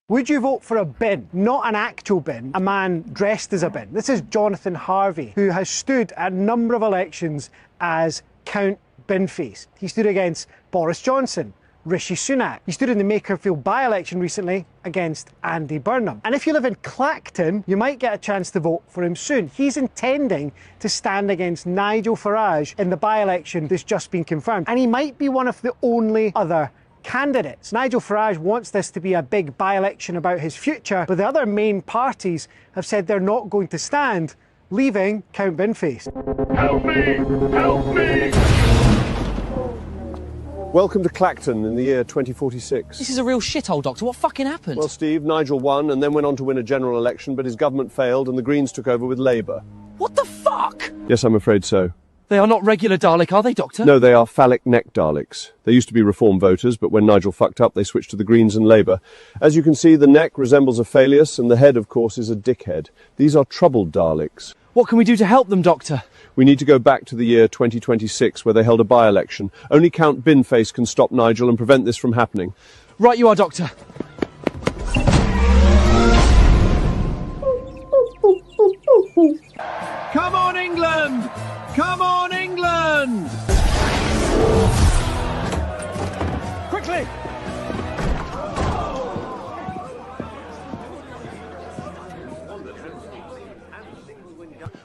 Would you vote for a bin? Not an actual bin, a man dressed as a bin. This is Jonathan Harvey, who has stood at a number of elections as Count Binface. He stood against Boris Johnson, Rishi Sunak. He stood in the Makerfield by-election recently against Andy Burnham. And if you live in Clacton, you might get a chance to vote for him soon. He's intending to stand against Nigel Farage in the by-election that's just been confirmed. And he might be one of the only other candidates. Nigel Farage wants this to be a big by-election about his future, but the other main parties have said they're not going to stand, leaving Count Binface. Help me! Help me! Welcome to Clacton in the year 2046. This is a real shithole, Doctor. What fucking happened? Well, Steve, Nigel won and then went on to win a general election, but his government failed and the Greens took over with Labour. What the fuck? Yes, I'm afraid so. They are not regular Dalek, are they, Doctor? No, they are phallic neck Daleks. They used to be Reform voters, but when Nigel fucked up, they switched to the Greens and Labour. As you can see, the neck resembles a phallus, and the head, of course, is a dickhead. These are troubled Daleks. What can we do to help them, Doctor? We need to go back to the year 2026, where they held a by-election. Only Count Binface can stop Nigel and prevent this from happening. Right you are, Doctor. Come on, England! Come on, England! Quickly!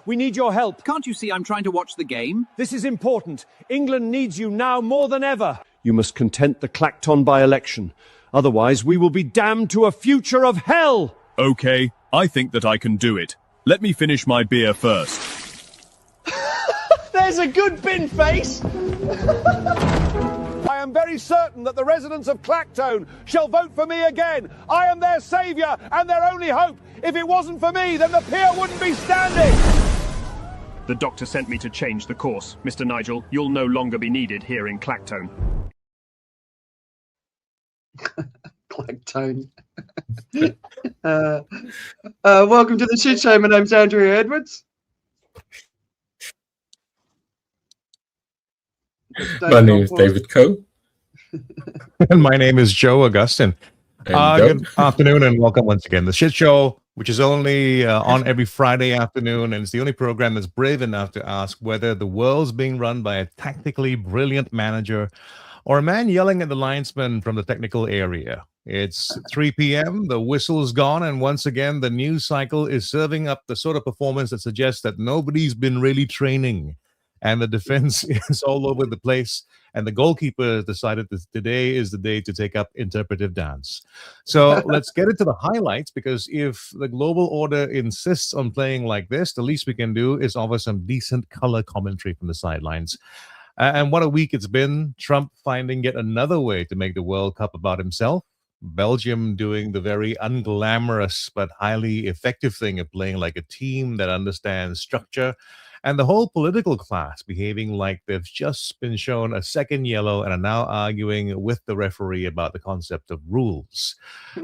We need your help. Can't you see I'm trying to watch the game? This is important. England needs you now more than ever. You must content the Clacton by-election. Otherwise, we will be damned to a future of hell. Okay, I think that I can do it. Let me finish my beer first. There's a good Binface. I am very certain that the residents of Clacton shall vote for me again. I am their saviour and their only hope. If it wasn't for me, then the pier wouldn't be standing. The doctor sent me to change the course. Mr. Nigel, you'll no longer be needed here in Clacton. Clacton. Welcome to the shit show. My name's Andrea Edwards. My name is David Coe. And my name is Joe Augustin. Good afternoon and welcome once again. The Shit Show, which is only on every Friday afternoon, and it's the only program that's brave enough to ask whether the world's being run by a tactically brilliant manager or a man yelling at the linesman from the technical area. It's 3 p.m., the whistle's gone, and once again, the news cycle is serving up the sort of performance that suggests that nobody's been really training. And the defense is all over the place. And the goalkeeper decided that today is the day to take up interpretive dance. So let's get into the highlights, because if the global order insists on playing like this, the least we can do is offer some decent color commentary from the sidelines. And what a week it's been. Trump finding yet another way to make the World Cup about himself. Belgium doing the very unglamorous but highly effective thing of playing like a team that understands structure. And the whole political class behaving like they've just been shown a second yellow and are now arguing with the referee about the concept of rules.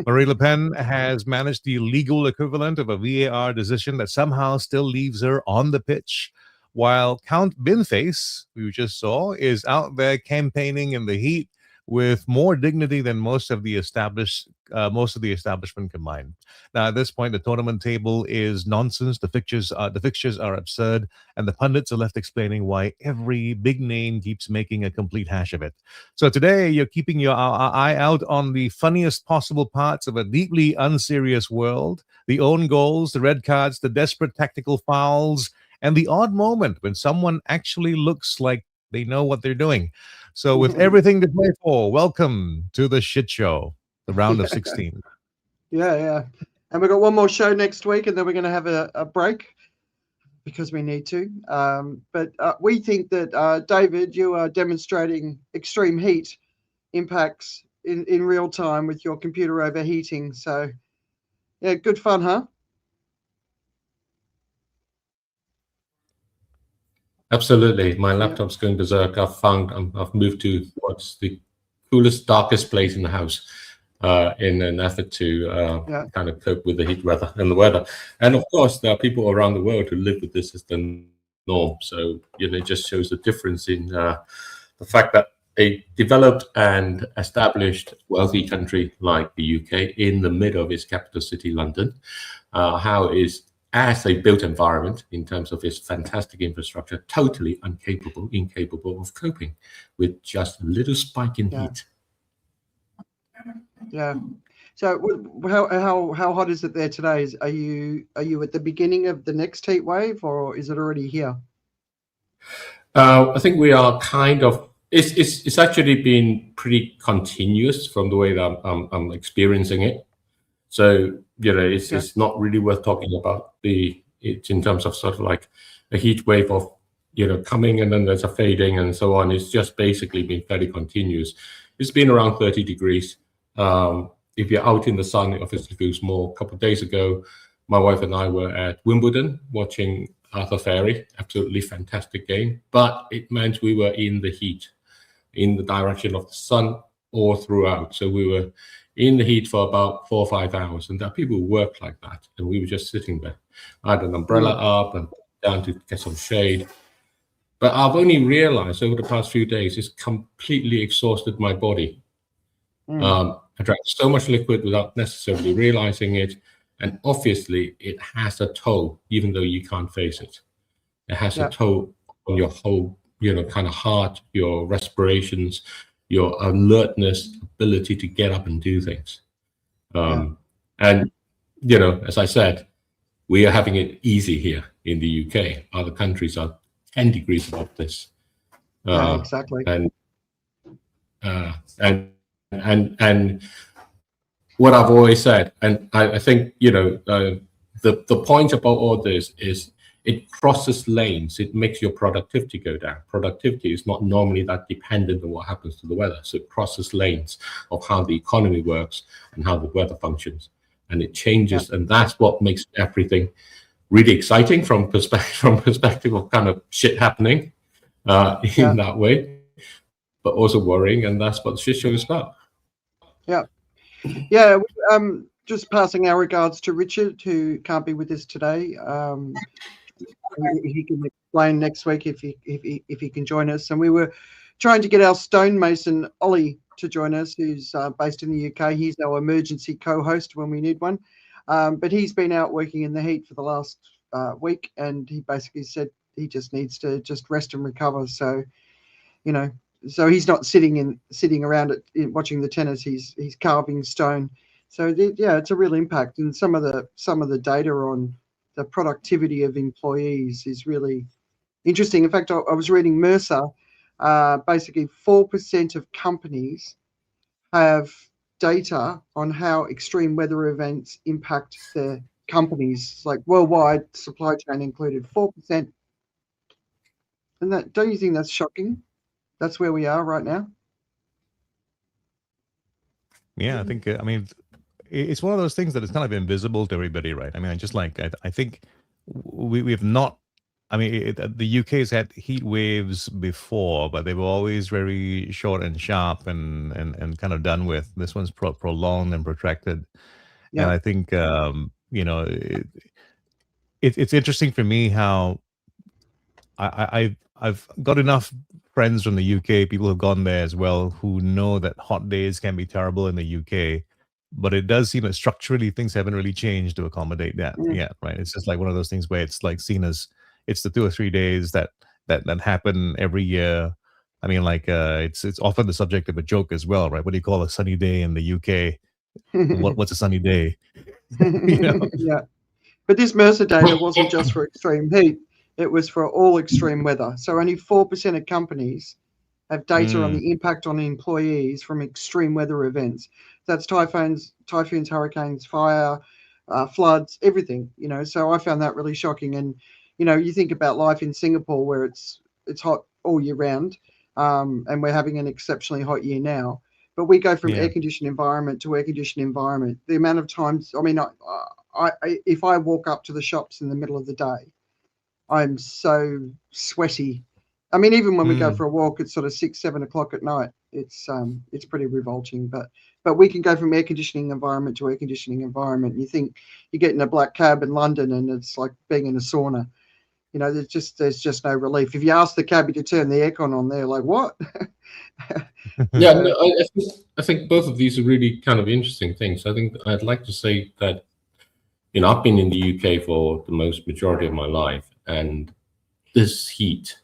Marine Le Pen has managed the legal equivalent of a VAR decision that somehow still leaves her on the pitch, while Count Binface, who you just saw, is out there campaigning in the heat with more dignity than most of the establishment combined. Now, at this point, the tournament table is nonsense. The fixtures are absurd, and the pundits are left explaining why every big name keeps making a complete hash of it. So today, you're keeping your eye out on the funniest possible parts of a deeply unserious world: the own goals, the red cards, the desperate tactical fouls, and the odd moment when someone actually looks like they know what they're doing. So with everything to play for, welcome to the Shit Show, the round of 16. Yeah. And we've got one more show next week, and then we're going to have a break because we need to. But we think that, David, you are demonstrating extreme heat impacts in real time with your computer overheating. So, yeah, good fun, huh? Absolutely. My laptop's going berserk. I've moved to what's the coolest, darkest place in the house in an effort to kind of cope with the heat weather and the weather. And of course, there are people around the world who live with this as the norm. So, it just shows the difference in the fact that a developed and established wealthy country like the UK in the middle of its capital city, London, how it is, as a built environment in terms of its fantastic infrastructure, totally incapable of coping with just a little spike in heat. Yeah. So how hot is it there today? Are you at the beginning of the next heat wave, or is it already here? I think we are kind of. It's actually been pretty continuous from the way that I'm experiencing it. So it's not really worth talking about it in terms of sort of like a heat wave of coming and then there's a fading and so on. It's just basically been fairly continuous. It's been around 30 degrees. If you're out in the sun, it obviously feels more. A couple of days ago, my wife and I were at Wimbledon watching Arthur Ferry. Absolutely fantastic game, but it meant we were in the heat, in the direction of the sun all throughout. So we were in the heat for about 4 or 5 hours, and there are people who work like that, and we were just sitting there. I had an umbrella up and down to get some shade. But I've only realized over the past few days it's completely exhausted my body. I drank so much liquid without necessarily realizing it, and obviously it has a toll, even though you can't face it. It has a toll on your whole, kind of heart, your respirations, your alertness, ability to get up and do things. And, as I said, we are having it easy here in the UK. Other countries are 10 degrees above this. Exactly. And what I've always said, and I think, the point about all this is it crosses lanes. It makes your productivity go down. Productivity is not normally that dependent on what happens to the weather. So it crosses lanes of how the economy works and how the weather functions. And it changes. And that's what makes everything really exciting from perspective of kind of shit happening in that way, but also worrying. And that's what the shit show is about. Just passing our regards to Richard, who can't be with us today. He can explain next week if he can join us. And we were trying to get our stonemason Ollie to join us, who's based in the UK. He's our emergency co-host when we need one. But he's been out working in the heat for the last week, and he basically said he just needs to just rest and recover. So, so he's not sitting around watching the tennis. He's carving stone. So it's a real impact, and some of the data on the productivity of employees is really interesting. In fact, I was reading Mercer. Basically, 4% of companies have data on how extreme weather events impact their companies, like worldwide supply chain included. 4%. And that, don't you think that's shocking? That's where we are right now. Yeah, I think. It's one of those things that is kind of invisible to everybody, right? I think we have not. The UK has had heat waves before, but they were always very short and sharp and kind of done with. This one's prolonged and protracted, and I think it's interesting for me how I've got enough friends from the UK, people who've gone there as well, who know that hot days can be terrible in the UK. But it does seem that structurally things haven't really changed to accommodate that yet, right? It's just like one of those things where it's like seen as it's the 2 or 3 days that happen every year. It's often the subject of a joke as well, right? What do you call a sunny day in the UK? What's a sunny day? Yeah. But this Mercer data wasn't just for extreme heat. It was for all extreme weather. So only 4% of companies have data on the impact on employees from extreme weather events. That's typhoons, hurricanes, fire, floods, everything. So I found that really shocking. And you think about life in Singapore, where it's hot all year round, and we're having an exceptionally hot year now. But we go from air-conditioned environment to air-conditioned environment. The amount of times, if I walk up to the shops in the middle of the day, I'm so sweaty. Even when we go for a walk, it's sort of 6, 7 o'clock at night. It's pretty revolting. But we can go from air conditioning environment to air conditioning environment. You think you get in a black cab in London and it's like being in a sauna. You know, there's just no relief. If you ask the cabbie to turn the aircon on, they're like, what? Yeah, no, I think both of these are really kind of interesting things. I think I'd like to say that, you know, I've been in the UK for the majority of my life, and this heat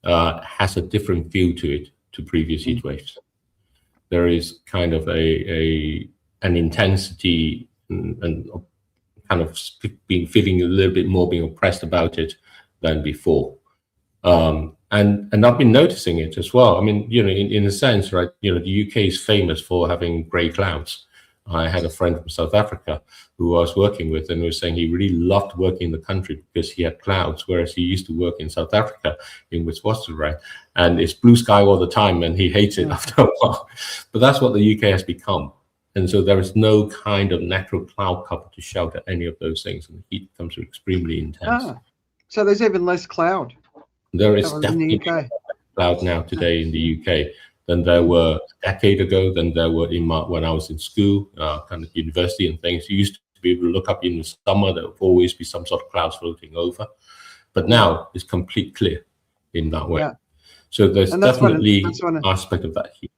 has a different feel to it to previous heat waves. There is kind of an intensity and kind of feeling a little bit more being oppressed about it than before. And I've been noticing it as well. I mean, you know, in a sense, right, you know, the UK is famous for having grey clouds. I had a friend from South Africa who I was working with, and he was saying he really loved working in the country because he had clouds, whereas he used to work in South Africa in Witwatersrand, and it's blue sky all the time, and he hates it after a while. But that's what the UK has become. And so there is no kind of natural cloud cover to shelter any of those things, and the heat becomes extremely intense. So there's even less cloud. There is definitely cloud now today in the UK than there were a decade ago, than there were when I was in school, kind of university and things. You used to be able to look up in the summer, there would always be some sort of clouds floating over. But now it's complete clear in that way. Yeah. So there's definitely an aspect of that heat.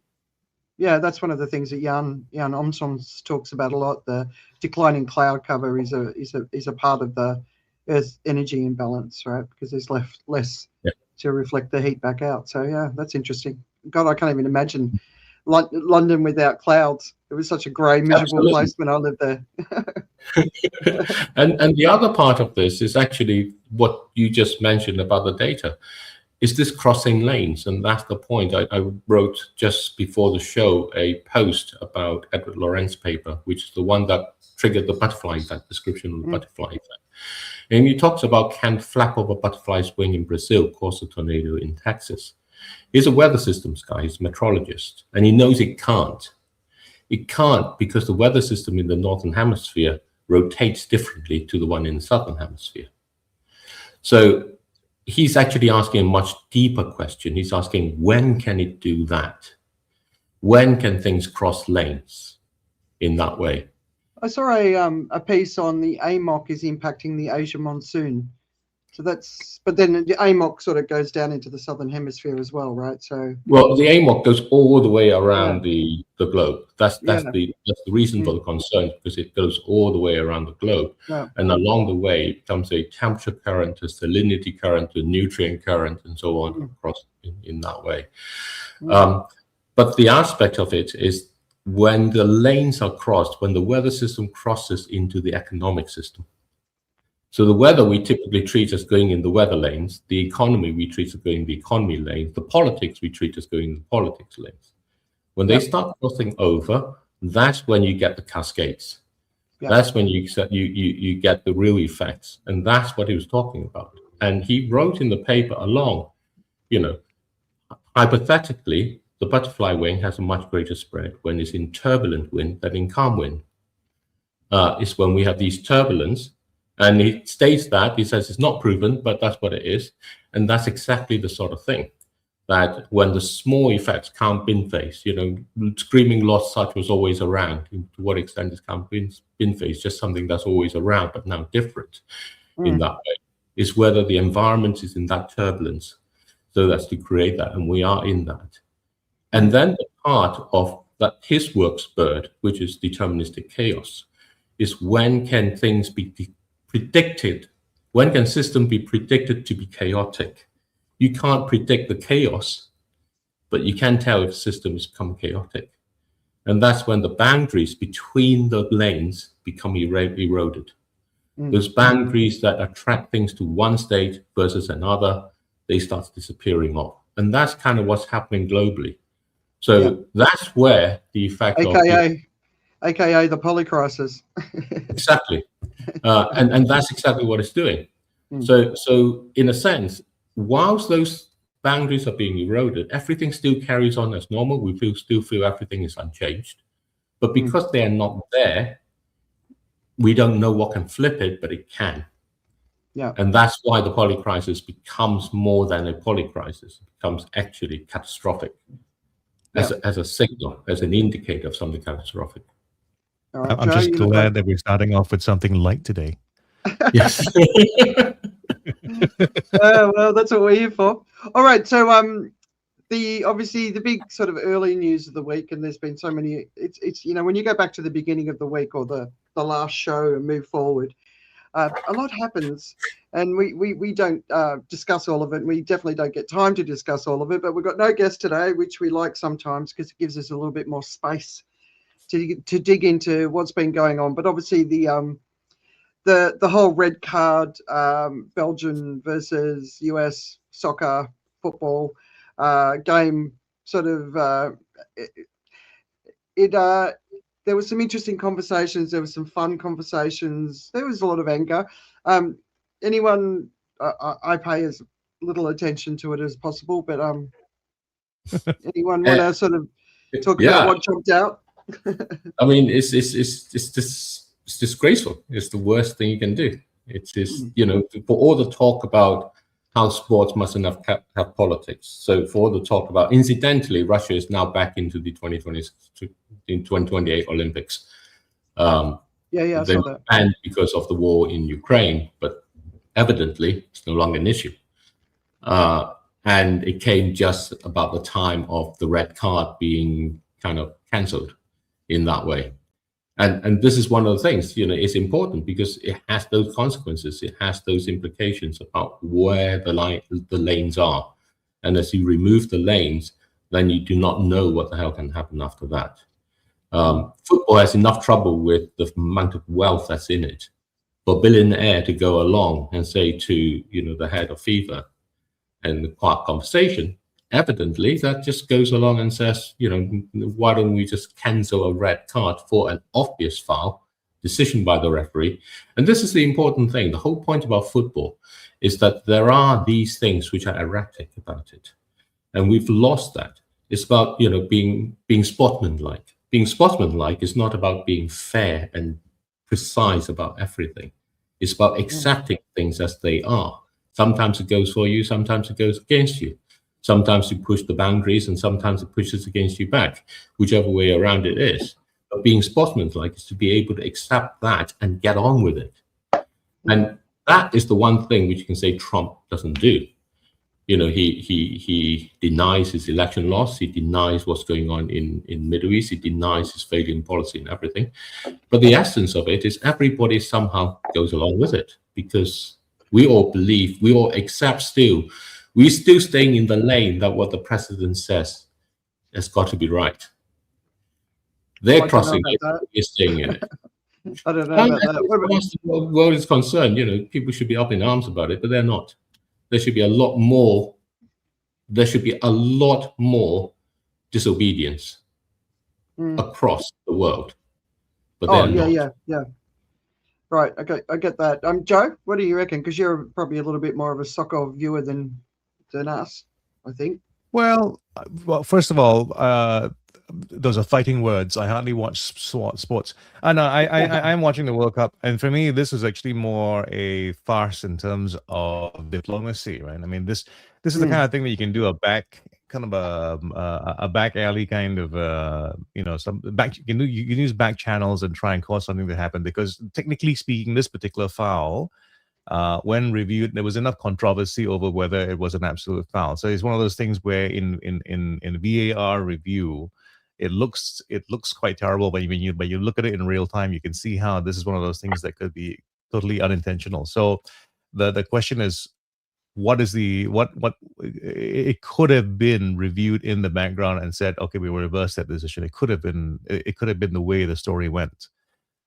Yeah, that's one of the things that Jan Omsons talks about a lot. The declining cloud cover is a part of the Earth energy imbalance, right? Because there's less to reflect the heat back out. So yeah, that's interesting. God, I can't even imagine London without clouds. It was such a grey, miserable place when I lived there. and the other part of this is actually what you just mentioned about the data. Is this crossing lanes? And that's the point. I wrote just before the show a post about Edward Lorenz's paper, which is the one that triggered the butterfly effect, description of the butterfly effect. And he talks about, can flap of a butterfly's wing in Brazil cause a tornado in Texas? He's a weather systems guy, he's a meteorologist, and he knows it can't. It can't because the weather system in the northern hemisphere rotates differently to the one in the southern hemisphere. So he's actually asking a much deeper question. He's asking, when can it do that? When can things cross lanes in that way? I saw a piece on the AMOC is impacting the Asia monsoon. So but then the AMOC sort of goes down into the southern hemisphere as well, right? So well, the AMOC goes all the way around the globe. That's the reason for the concern, because it goes all the way around the globe, and along the way it becomes a temperature current, a salinity current, a nutrient current, and so on across in that way. But the aspect of it is when the lanes are crossed, when the weather system crosses into the economic system. So the weather we typically treat as going in the weather lanes, the economy we treat as going in the economy lanes, the politics we treat as going in the politics lanes. When they start crossing over, that's when you get the cascades. That's when you get the real effects. And that's what he was talking about. And he wrote in the paper along, you know, hypothetically, the butterfly wing has a much greater spread when it's in turbulent wind than in calm wind. It's when we have these turbulence. And he states that, he says it's not proven, but that's what it is. And that's exactly the sort of thing that when the small effects can't Binface, you know, screaming lost such was always around. To what extent is can't Binface just something that's always around, but now different in that way, is whether the environment is in that turbulence. So that's to create that, and we are in that. And then the part of that his work spurred, which is deterministic chaos, is when can things be predicted? When can system be predicted to be chaotic? You can't predict the chaos, but you can tell if a system has become chaotic. And that's when the boundaries between the lanes become eroded. Those boundaries that attract things to one state versus another, they start disappearing off. And that's kind of what's happening globally. So that's where the effect AKA the polycrisis. Exactly. And that's exactly what it's doing. So in a sense, whilst those boundaries are being eroded, everything still carries on as normal. We still feel everything is unchanged. But because they are not there, we don't know what can flip it, but it can. Yeah. And that's why the polycrisis becomes more than a polycrisis. It becomes actually catastrophic as a signal, as an indicator of something catastrophic. Right, I'm just glad that we're starting off with something light today. Yes. Well, that's what we're here for. All right, so obviously the big sort of early news of the week, and there's been so many. It's when you go back to the beginning of the week or the last show and move forward, a lot happens, and we don't discuss all of it. And we definitely don't get time to discuss all of it. But we've got no guest today, which we like sometimes because it gives us a little bit more space to dig into what's been going on. But obviously the whole red card, Belgium versus US soccer football game, sort of there was some interesting conversations. There was some fun conversations. There was a lot of anger. I pay as little attention to it as possible, but anyone want to sort of talk about what jumped out? I mean, it's disgraceful. It's the worst thing you can do. It's just, for all the talk about how sports mustn't have politics. So for all the talk about, incidentally, Russia is now back into the 2028 Olympics. I saw that. And because of the war in Ukraine, but evidently it's no longer an issue. And it came just about the time of the red card being kind of cancelled in that way. And this is one of the things, it's important because it has those consequences. It has those implications about where the lanes are. And as you remove the lanes, then you do not know what the hell can happen after that. Football has enough trouble with the amount of wealth that's in it. For a billionaire to go along and say to, the head of FIFA and the quiet conversation, evidently, that just goes along and says, why don't we just cancel a red card for an obvious foul decision by the referee? And this is the important thing. The whole point about football is that there are these things which are erratic about it. And we've lost that. It's about, being sportsmanlike. Being sportsmanlike is not about being fair and precise about everything. It's about accepting things as they are. Sometimes it goes for you, sometimes it goes against you. Sometimes you push the boundaries and sometimes it pushes against you back, whichever way around it is. But being sportsmanlike is to be able to accept that and get on with it. And that is the one thing which you can say Trump doesn't do. He denies his election loss. He denies what's going on in Middle East. He denies his failing policy and everything. But the essence of it is everybody somehow goes along with it because we all believe, we all accept still. We're still staying in the lane that what the president says has got to be right. They're crossing it, we're staying in it. I don't know about that. As the world is concerned, people should be up in arms about it, but they're not. There should be a lot more. There should be a lot more disobedience across the world. But yeah. Right. Okay, I get that. Joe, what do you reckon? Because you're probably a little bit more of a soccer viewer than us, I think. Well, first of all, those are fighting words. I hardly watch sports. I'm watching the World Cup, and for me, this is actually more a farce in terms of diplomacy, right? I mean, this is the kind of thing that you can do a back alley kind of some back. You can use back channels and try and cause something to happen because technically speaking, this particular foul, when reviewed, there was enough controversy over whether it was an absolute foul. So it's one of those things where in VAR review, it looks quite terrible, but when you look at it in real time, you can see how this is one of those things that could be totally unintentional. So the question is, what it could have been reviewed in the background and said, okay, we will reverse that decision. It could have been the way the story went.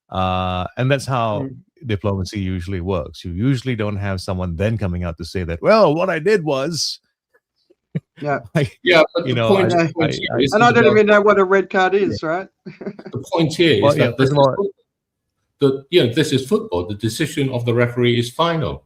And that's how diplomacy usually works. You usually don't have someone then coming out to say that, well, what I did was. Yeah. But the point is, and I don't even know what a red card is, right? The point here is that this is football. The decision of the referee is final.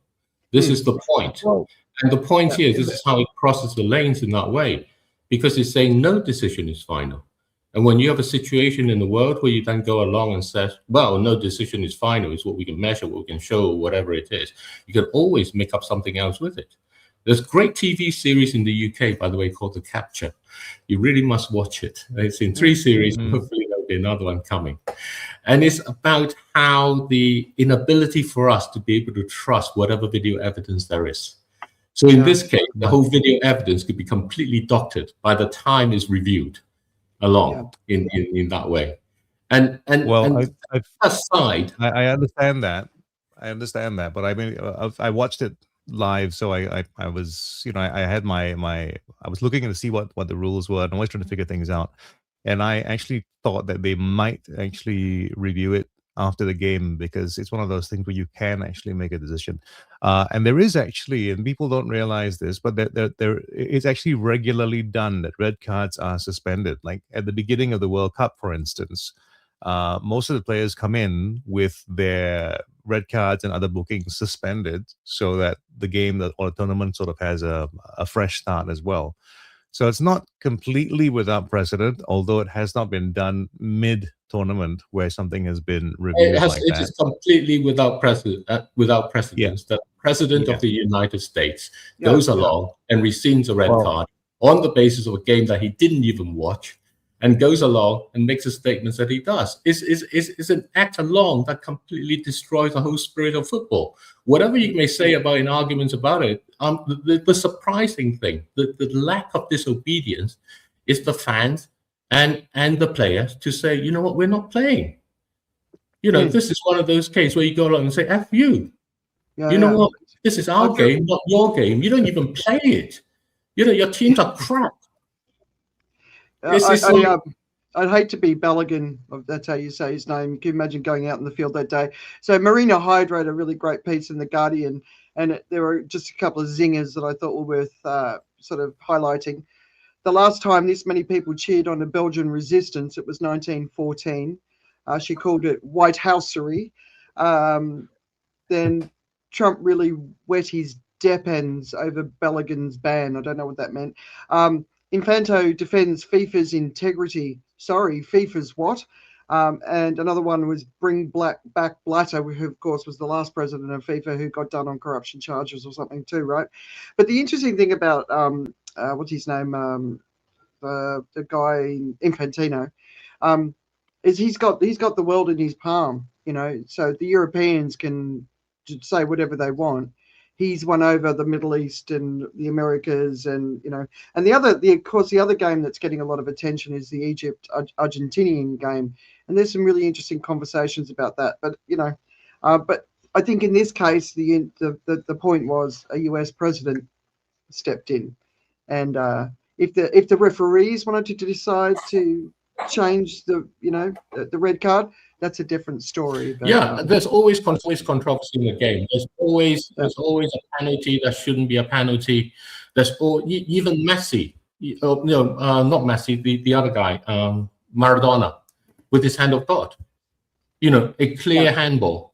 This is the point. And the point here, this is how it crosses the lanes in that way, because it's saying no decision is final. And when you have a situation in the world where you then go along and say, well, no decision is final, it's what we can measure, what we can show, whatever it is, you can always make up something else with it. There's a great TV series in the UK, by the way, called The Capture. You really must watch it. It's in 3 series, and hopefully they'll be another one coming. And it's about how the inability for us to be able to trust whatever video evidence there is. So in this case, the whole video evidence could be completely doctored by the time it's reviewed along in that way. And aside, I understand that. But I mean, I watched it live, so I was, I had I was looking to see what the rules were, and I was trying to figure things out. And I actually thought that they might actually review it after the game, because it's one of those things where you can actually make a decision. And there is actually, and people don't realize this, but there it's actually regularly done that red cards are suspended. Like at the beginning of the World Cup, for instance, most of the players come in with their red cards and other bookings suspended, so that the game or the tournament sort of has a fresh start as well. So it's not completely without precedent, although it has not been done mid-tournament where something has been reviewed it is completely without precedent. The president of the United States goes along and receives a red card on the basis of a game that he didn't even watch, and goes along and makes the statements that he does. Is an act alone that completely destroys the whole spirit of football. Whatever you may say about in arguments about it, the surprising thing, the lack of disobedience, is the fans and the players to say, you know what, we're not playing. This is one of those cases where you go along and say, F you. You know what, this is our game, not your game. You don't even play it. Your teams are crap. I'd hate to be Balogun, that's how you say his name. Can you imagine going out in the field that day? So Marina Hyde wrote a really great piece in The Guardian, and there were just a couple of zingers that I thought were worth sort of highlighting. The last time this many people cheered on a Belgian resistance, it was 1914. She called it White Housery. Then Trump really wet his depends over Balogun's ban. I don't know what that meant. Infanto defends FIFA's integrity. Sorry, FIFA's what? And another one was Bring Back Blatter, who, of course, was the last president of FIFA who got done on corruption charges or something too, right? But the interesting thing about, what's his name, the guy Infantino, is he's got the world in his palm, so the Europeans can say whatever they want. He's won over the Middle East and the Americas, and and the other game that's getting a lot of attention is the Egypt-Argentinian game, and there's some really interesting conversations about that. But but I think in this case the point was a US president stepped in, and if the referees wanted to decide to change the red card, that's a different story. But, there's always controversy in the game. There's always a penalty that shouldn't be a penalty. There's even Messi, not Messi, the other guy, Maradona, with his hand of God. A clear handball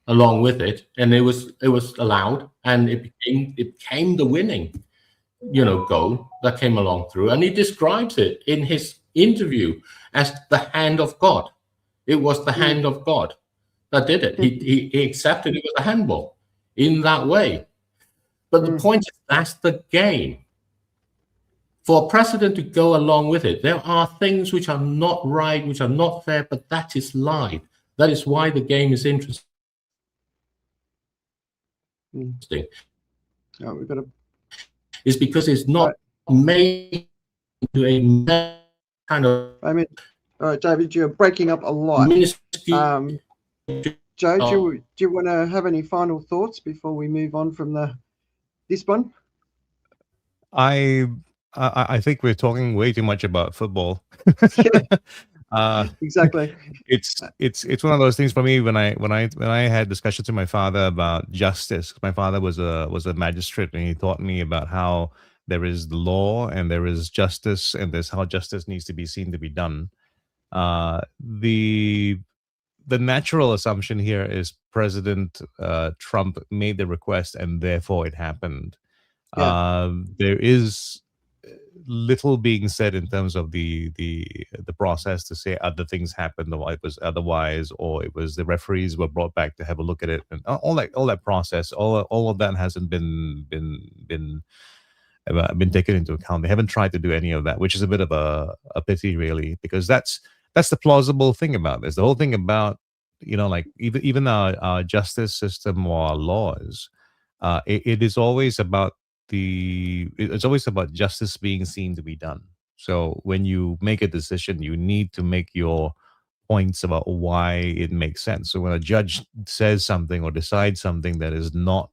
along with it, and it was allowed, and it became the winning, goal that came along through. And he describes it in his interview as the hand of God. It was the hand of God that did it. He accepted it was a handball in that way. But the point is, that's the game. For a president to go along with it, there are things which are not right, which are not fair, but that is life. That is why the game is interesting. It's because it's not made to a kind of... All right, David, you're breaking up a lot. Joe, do you want to have any final thoughts before we move on from this one? I think we're talking way too much about football. Exactly. It's one of those things for me when I had discussions with my father about justice. My father was a magistrate, and he taught me about how there is the law and there is justice, and there's how justice needs to be seen to be done. The natural assumption here is President Trump made the request and therefore it happened. There is little being said in terms of the process to say other things happened, or it was otherwise, or it was the referees were brought back to have a look at it, and all that process, all of that hasn't been taken into account. They haven't tried to do any of that, which is a bit of a pity, really, because that's that's the plausible thing about this. The whole thing about, like even our justice system or our laws, it is always about it's always about justice being seen to be done. So when you make a decision, you need to make your points about why it makes sense. So when a judge says something or decides something that is not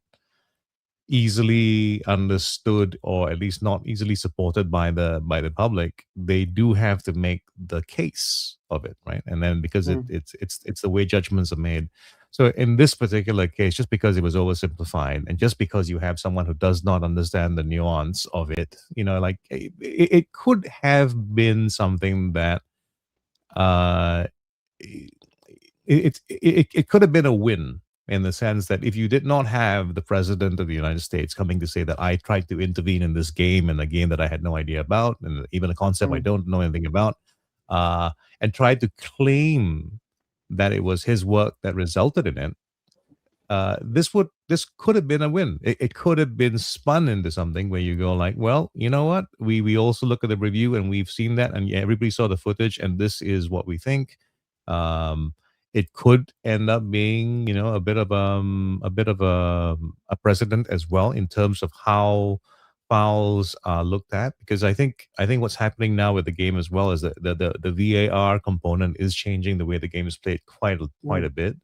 easily understood, or at least not easily supported by the public, they do have to make the case of it, right? And then because it's the way judgments are made. So in this particular case, just because it was oversimplified, and just because you have someone who does not understand the nuance of it, like it could have been something that it could have been a win, in the sense that if you did not have the president of the United States coming to say that I tried to intervene in this game, and a game that I had no idea about, and even a concept I don't know anything about, and tried to claim that it was his work that resulted in it, this could have been a win. It could have been spun into something where you go like, well, you know what? We also look at the review and we've seen that, and everybody saw the footage, and this is what we think. It could end up being, a bit of a precedent as well in terms of how fouls are looked at, because I think what's happening now with the game as well is that the VAR component is changing the way the game is played quite a bit.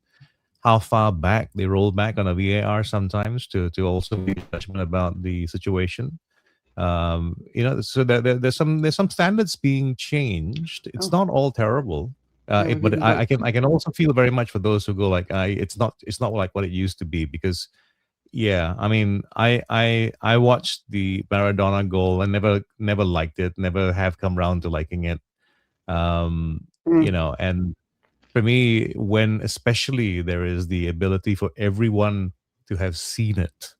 How far back they roll back on a VAR sometimes to also be judgment about the situation. So there's some standards being changed. It's not all terrible. But I can also feel very much for those who go like, it's not like what it used to be, because I mean, I watched the Maradona goal and never liked it, never have come around to liking it. And for me, when especially there is the ability for everyone to have seen it,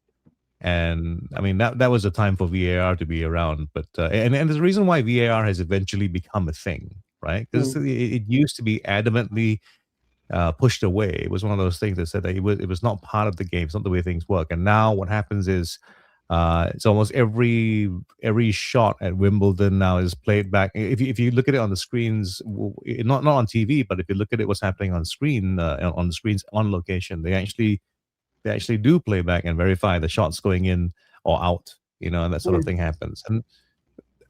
and I mean that was a time for VAR to be around, but and there's a reason why VAR has eventually become a thing, right? Because it used to be adamantly pushed away. It was one of those things that said that it was not part of the game. It's not the way things work. And now what happens is it's almost every shot at Wimbledon now is played back. If you look at it on the screens, not on TV, but if you look at it, what's happening on screen, on the screens on location, they actually do play back and verify the shots going in or out, and that sort of thing happens. And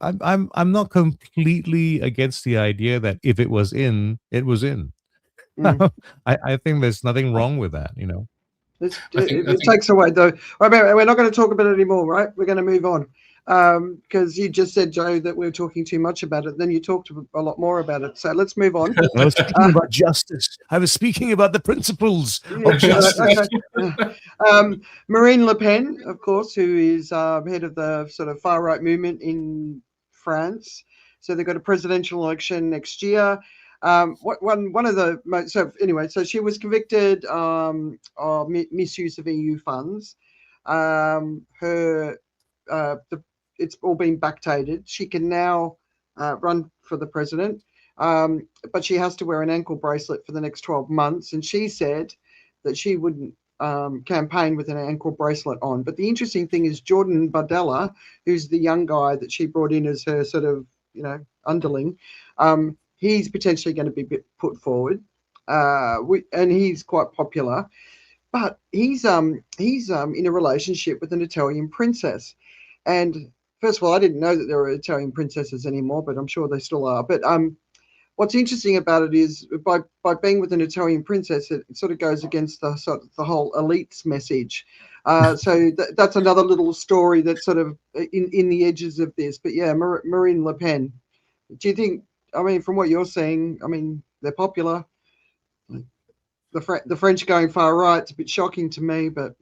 I'm not completely against the idea that if it was in, it was in. I think there's nothing wrong with that, It takes away though. I mean, we're not going to talk about it anymore, right? We're going to move on, because you just said, Joe, that we're talking too much about it. Then you talked a lot more about it. So let's move on. I was speaking about justice. I was speaking about the principles of justice. Marine Le Pen, of course, who is head of the sort of far right movement in France. So they've got a presidential election next year. So she was convicted of misuse of EU funds. It's all been backdated. She can now run for the president, but she has to wear an ankle bracelet for the next 12 months. And she said that she wouldn't campaign with an ankle bracelet on. But the interesting thing is Jordan Bardella, who's the young guy that she brought in as her sort of, underling, he's potentially going to be put forward, and he's quite popular. But he's in a relationship with an Italian princess. And first of all, I didn't know that there were Italian princesses anymore, but I'm sure they still are. But what's interesting about it is by being with an Italian princess, it sort of goes against the whole elites message. So that's another little story that's sort of in the edges of this. But yeah, Marine Le Pen. Do you think? I mean, from what you're saying, I mean, they're popular. The French going far right, it's a bit shocking to me, but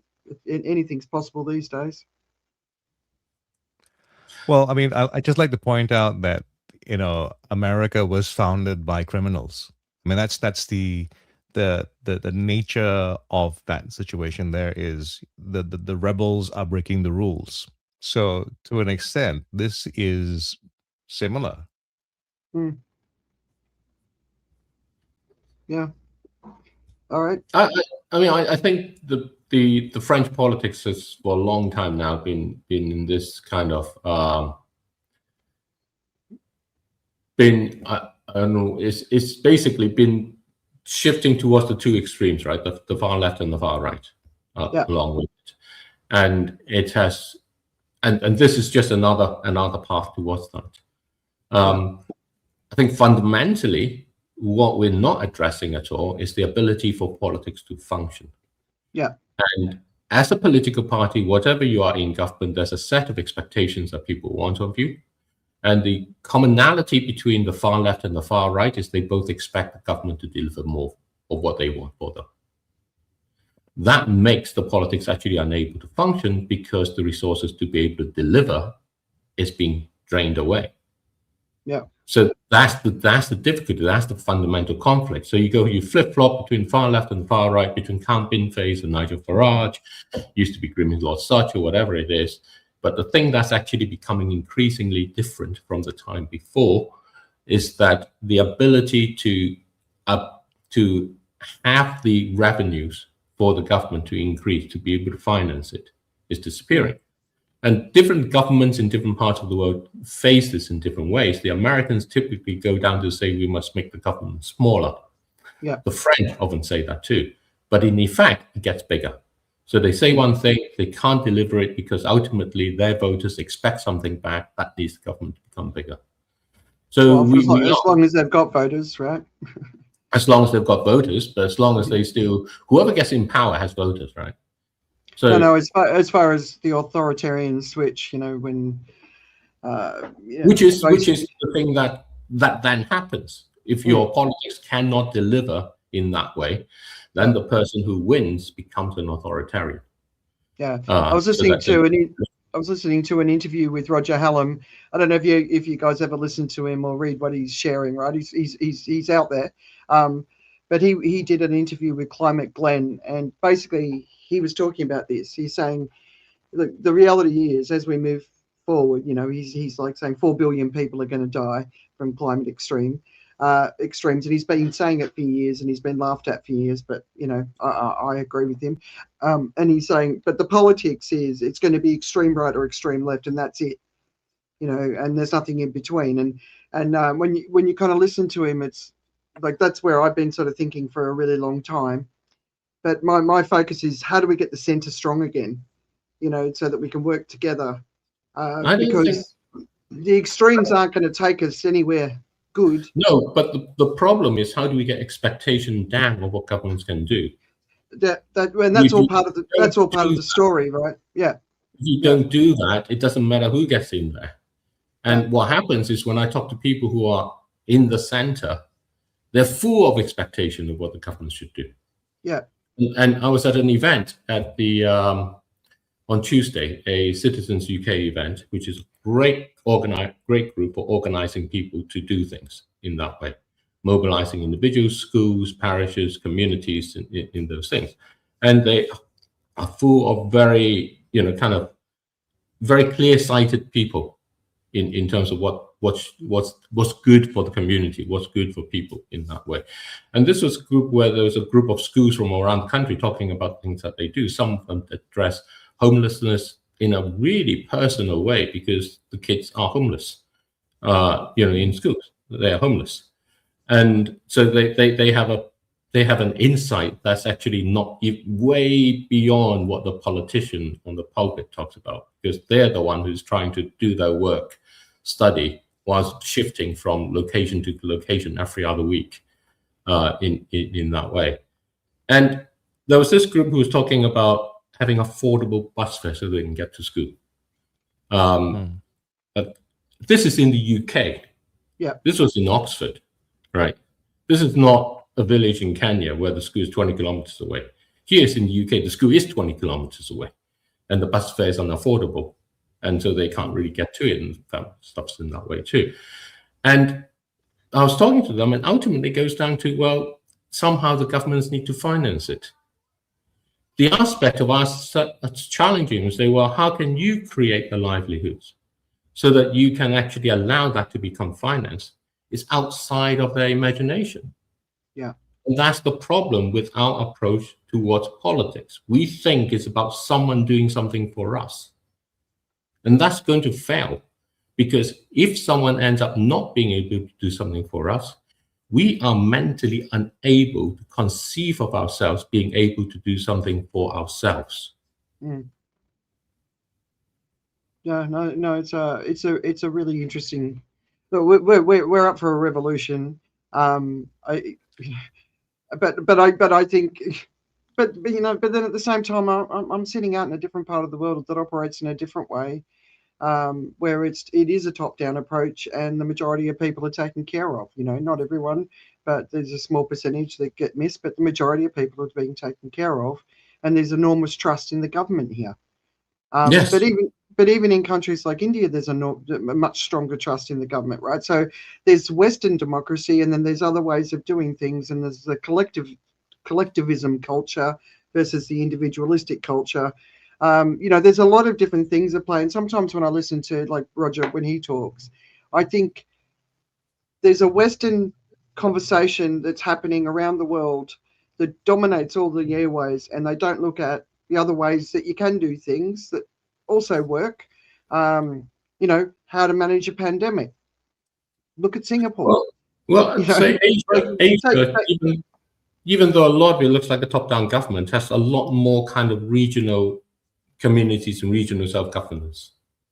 anything's possible these days. Well, I mean, I just like to point out that, America was founded by criminals. I mean, that's the nature of that situation. There is the rebels are breaking the rules. So to an extent, this is similar. Yeah. All right. I think the French politics has for a long time now been in this kind of I don't know, it's basically been shifting towards the two extremes, right? The far left and the far right, along with it. And it has, and this is just another path towards that. I think fundamentally, what we're not addressing at all is the ability for politics to function. Yeah. And as a political party, whatever you are in government, there's a set of expectations that people want of you. And the commonality between the far left and the far right is they both expect the government to deliver more of what they want for them. That makes the politics actually unable to function because the resources to be able to deliver is being drained away. Yeah. So that's the difficulty. That's the fundamental conflict. So you flip-flop between far left and far right, between Count Binface and Nigel Farage, used to be Grimmy Lord Such or whatever it is. But the thing that's actually becoming increasingly different from the time before is that the ability to have the revenues for the government to increase, to be able to finance it, is disappearing. And different governments in different parts of the world face this in different ways. The Americans typically go down to say we must make the government smaller. Yeah. The French often say that too. But in effect, it gets bigger. So they say one thing, they can't deliver it because ultimately their voters expect something back. That needs the government to become bigger. So well, as long as they've got voters, right? As long as they've got voters, but as long as they still, whoever gets in power has voters, right? So no, as far as the authoritarian switch, when which is the thing that then happens. If your politics cannot deliver in that way, then the person who wins becomes an authoritarian. Yeah, I was listening to an interview with Roger Hallam. I don't know if you guys ever listen to him or read what he's sharing. Right, he's out there. But he did an interview with Climate Glenn, and basically he was talking about this. He's saying, look, the reality is, as we move forward, he's like saying 4 billion people are going to die from climate extremes, and he's been saying it for years, and he's been laughed at for years. But I agree with him. And he's saying, but the politics is it's going to be extreme right or extreme left, and that's it. And there's nothing in between. And when you kind of listen to him, it's like that's where I've been sort of thinking for a really long time. But my focus is how do we get the centre strong again, so that we can work together. Because the extremes aren't going to take us anywhere good. No, but the problem is how do we get expectation down of what governments can do? That's all part of the story, right? Yeah. If you don't do that, it doesn't matter who gets in there. And what happens is when I talk to people who are in the centre, they're full of expectation of what the government should do. Yeah. And I was at an event at the on Tuesday, a Citizens UK event, which is a great group for organising people to do things in that way, mobilising individuals, schools, parishes, communities in those things. And they are full of very, kind of very clear-sighted people in terms of what's good for the community, what's good for people in that way. And this was a group where there was a group of schools from around the country talking about things that they do. Some of them address homelessness in a really personal way because the kids are homeless, in schools. They are homeless. And so they have an insight that's actually not way beyond what the politician on the pulpit talks about, because they're the one who's trying to do their work, study, whilst shifting from location to location every other week in that way. And there was this group who was talking about having affordable bus fare so they can get to school. But this is in the UK. Yeah. This was in Oxford, right? This is not a village in Kenya where the school is 20 kilometers away. Here in the UK, the school is 20 kilometers away, and the bus fare is unaffordable. And so they can't really get to it, and that stuff's in that way too. And I was talking to them, and ultimately it goes down to, well, somehow the governments need to finance it. The aspect of us that's challenging is say, well, how can you create the livelihoods so that you can actually allow that to become financed? It's outside of their imagination. Yeah. And that's the problem with our approach towards politics. We think it's about someone doing something for us. And that's going to fail, because if someone ends up not being able to do something for us, we are mentally unable to conceive of ourselves being able to do something for ourselves. Yeah, no, it's a really interesting. We're up for a revolution. I think, but then at the same time, I'm sitting out in a different part of the world that operates in a different way, where it is a top-down approach, and the majority of people are taken care of. Not everyone, but there's a small percentage that get missed, but the majority of people are being taken care of, and there's enormous trust in the government here. Yes. But even in countries like India, there's a much stronger trust in the government, right? So there's Western democracy, and then there's other ways of doing things, and there's the collectivism culture versus the individualistic culture. There's a lot of different things at play. And sometimes when I listen to like Roger when he talks, I think there's a Western conversation that's happening around the world that dominates all the airways, and they don't look at the other ways that you can do things that also work. How to manage a pandemic. Look at Singapore. Well, say Asia, even though a lot of it looks like a top-down government, has a lot more kind of regional communities and regional self-governance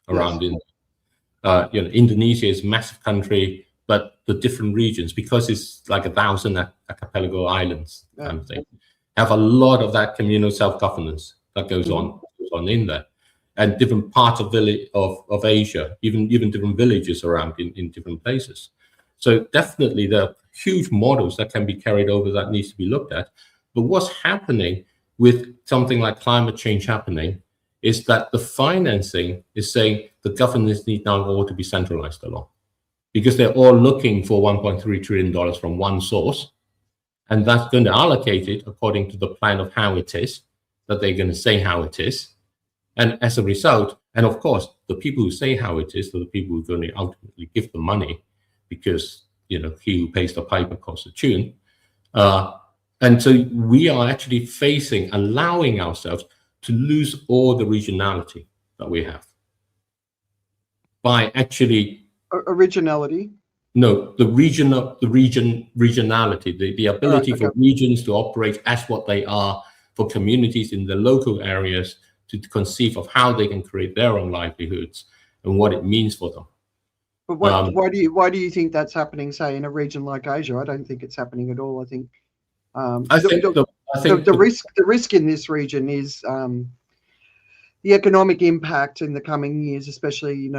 around. Yes. Indonesia is a massive country, but the different regions, because it's like 1,000 archipelago islands kind of thing, have a lot of that communal self-governance that goes on in there. And different parts of Asia, even different villages around in different places. So definitely there are huge models that can be carried over that needs to be looked at. But what's happening with something like climate change happening is that the financing is saying the governments need now all to be centralized along, because they're all looking for $1.3 trillion from one source, and that's going to allocate it according to the plan of how it is, that they're going to say how it is. And as a result, and of course, the people who say how it is are the people who are going to ultimately give the money, because he who pays the piper calls the tune. And so we are actually allowing ourselves to lose all the regionality that we have by actually originality. No, regionality, the ability for regions to operate as what they are, for communities in the local areas to conceive of how they can create their own livelihoods and what it means for them. But why do you think that's happening, say, in a region like Asia? I don't think it's happening at all. I think the risk in this region is the economic impact in the coming years, especially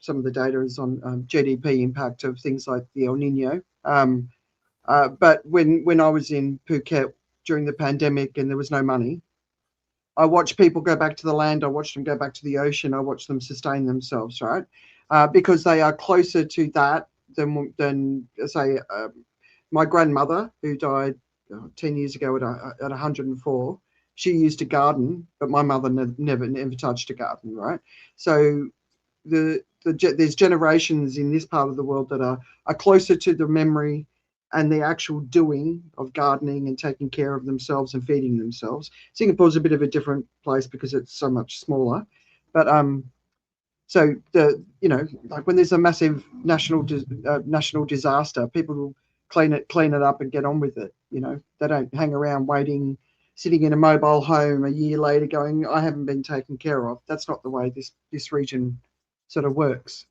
some of the data is on GDP impact of things like the El Nino. But when I was in Phuket during the pandemic and there was no money, I watched people go back to the land. I watched them go back to the ocean. I watched them sustain themselves, right? Because they are closer to that than say, my grandmother, who died 10 years ago at 104. She used to garden, but my mother never touched a garden, right? So there's generations in this part of the world that are closer to the memory and the actual doing of gardening and taking care of themselves and feeding themselves. Singapore's a bit of a different place because it's so much smaller, but so like when there's a massive national disaster, people will clean it up and get on with it. They don't hang around waiting, sitting in a mobile home a year later going, I haven't been taken care of. That's not the way this region sort of works.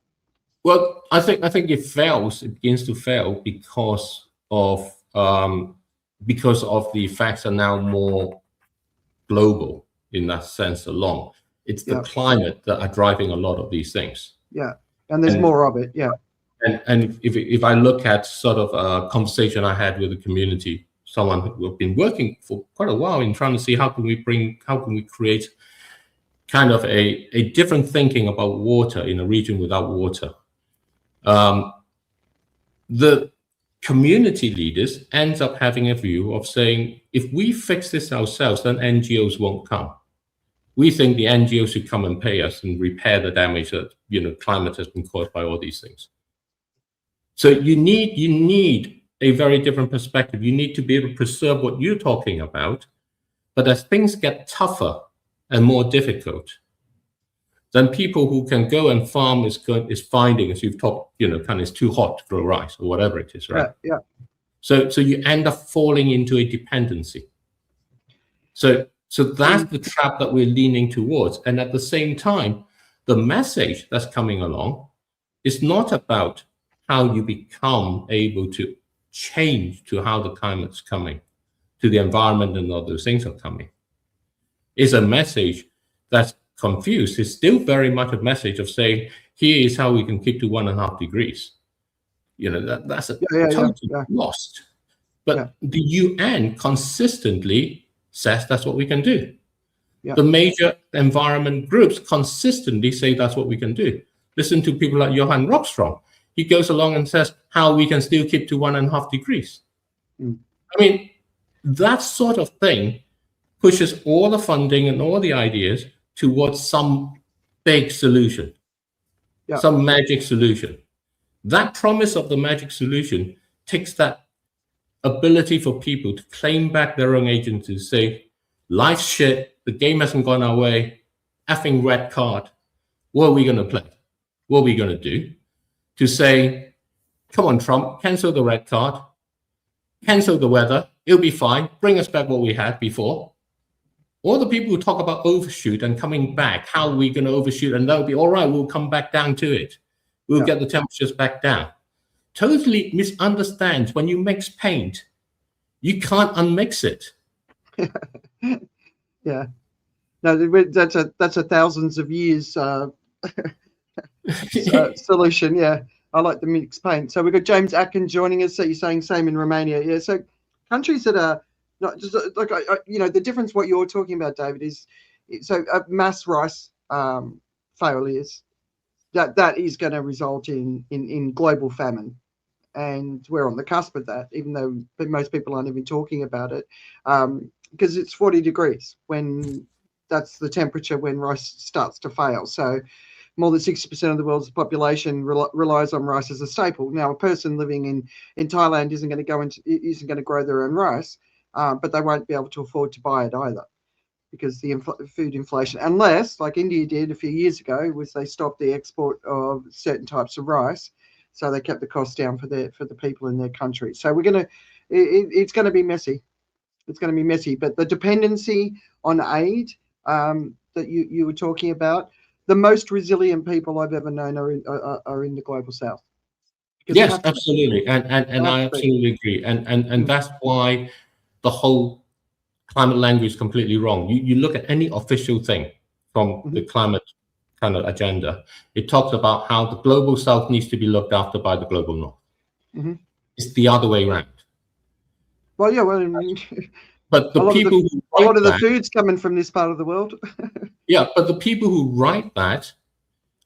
Well, I think it begins to fail because of the effects are now more global in that sense alone. It's the climate that are driving a lot of these things. Yeah, and there's more of it, yeah. And if I look at sort of a conversation I had with the community, someone who have been working for quite a while in trying to see how can we create kind of a different thinking about water in a region without water. The community leaders ends up having a view of saying, if we fix this ourselves, then NGOs won't come. We think the NGOs should come and pay us and repair the damage that climate has been caused by all these things. So you need a very different perspective. You need to be able to preserve what you're talking about, but as things get tougher and more difficult, then people who can go and farm is finding, as you've talked, kind of it's too hot to grow rice or whatever it is, right? Yeah. So you end up falling into a dependency. So that's the trap that we're leaning towards. And at the same time, the message that's coming along is not about how you become able to change to how the climate's coming, to the environment and all those things are coming. It's a message that's confused. It's still very much a message of saying, here is how we can keep to 1.5 degrees. You know, that's a totally lost. But the UN consistently says that's what we can do. The major environment groups consistently say that's what we can do. Listen to people like Johan Rockström. He goes along and says how we can still keep to 1.5 degrees. I mean, that sort of thing pushes all the funding and all the ideas towards some big solution, some magic solution. That promise of the magic solution takes that ability for people to claim back their own agency, say, life's shit, the game hasn't gone our way, effing red card. What are we going to play? What are we going to do? To say, come on, Trump, cancel the red card, cancel the weather, it'll be fine, bring us back what we had before. All the people who talk about overshoot and coming back, how are we going to overshoot? And that'll be all right, we'll come back down to it. We'll get the temperatures back down. Totally misunderstands when you mix paint, you can't unmix it. No, that's a thousands of years solution. I like the mixed paint. So we've got James Atkin joining us. So you're saying same in Romania. So countries that are not just like, you know, the difference what you're talking about, David, is so mass rice failures, that is going to result in global famine. And we're on the cusp of that, even though most people aren't even talking about it, because it's 40 degrees when that's the temperature when rice starts to fail. So more than 60% of the world's population relies on rice as a staple. Now, a person living in Thailand isn't going to grow their own rice, but they won't be able to afford to buy it either, because the food inflation, unless like India did a few years ago, was they stopped the export of certain types of rice. So they kept the cost down for the people in their country. So it's going to be messy. It's going to be messy. But the dependency on aid that you were talking about, the most resilient people I've ever known are in the global south. Yes, absolutely, and I absolutely agree. And that's why the whole climate language is completely wrong. You look at any official thing from the climate kind of agenda, it talks about how the global south needs to be looked after by the global north. It's the other way around. Well, but the people a lot of the food's coming from this part of the world. But the people who write that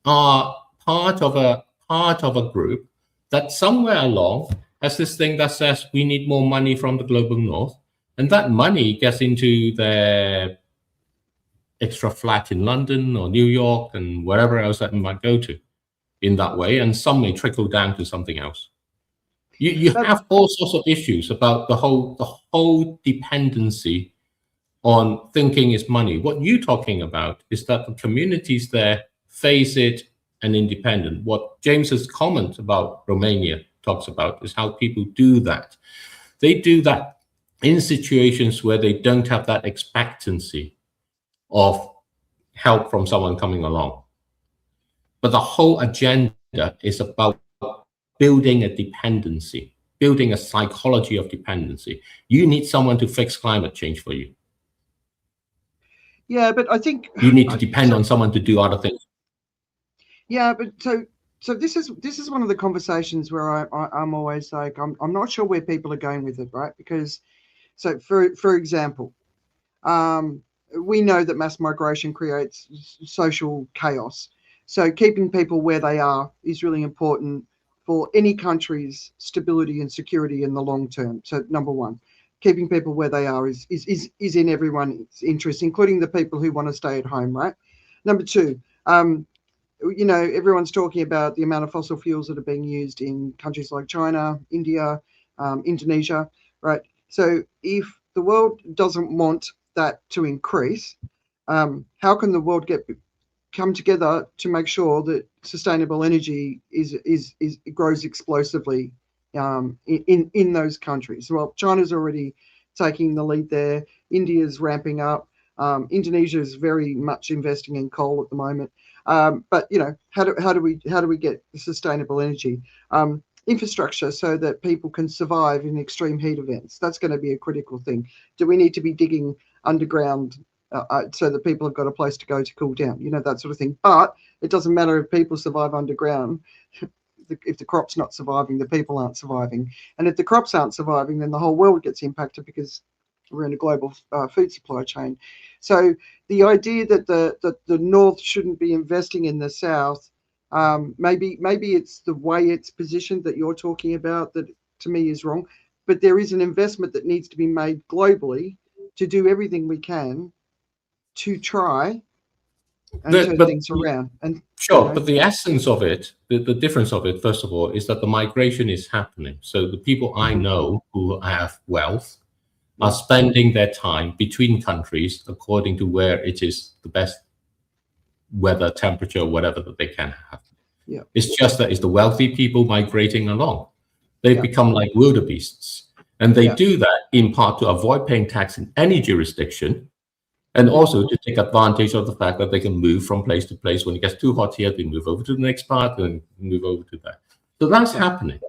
are part of a group that somewhere along has this thing that says we need more money from the global north, and that money gets into their extra flat in London or New York and wherever else that might go to in that way, and some may trickle down to something else. You have all sorts of issues about the whole dependency on thinking is money. What you're talking about is that the communities there face it and independent. What James's comment about Romania talks about is how people do that. They do that in situations where they don't have that expectancy of help from someone coming along. But the whole agenda is about building a dependency, building a psychology of dependency. You need someone to fix climate change for you. Yeah, but I think you need to depend on someone to do other things. Yeah, but so this is one of the conversations where I'm always like, I'm not sure where people are going with it, right? Because so for example, we know that mass migration creates social chaos. So keeping people where they are is really important for any country's stability and security in the long term. So number one, keeping people where they are is in everyone's interest, including the people who want to stay at home, right? Number two, you know, everyone's talking about the amount of fossil fuels that are being used in countries like China, India, Indonesia, right? So if the world doesn't want that to increase, how can the world come together to make sure that sustainable energy grows explosively in those countries. Well, China's already taking the lead there. India's ramping up. Indonesia is very much investing in coal at the moment. But you know, how do we get sustainable energy? Infrastructure so that people can survive in extreme heat events. That's going to be a critical thing. Do we need to be digging underground so that people have got a place to go to cool down? You know, that sort of thing. But it doesn't matter if people survive underground. If the crop's not surviving, the people aren't surviving. And if the crops aren't surviving, then the whole world gets impacted because we're in a global food supply chain. So the idea that the North shouldn't be investing in the South, maybe it's the way it's positioned that you're talking about that to me is wrong. But there is an investment that needs to be made globally to do everything we can to try and turn things around. And sure, you know, but the essence of it, the difference of it, first of all, is that the migration is happening. So the people I know who have wealth are spending their time between countries according to where it is the best weather, temperature, whatever that they can have. Yeah. It's just that it's the wealthy people migrating along. They've become like wildebeests. And they do that in part to avoid paying tax in any jurisdiction, and also to take advantage of the fact that they can move from place to place. When it gets too hot here, they move over to the next part and move over to that. So that's happening.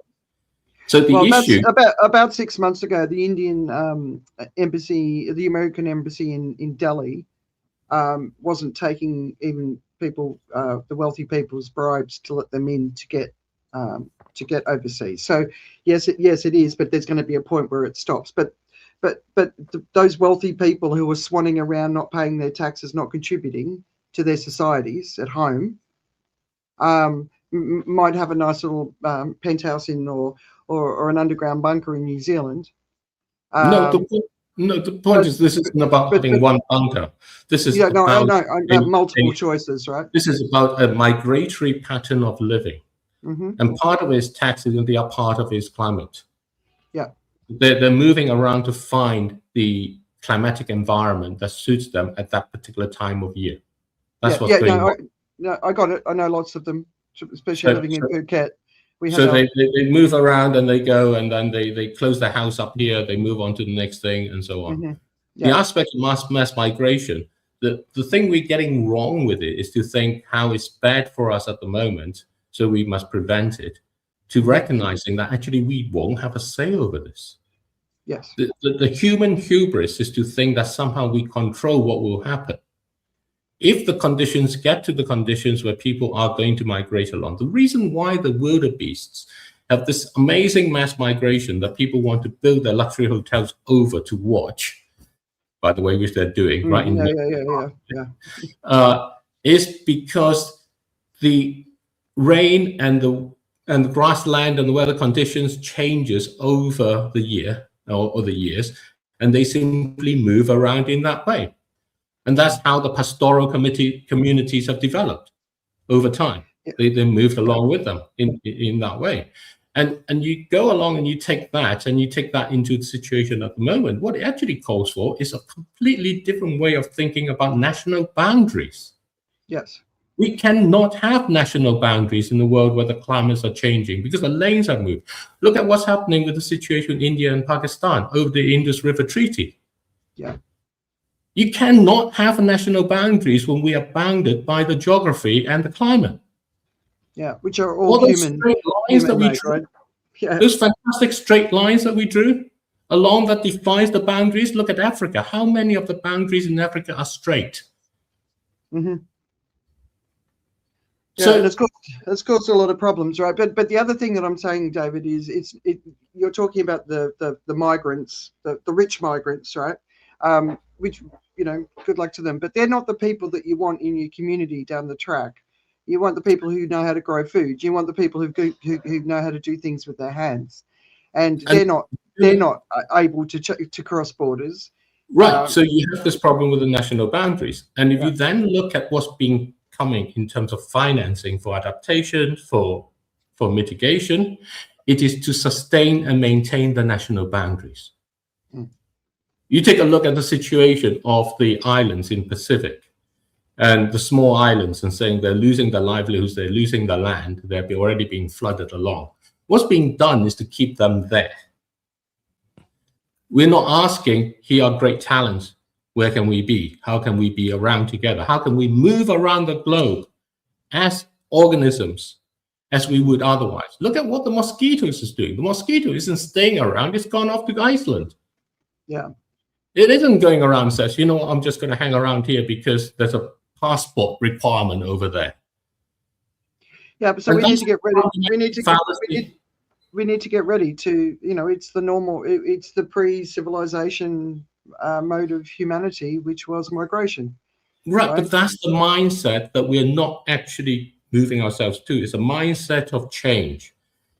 So the issue about 6 months ago, the Indian embassy, the American embassy in Delhi, wasn't taking even people, the wealthy people's bribes to let them in to get overseas. So yes, it is, but there's going to be a point where it stops. But those wealthy people who are swanning around, not paying their taxes, not contributing to their societies at home, might have a nice little penthouse in or an underground bunker in New Zealand. The point is this isn't about having one bunker. This is about multiple choices, right? This is about a migratory pattern of living. Mm-hmm. And part of it is taxes and the other part of it is climate. Yeah. They're moving around to find the climatic environment that suits them at that particular time of year. That's what's going on. I got it. I know lots of them, especially living in Phuket. They move around and they go and then they close their house up here, they move on to the next thing and so on. Mm-hmm. The aspect of mass migration, the thing we're getting wrong with it is to think how it's bad for us at the moment, so we must prevent it, to recognizing that actually we won't have a say over this. Yes. The human hubris is to think that somehow we control what will happen. If the conditions get to the conditions where people are going to migrate along, the reason why the wildebeests have this amazing mass migration that people want to build their luxury hotels over to watch, by the way, which they're doing is because the rain and the grassland and the weather conditions changes over the year or the years, and they simply move around in that way. And that's how the pastoral communities have developed over time. They moved along with them in that way. And you go along and you take that into the situation at the moment. What it actually calls for is a completely different way of thinking about national boundaries. Yes. We cannot have national boundaries in the world where the climates are changing because the lanes have moved. Look at what's happening with the situation in India and Pakistan over the Indus River Treaty. Yeah. You cannot have national boundaries when we are bounded by the geography and the climate. Yeah, which are all human lines that we made, drew, right? Yeah. Those fantastic straight lines that we drew along that defines the boundaries. Look at Africa. How many of the boundaries in Africa are straight? Mm-hmm. Yeah, so it's caused a lot of problems, right? But the other thing that I'm saying, David, is you're talking about the migrants, the rich migrants, right? Which, you know, good luck to them. But they're not the people that you want in your community down the track. You want the people who know how to grow food. You want the people who know how to do things with their hands, and they're not able to cross borders. Right. So you have this problem with the national boundaries, and if you then look at what's been coming in terms of financing for adaptation, for mitigation, it is to sustain and maintain the national boundaries. You take a look at the situation of the islands in Pacific and the small islands and saying they're losing their livelihoods, they're losing their land, they're already being flooded along. What's being done is to keep them there. We're not asking, here are great talents. Where can we be? How can we be around together? How can we move around the globe as organisms as we would otherwise? Look at what the mosquitoes is doing. The mosquito isn't staying around. It's gone off to Iceland. Yeah. It isn't going around and says, you know what, I'm just going to hang around here because there's a passport requirement over there. Yeah, but so we need to get ready. We need to get ready to, you know, it's the normal, it's the pre-civilization mode of humanity, which was migration. Right, but that's the mindset that we're not actually moving ourselves to. It's a mindset of change.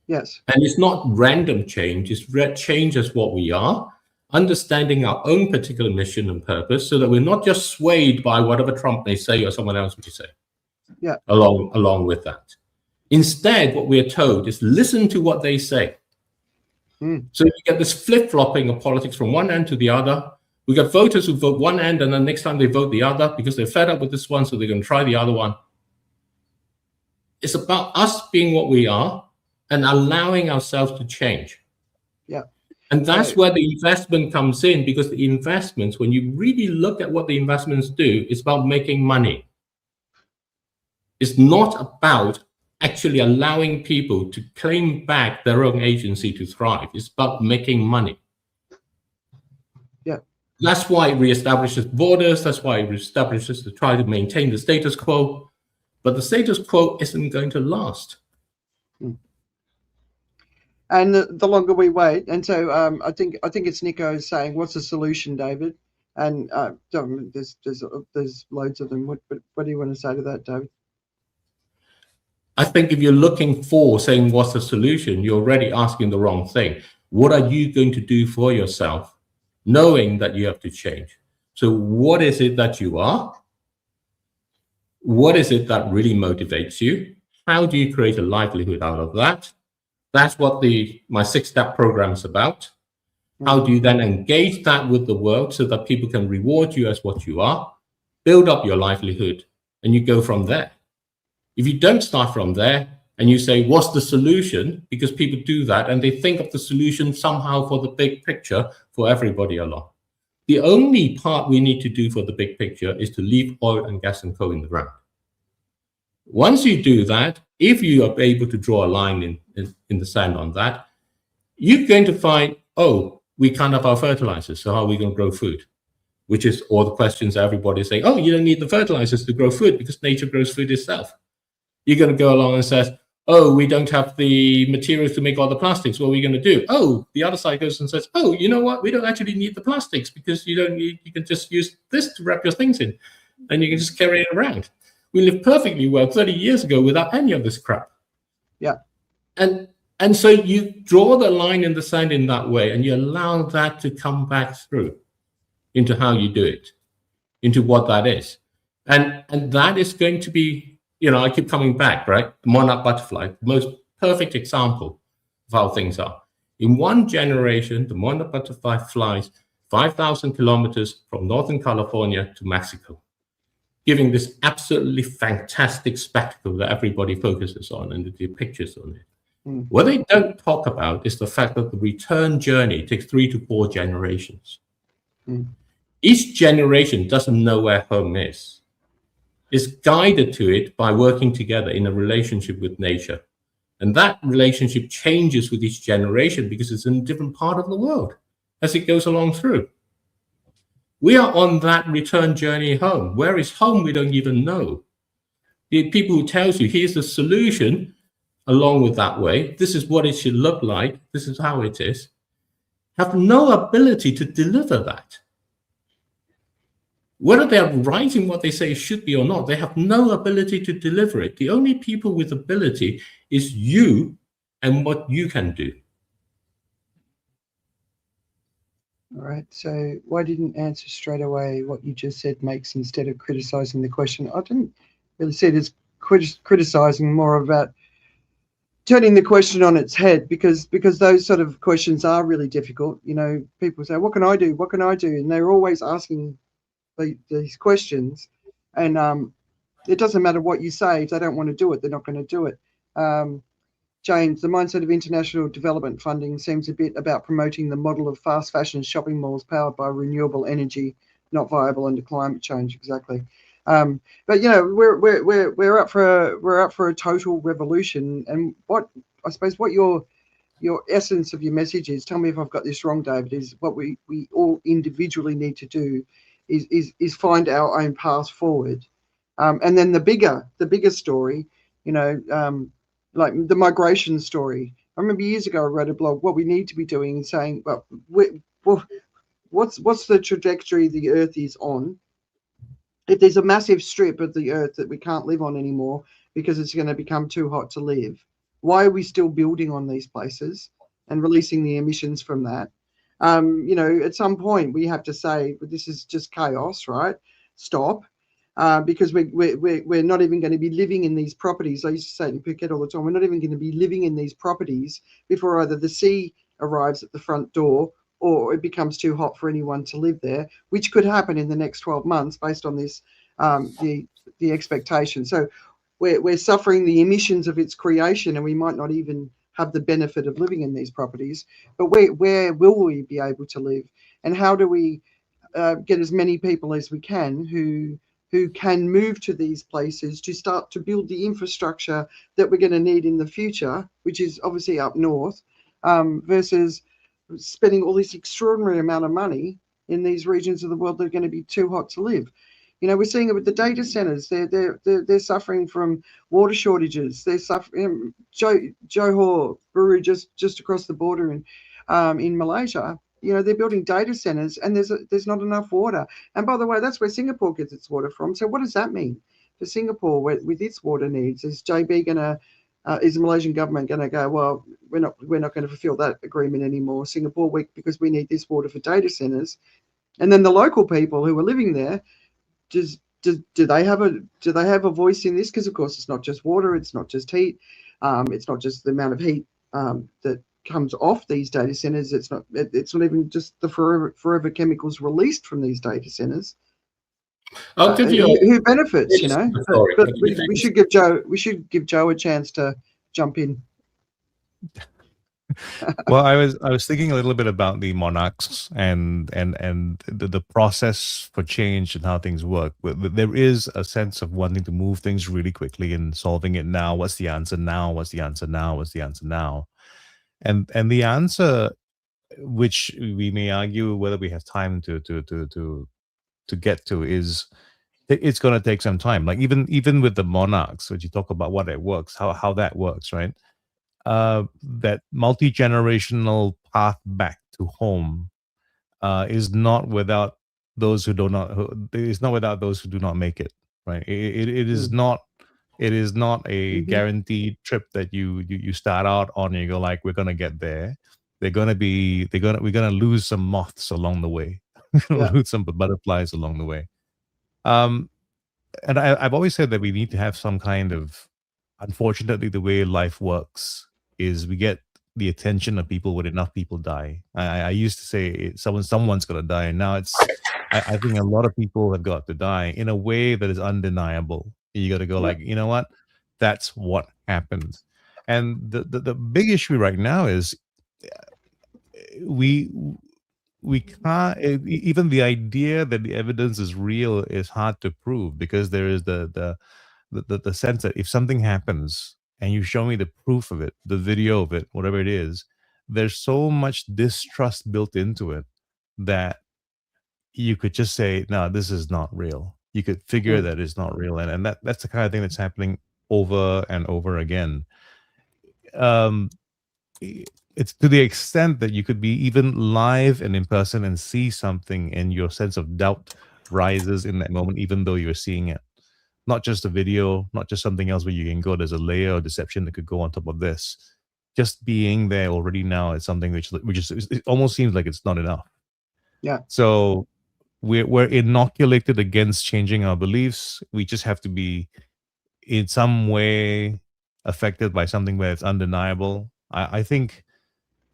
Yes. And it's not random change. It's change as what we are, understanding our own particular mission and purpose so that we're not just swayed by whatever Trump may say or someone else may say. Yeah. Along with that. Instead, what we're told is listen to what they say. So you get this flip-flopping of politics from one end to the other. We got voters who vote one end and then next time they vote the other because they're fed up with this one, so they're going to try the other one. It's about us being what we are and allowing ourselves to change. Yeah. And that's where the investment comes in, because the investments, when you really look at what the investments do, it's about making money. It's not about actually allowing people to claim back their own agency to thrive. It's about making money. Yeah. That's why it reestablishes borders. That's why it reestablishes to try to maintain the status quo. But the status quo isn't going to last. And the longer we wait, and so I think it's Nico saying, "What's the solution, David?" And there's loads of them. What do you want to say to that, David? I think if you're looking for saying what's the solution, you're already asking the wrong thing. What are you going to do for yourself, knowing that you have to change? So what is it that you are? What is it that really motivates you? How do you create a livelihood out of that? That's what my 6-step program is about. How do you then engage that with the world so that people can reward you as what you are, build up your livelihood, and you go from there. If you don't start from there and you say, what's the solution? Because people do that and they think of the solution somehow for the big picture for everybody along. The only part we need to do for the big picture is to leave oil and gas and coal in the ground. Once you do that, if you are able to draw a line in the sand on that, you're going to find, oh, we can't have our fertilizers, so how are we going to grow food? Which is all the questions everybody's saying, oh, you don't need the fertilizers to grow food because nature grows food itself. You're going to go along and says, oh, we don't have the materials to make all the plastics. What are we going to do? Oh, the other side goes and says, oh, you know what? We don't actually need the plastics because you can just use this to wrap your things in and you can just carry it around. We lived perfectly well 30 years ago without any of this crap. Yeah. And so you draw the line in the sand in that way and you allow that to come back through into how you do it, into what that is. And that is going to be, you know, I keep coming back, right? The monarch butterfly, the most perfect example of how things are. In one generation, the monarch butterfly flies 5,000 kilometers from Northern California to Mexico, giving this absolutely fantastic spectacle that everybody focuses on and the pictures on it. What they don't talk about is the fact that the return journey takes 3 to 4 generations. Each generation doesn't know where home is. It's guided to it by working together in a relationship with nature. And that relationship changes with each generation because it's in a different part of the world as it goes along through. We are on that return journey home. Where is home? We don't even know. The people who tells you, here's the solution along with that way, this is what it should look like, this is how it is, have no ability to deliver that. Whether they're right in what they say it should be or not, they have no ability to deliver it. The only people with ability is you and what you can do. All right, so why didn't answer straight away what you just said makes instead of criticizing the question? I didn't really see it as criticizing, more about turning the question on its head, because those sort of questions are really difficult. You know, people say, what can I do? What can I do? And they're always asking these questions, and it doesn't matter what you say. If they don't want to do it, they're not going to do it. change. The mindset of international development funding seems a bit about promoting the model of fast fashion shopping malls powered by renewable energy, not viable under climate change. Exactly. But you know, we're up for a total revolution. And what I suppose what your essence of your message is, tell me if I've got this wrong, David, is what we all individually need to do is find our own path forward. And then the bigger story, you know, like the migration story. I remember years ago I wrote a blog, what we need to be doing and saying, well, what's the trajectory the Earth is on? If there's a massive strip of the Earth that we can't live on anymore because it's going to become too hot to live, why are we still building on these places and releasing the emissions from that? You know, at some point we have to say, well, this is just chaos, right? Stop. Because we're not even going to be living in these properties. I used to say in Phuket all the time, we're not even going to be living in these properties before either the sea arrives at the front door or it becomes too hot for anyone to live there, which could happen in the next 12 months based on this, the expectation. So we're suffering the emissions of its creation, and we might not even have the benefit of living in these properties. But where will we be able to live? And how do we get as many people as we can who can move to these places to start to build the infrastructure that we're going to need in the future, which is obviously up north, versus spending all this extraordinary amount of money in these regions of the world that are going to be too hot to live. You know, we're seeing it with the data centers. They're suffering from water shortages. They're suffering. Johor Bahru, just across the border in Malaysia. You know, they're building data centers and there's not enough water. And by the way, that's where Singapore gets its water from. So what does that mean for Singapore with its water needs? Is JB is the Malaysian government going to go, well, we're not going to fulfill that agreement anymore, Singapore, because we need this water for data centers? And then the local people who are living there, do they have a voice in this? Because of course it's not just water, it's not just heat, it's not just the amount of heat that comes off these data centers. It's not even just the forever chemicals released from these data centers. I'll give you who benefits, you know. But we should give Joe a chance to jump in. Well, I was thinking a little bit about the monarchs and the process for change and how things work. There is a sense of wanting to move things really quickly and solving it now. What's the answer now? What's the answer now? What's the answer now? And the answer, which we may argue whether we have time to get to, is it's going to take some time. Like even with the monarchs, which you talk about what it works, how that works, right? That multi-generational path back to home is not without those who do not make it, right? It is not. It is not a guaranteed trip that you start out on and you go like, we're gonna get there. We're gonna lose some moths along the way, lose some butterflies along the way. And I've always said that we need to have some kind of. Unfortunately, the way life works is we get the attention of people when enough people die. I used to say someone's gonna die, and now I think a lot of people have got to die in a way that is undeniable. You got to go like, you know what? That's what happens. And the big issue right now is we can't, even the idea that the evidence is real is hard to prove, because there is the sense that if something happens and you show me the proof of it, the video of it, whatever it is, there's so much distrust built into it that you could just say, no, this is not real. You could figure that it's not real. And that's the kind of thing that's happening over and over again. It's to the extent that you could be even live and in person and see something, and your sense of doubt rises in that moment, even though you're seeing it. Not just a video, not just something else where you can go, there's a layer of deception that could go on top of this. Just being there already now is something which it almost seems like it's not enough. Yeah. So we're inoculated against changing our beliefs. We just have to be in some way affected by something where it's undeniable. I think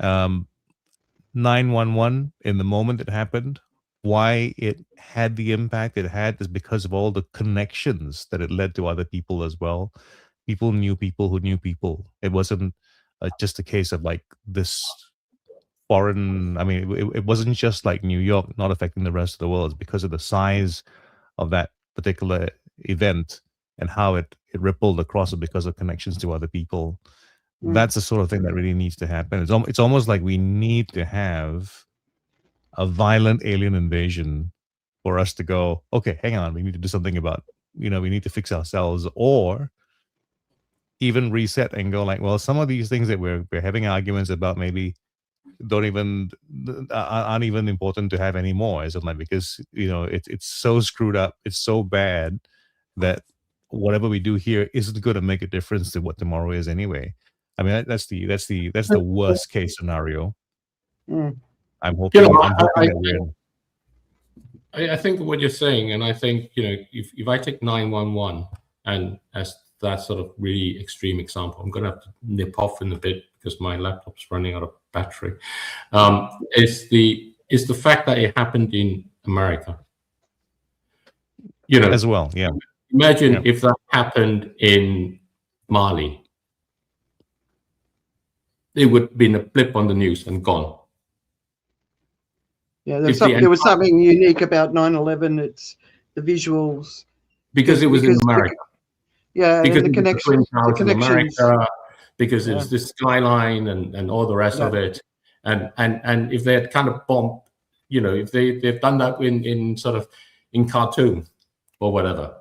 9/11, in the moment it happened, why it had the impact it had is because of all the connections that it led to other people as well. People knew people who knew people. It wasn't just a case of like this foreign. I mean, it wasn't just like New York not affecting the rest of the world. It's because of the size of that particular event and how it rippled across it because of connections to other people. That's the sort of thing that really needs to happen. It's almost like we need to have a violent alien invasion for us to go, okay, hang on, we need to do something about, we need to fix ourselves, or even reset and go like, well, some of these things that we're having arguments about maybe aren't even important to have anymore, isn't like, because it's so screwed up, it's so bad that whatever we do here isn't going to make a difference to what tomorrow is anyway. I mean, that's the worst case scenario. I'm hoping. I think what you're saying, and I think if I take 911 and as that sort of really extreme example, I'm going to have to nip off in a bit because my laptop's running out of battery. Is the fact that it happened in America? As well, yeah. Imagine if that happened in Mali. It would have been a blip on the news and gone. Yeah, there was something unique about 9/11. It's the visuals. Because it was in America. Because the connections. In America, because it was the skyline and all the rest of it. And if they had kind of bombed, if they've done that in Khartoum or whatever,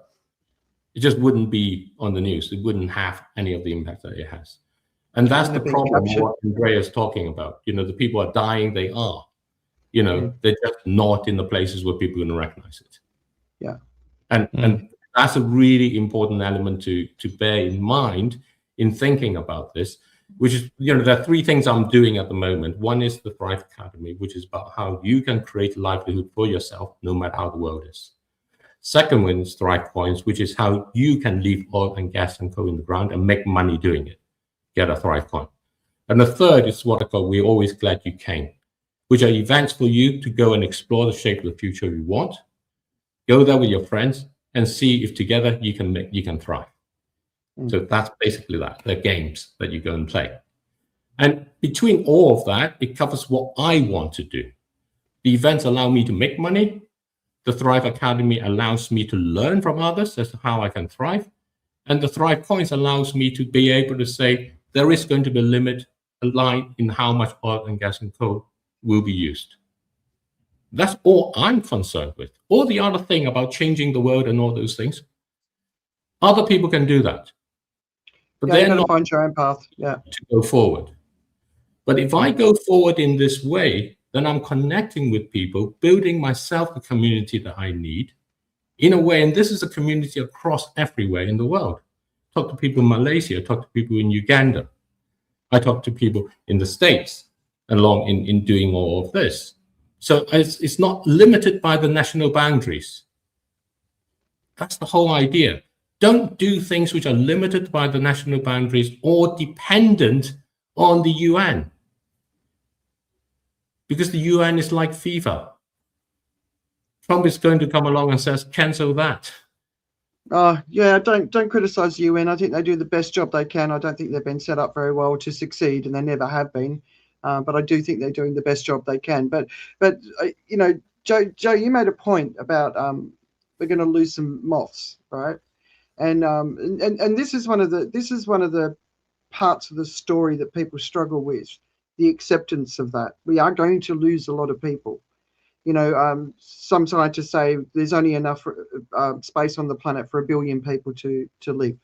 it just wouldn't be on the news. It wouldn't have any of the impact that it has. And that's the problem what Andrea is talking about. The people are dying, they are. They're just not in the places where people are going to recognize it. Yeah. And that's a really important element to bear in mind in thinking about this, which is, there are three things I'm doing at the moment. One is the Thrive Academy, which is about how you can create a livelihood for yourself, no matter how the world is. Second one is Thrive Coins, which is how you can leave oil and gas and coal in the ground and make money doing it. Get a Thrive Coin. And the third is what I call We're Always Glad You Came, which are events for you to go and explore the shape of the future you want. Go there with your friends and see if together you can thrive. So that's basically that. They're games that you go and play. And between all of that, it covers what I want to do. The events allow me to make money. The Thrive Academy allows me to learn from others as to how I can thrive. And the Thrive Coins allows me to be able to say, there is going to be a line in how much oil and gas and coal will be used. That's all I'm concerned with. All the other thing about changing the world and all those things, other people can do that. But they're not find your own path. to go forward. But if I go forward in this way, then I'm connecting with people, building myself a community that I need in a way, and this is a community across everywhere in the world. Talk to people in Malaysia, talk to people in Uganda. I talk to people in the States along in doing all of this. So it's not limited by the national boundaries. That's the whole idea. Don't do things which are limited by the national boundaries or dependent on the UN. Because the UN is like FIFA. Trump is going to come along and says, cancel that. Don't criticize the UN. I think they do the best job they can. I don't think they've been set up very well to succeed, and they never have been. But I do think they're doing the best job they can. But Joe, you made a point about we're going to lose some moths, right? And this is one of the parts of the story that people struggle with, the acceptance of that. We are going to lose a lot of people. Some scientists say there's only enough space on the planet for 1 billion people to live.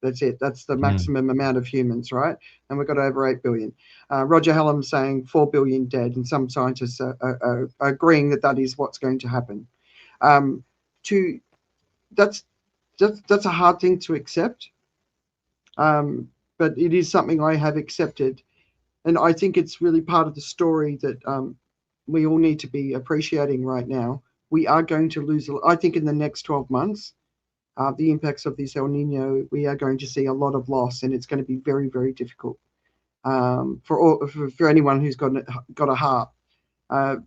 That's it. That's the maximum amount of humans, right? And we've got over 8 billion. Roger Hallam's saying 4 billion dead, and some scientists are agreeing that is what's going to happen. That's a hard thing to accept, but it is something I have accepted, and I think it's really part of the story that we all need to be appreciating right now. We are going to lose, I think, in the next 12 months, the impacts of this El Nino, we are going to see a lot of loss, and it's going to be very, very difficult for anyone who's got a heart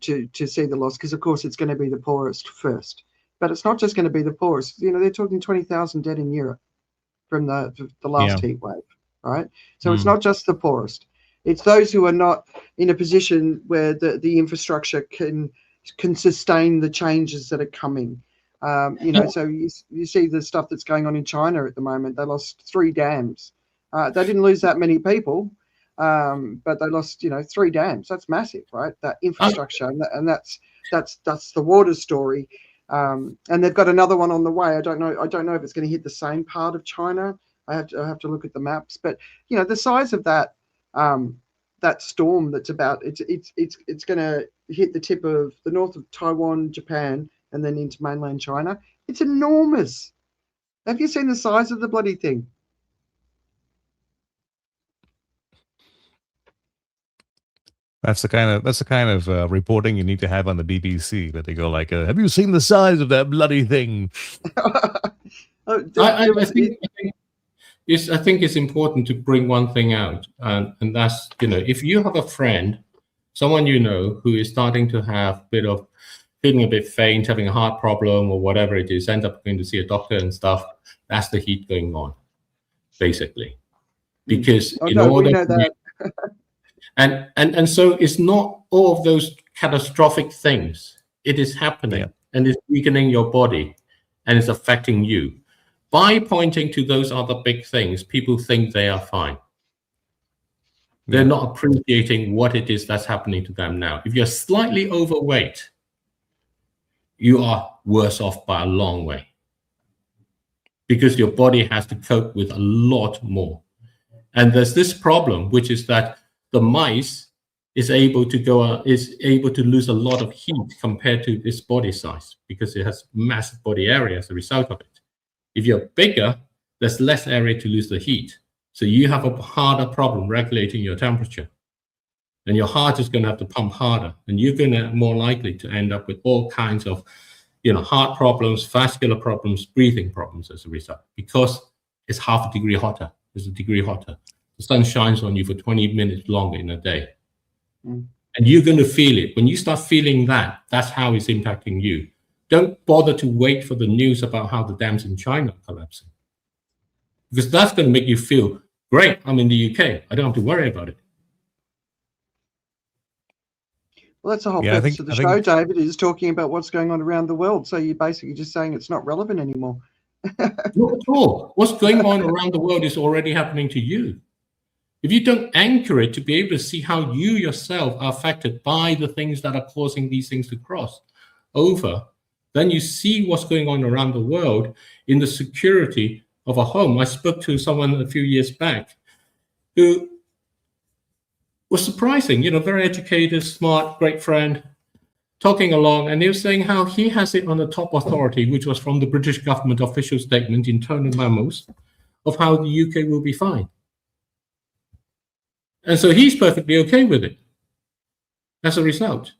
to see the loss, because of course it's going to be the poorest first. But it's not just going to be the poorest. They're talking 20,000 dead in Europe from the last heat wave, right? So it's not just the poorest. It's those who are not in a position where the infrastructure can sustain the changes that are coming. So you see the stuff that's going on in China at the moment. They lost 3 dams. They didn't lose that many people, but they lost 3 dams. That's massive, right? That infrastructure, and that's the water story. And they've got another one on the way. I don't know if it's going to hit the same part of China. I have to look at the maps, but the size of that storm that's it's going to hit the tip of the north of Taiwan, Japan, and then into mainland China. It's enormous. Have you seen the size of the bloody thing? That's the kind of reporting you need to have on the BBC. That they go like, "Have you seen the size of that bloody thing?" I think it's important to bring one thing out, and that's if you have a friend, someone who is starting to have feeling a bit faint, having a heart problem or whatever it is, end up going to see a doctor and stuff. That's the heat going on, basically, because we know that. And so it's not all of those catastrophic things. It is happening and it's weakening your body and it's affecting you. By pointing to those other big things, people think they are fine. They're not appreciating what it is that's happening to them now. If you're slightly overweight, you are worse off by a long way because your body has to cope with a lot more. And there's this problem, which is that the mice is able to lose a lot of heat compared to its body size because it has massive body area as a result of it. If you're bigger, there's less area to lose the heat. So you have a harder problem regulating your temperature. And your heart is going to have to pump harder. And you're going to more likely to end up with all kinds of heart problems, vascular problems, breathing problems as a result, because it's half a degree hotter. It's a degree hotter. The sun shines on you for 20 minutes longer in a day. And you're going to feel it. When you start feeling that, that's how it's impacting you. Don't bother to wait for the news about how the dams in China are collapsing. Because that's going to make you feel, great, I'm in the UK. I don't have to worry about it. Well, that's the whole purpose of the show, David, is talking about what's going on around the world. So you're basically just saying it's not relevant anymore. Not at all. What's going on around the world is already happening to you. If you don't anchor it to be able to see how you yourself are affected by the things that are causing these things to cross over, then you see what's going on around the world in the security of a home. I spoke to someone a few years back who was surprising, very educated, smart, great friend, talking along, and he was saying how he has it on the top authority, which was from the British government official statement, internal memos, of how the UK will be fine. And so he's perfectly okay with it as a result.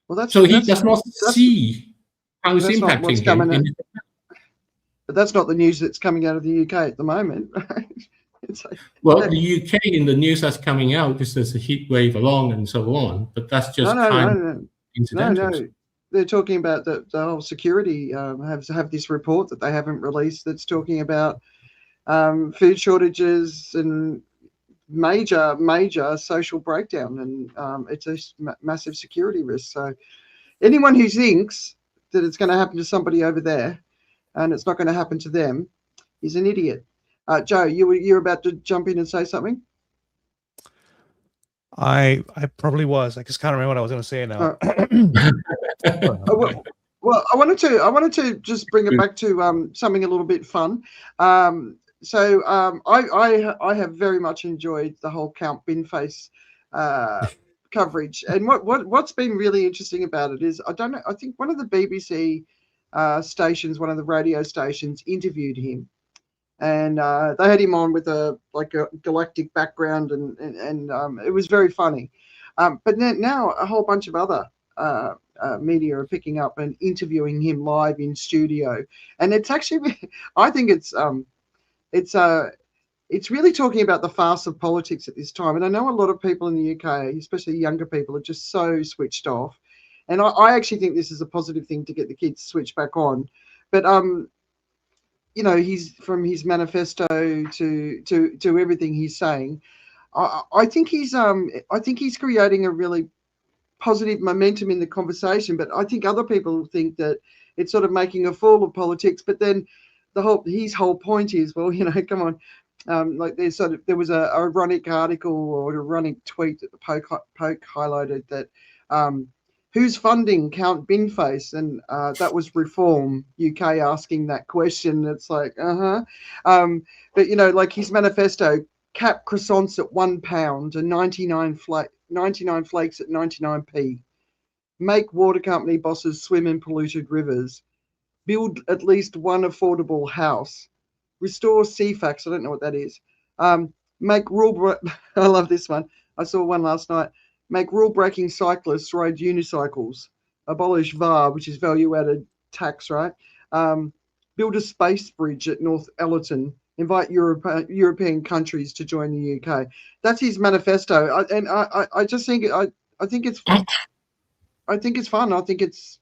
Well, he does not see how it's impacting him. But that's not the news that's coming out of the UK at the moment. Well, the UK in the news that's coming out is there's a heat wave along and so on, but that's just incidentals. No. They're talking about the whole security have this report that they haven't released that's talking about food shortages and major social breakdown, and it's a massive security risk. So anyone who thinks that it's going to happen to somebody over there and it's not going to happen to them is an idiot. Joe, you're about to jump in and say something? I probably was. I just can't remember what I was going to say now. Well, I wanted to just bring it back to something a little bit fun. So I have very much enjoyed the whole Count Binface coverage, and what's been really interesting about it is I think one of the BBC stations, one of the radio stations, interviewed him, and they had him on with a galactic background, and it was very funny. But now a whole bunch of other media are picking up and interviewing him live in studio, and it's actually, I think it's really talking about the farce of politics at this time. And I know a lot of people in the UK, especially younger people, are just so switched off. And I actually think this is a positive thing to get the kids switched back on. But he's from his manifesto to everything he's saying. I think he's creating a really positive momentum in the conversation, but I think other people think that it's sort of making a fool of politics. But then his whole point is, well, come on, like there was a ironic article or an ironic tweet that the Poke highlighted that who's funding Count Binface, and that was Reform UK asking that question. It's like but like his manifesto, cap croissants at £1 and 99 flakes at 99p. Make water company bosses swim in polluted rivers. Build at least one affordable house. Restore CFAX. I don't know what that is. Make rule. I love this one. I saw one last night. Make rule-breaking cyclists ride unicycles. Abolish VAR, which is value-added tax, right? Build a space bridge at North Ellerton. Invite European countries to join the UK. That's his manifesto, I just think I think it's fun. I think it's fun. I think it's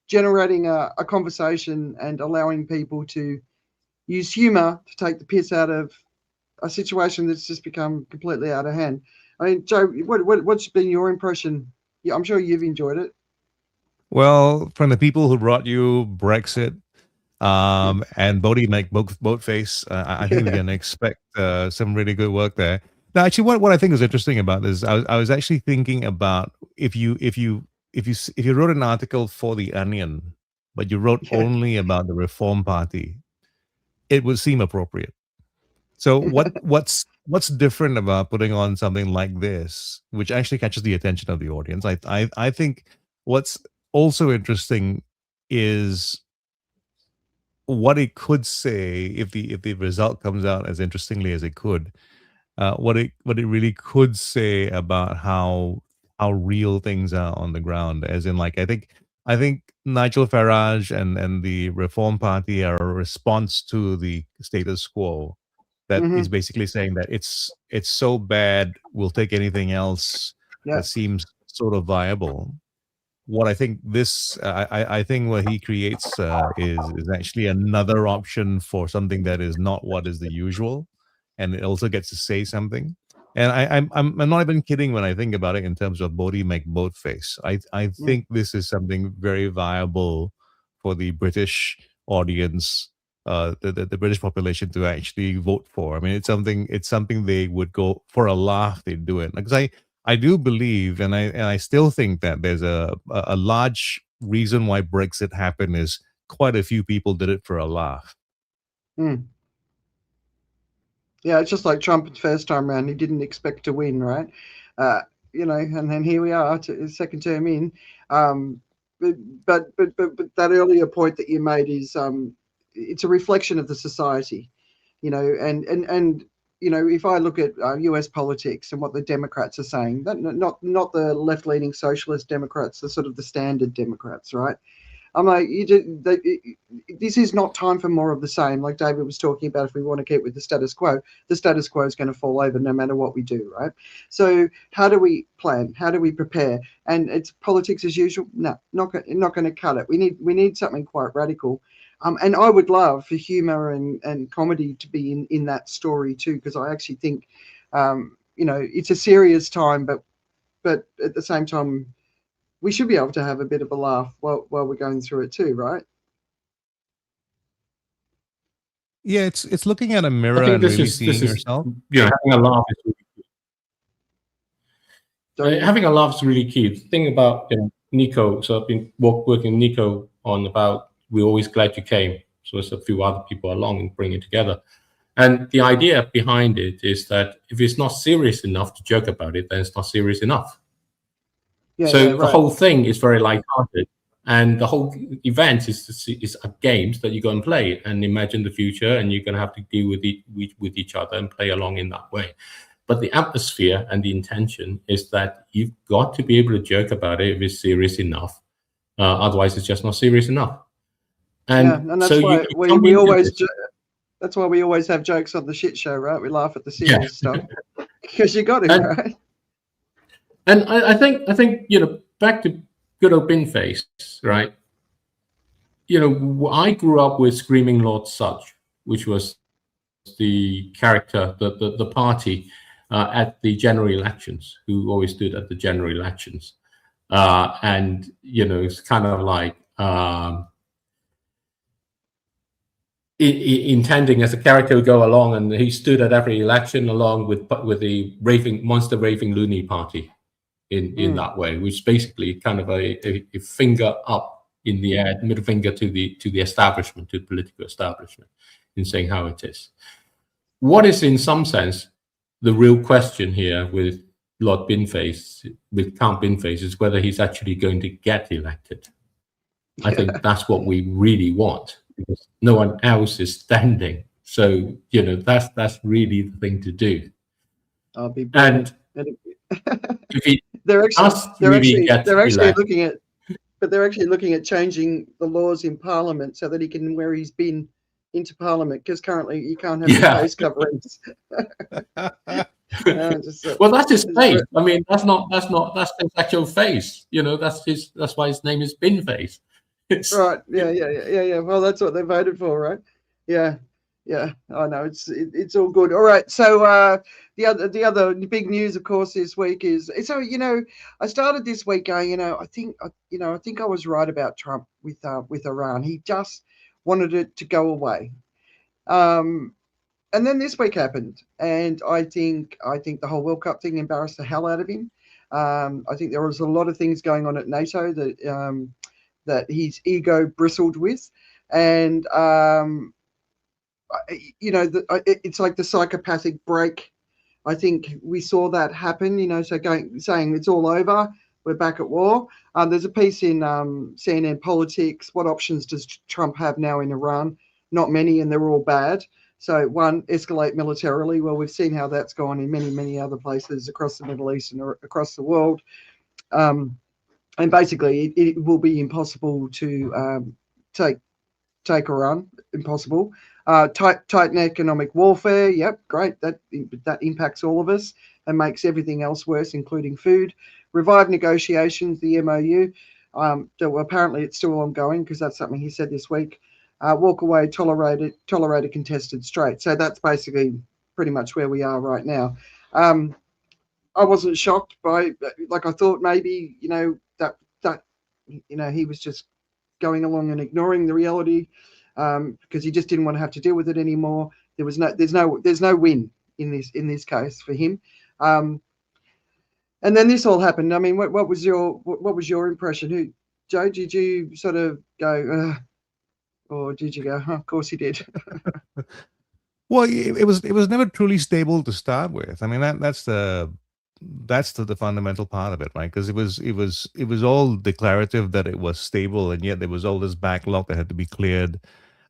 generating a conversation and allowing people to use humour to take the piss out of a situation that's just become completely out of hand. I mean, Joe, what's been your impression? Yeah, I'm sure you've enjoyed it. Well, from the people who brought you Brexit and Bodhi make Boatface, I think we can expect some really good work there. Now, actually, what I think is interesting about this, I was actually thinking about if you wrote an article for The Onion, but you wrote only about the Reform Party, it would seem appropriate. So what's different about putting on something like this, which actually catches the attention of the audience? I think what's also interesting is what it could say if the result comes out as interestingly as it could. What it really could say about how real things are on the ground, as in, like, I think Nigel Farage and the Reform Party are a response to the status quo that is basically saying that it's so bad we'll take anything else that seems sort of viable. What I think I think what he creates is actually another option for something that is not what is the usual, and it also gets to say something. And I'm not even kidding when I think about it in terms of Bodhi make Boatface. I think this is something very viable for the British audience, the British population to actually vote for. I mean, it's something they would go for a laugh. They'd do it, because I do believe, and I still think that there's a large reason why Brexit happened is quite a few people did it for a laugh. Yeah, it's just like Trump first time around. He didn't expect to win, right? And then here we are, second term in. But that earlier point that you made is it's a reflection of the society, and if I look at US politics and what the Democrats are saying, not the left-leaning socialist Democrats, the sort of the standard Democrats, right? I'm like, this is not time for more of the same. Like David was talking about, if we want to keep with the status quo is going to fall over no matter what we do, right? So how do we plan? How do we prepare? And it's politics as usual? No, not going to cut it. We need something quite radical. And I would love for humour and comedy to be in that story too, because I actually think, it's a serious time, but at the same time, we should be able to have a bit of a laugh while we're going through it too, right? Yeah, it's looking at a mirror and really seeing yourself. Having a laugh is really key. Having a laugh is really key. The thing about Nico, so I've been working with Nico on about We're Always Glad You Came. So there's a few other people along and bring it together. And the idea behind it is that if it's not serious enough to joke about it, then it's not serious enough. The whole thing is very lighthearted, and the whole event is games that you go and play and imagine the future, and you're going to have to deal with each other and play along in that way. But the atmosphere and the intention is that you've got to be able to joke about it if it's serious enough. Otherwise, it's just not serious enough. And that's so why we always. That's why we always have jokes on the shit show, right? We laugh at the serious stuff because you got it, right? And I think back to good old Binface, right? I grew up with Screaming Lord Sutch, which was the character, the party at the general elections, who always stood at the general elections. And, it's kind of like intending as a character to go along, and he stood at every election along with the monster raving loony party in that way, which basically kind of a finger up in the air, middle finger to the establishment, to the political establishment, in saying how it is. What is, in some sense, the real question here with Lord Binface, with Count Binface, is whether he's actually going to get elected. I think that's what we really want, because no one else is standing. So, that's really the thing to do. I'll be and if he they're actually elected, looking at, but they're actually looking at changing the laws in Parliament so that he can, where he's been into Parliament, because currently you can't have face coverings. Well, that's his face. I mean, that's his actual face. That's why his name is Binface. Right. Yeah. Well, that's what they voted for, right? Yeah. I know it's all good. All right. So the other big news, of course, this week is I started this week going, I think I was right about Trump with Iran. He just wanted it to go away. And then this week happened, and I think the whole World Cup thing embarrassed the hell out of him. I think there was a lot of things going on at NATO that his ego bristled with, and it's like the psychopathic break. I think we saw that happen. So saying it's all over, we're back at war. There's a piece in CNN Politics. What options does Trump have now in Iran? Not many, and they're all bad. So one, escalate militarily. Well, we've seen how that's gone in many, many other places across the Middle East and across the world. And basically, it will be impossible to take Iran. Impossible. Tighten economic warfare. Yep, great. That impacts all of us and makes everything else worse, including food. Revive negotiations, the MOU. So apparently it's still ongoing, because that's something he said this week. Walk away, tolerate a contested strait. So that's basically pretty much where we are right now. I wasn't shocked by, like, I thought maybe, that he was just going along and ignoring the reality, because he just didn't want to have to deal with it anymore. There's no win in this case for him. And then this all happened. I mean, what was your impression? Joe, did you sort of go, or did you go, of course he did? Well, it was never truly stable to start with. I mean, that's the fundamental part of it, right? Because it was all declarative that it was stable, and yet there was all this backlog that had to be cleared.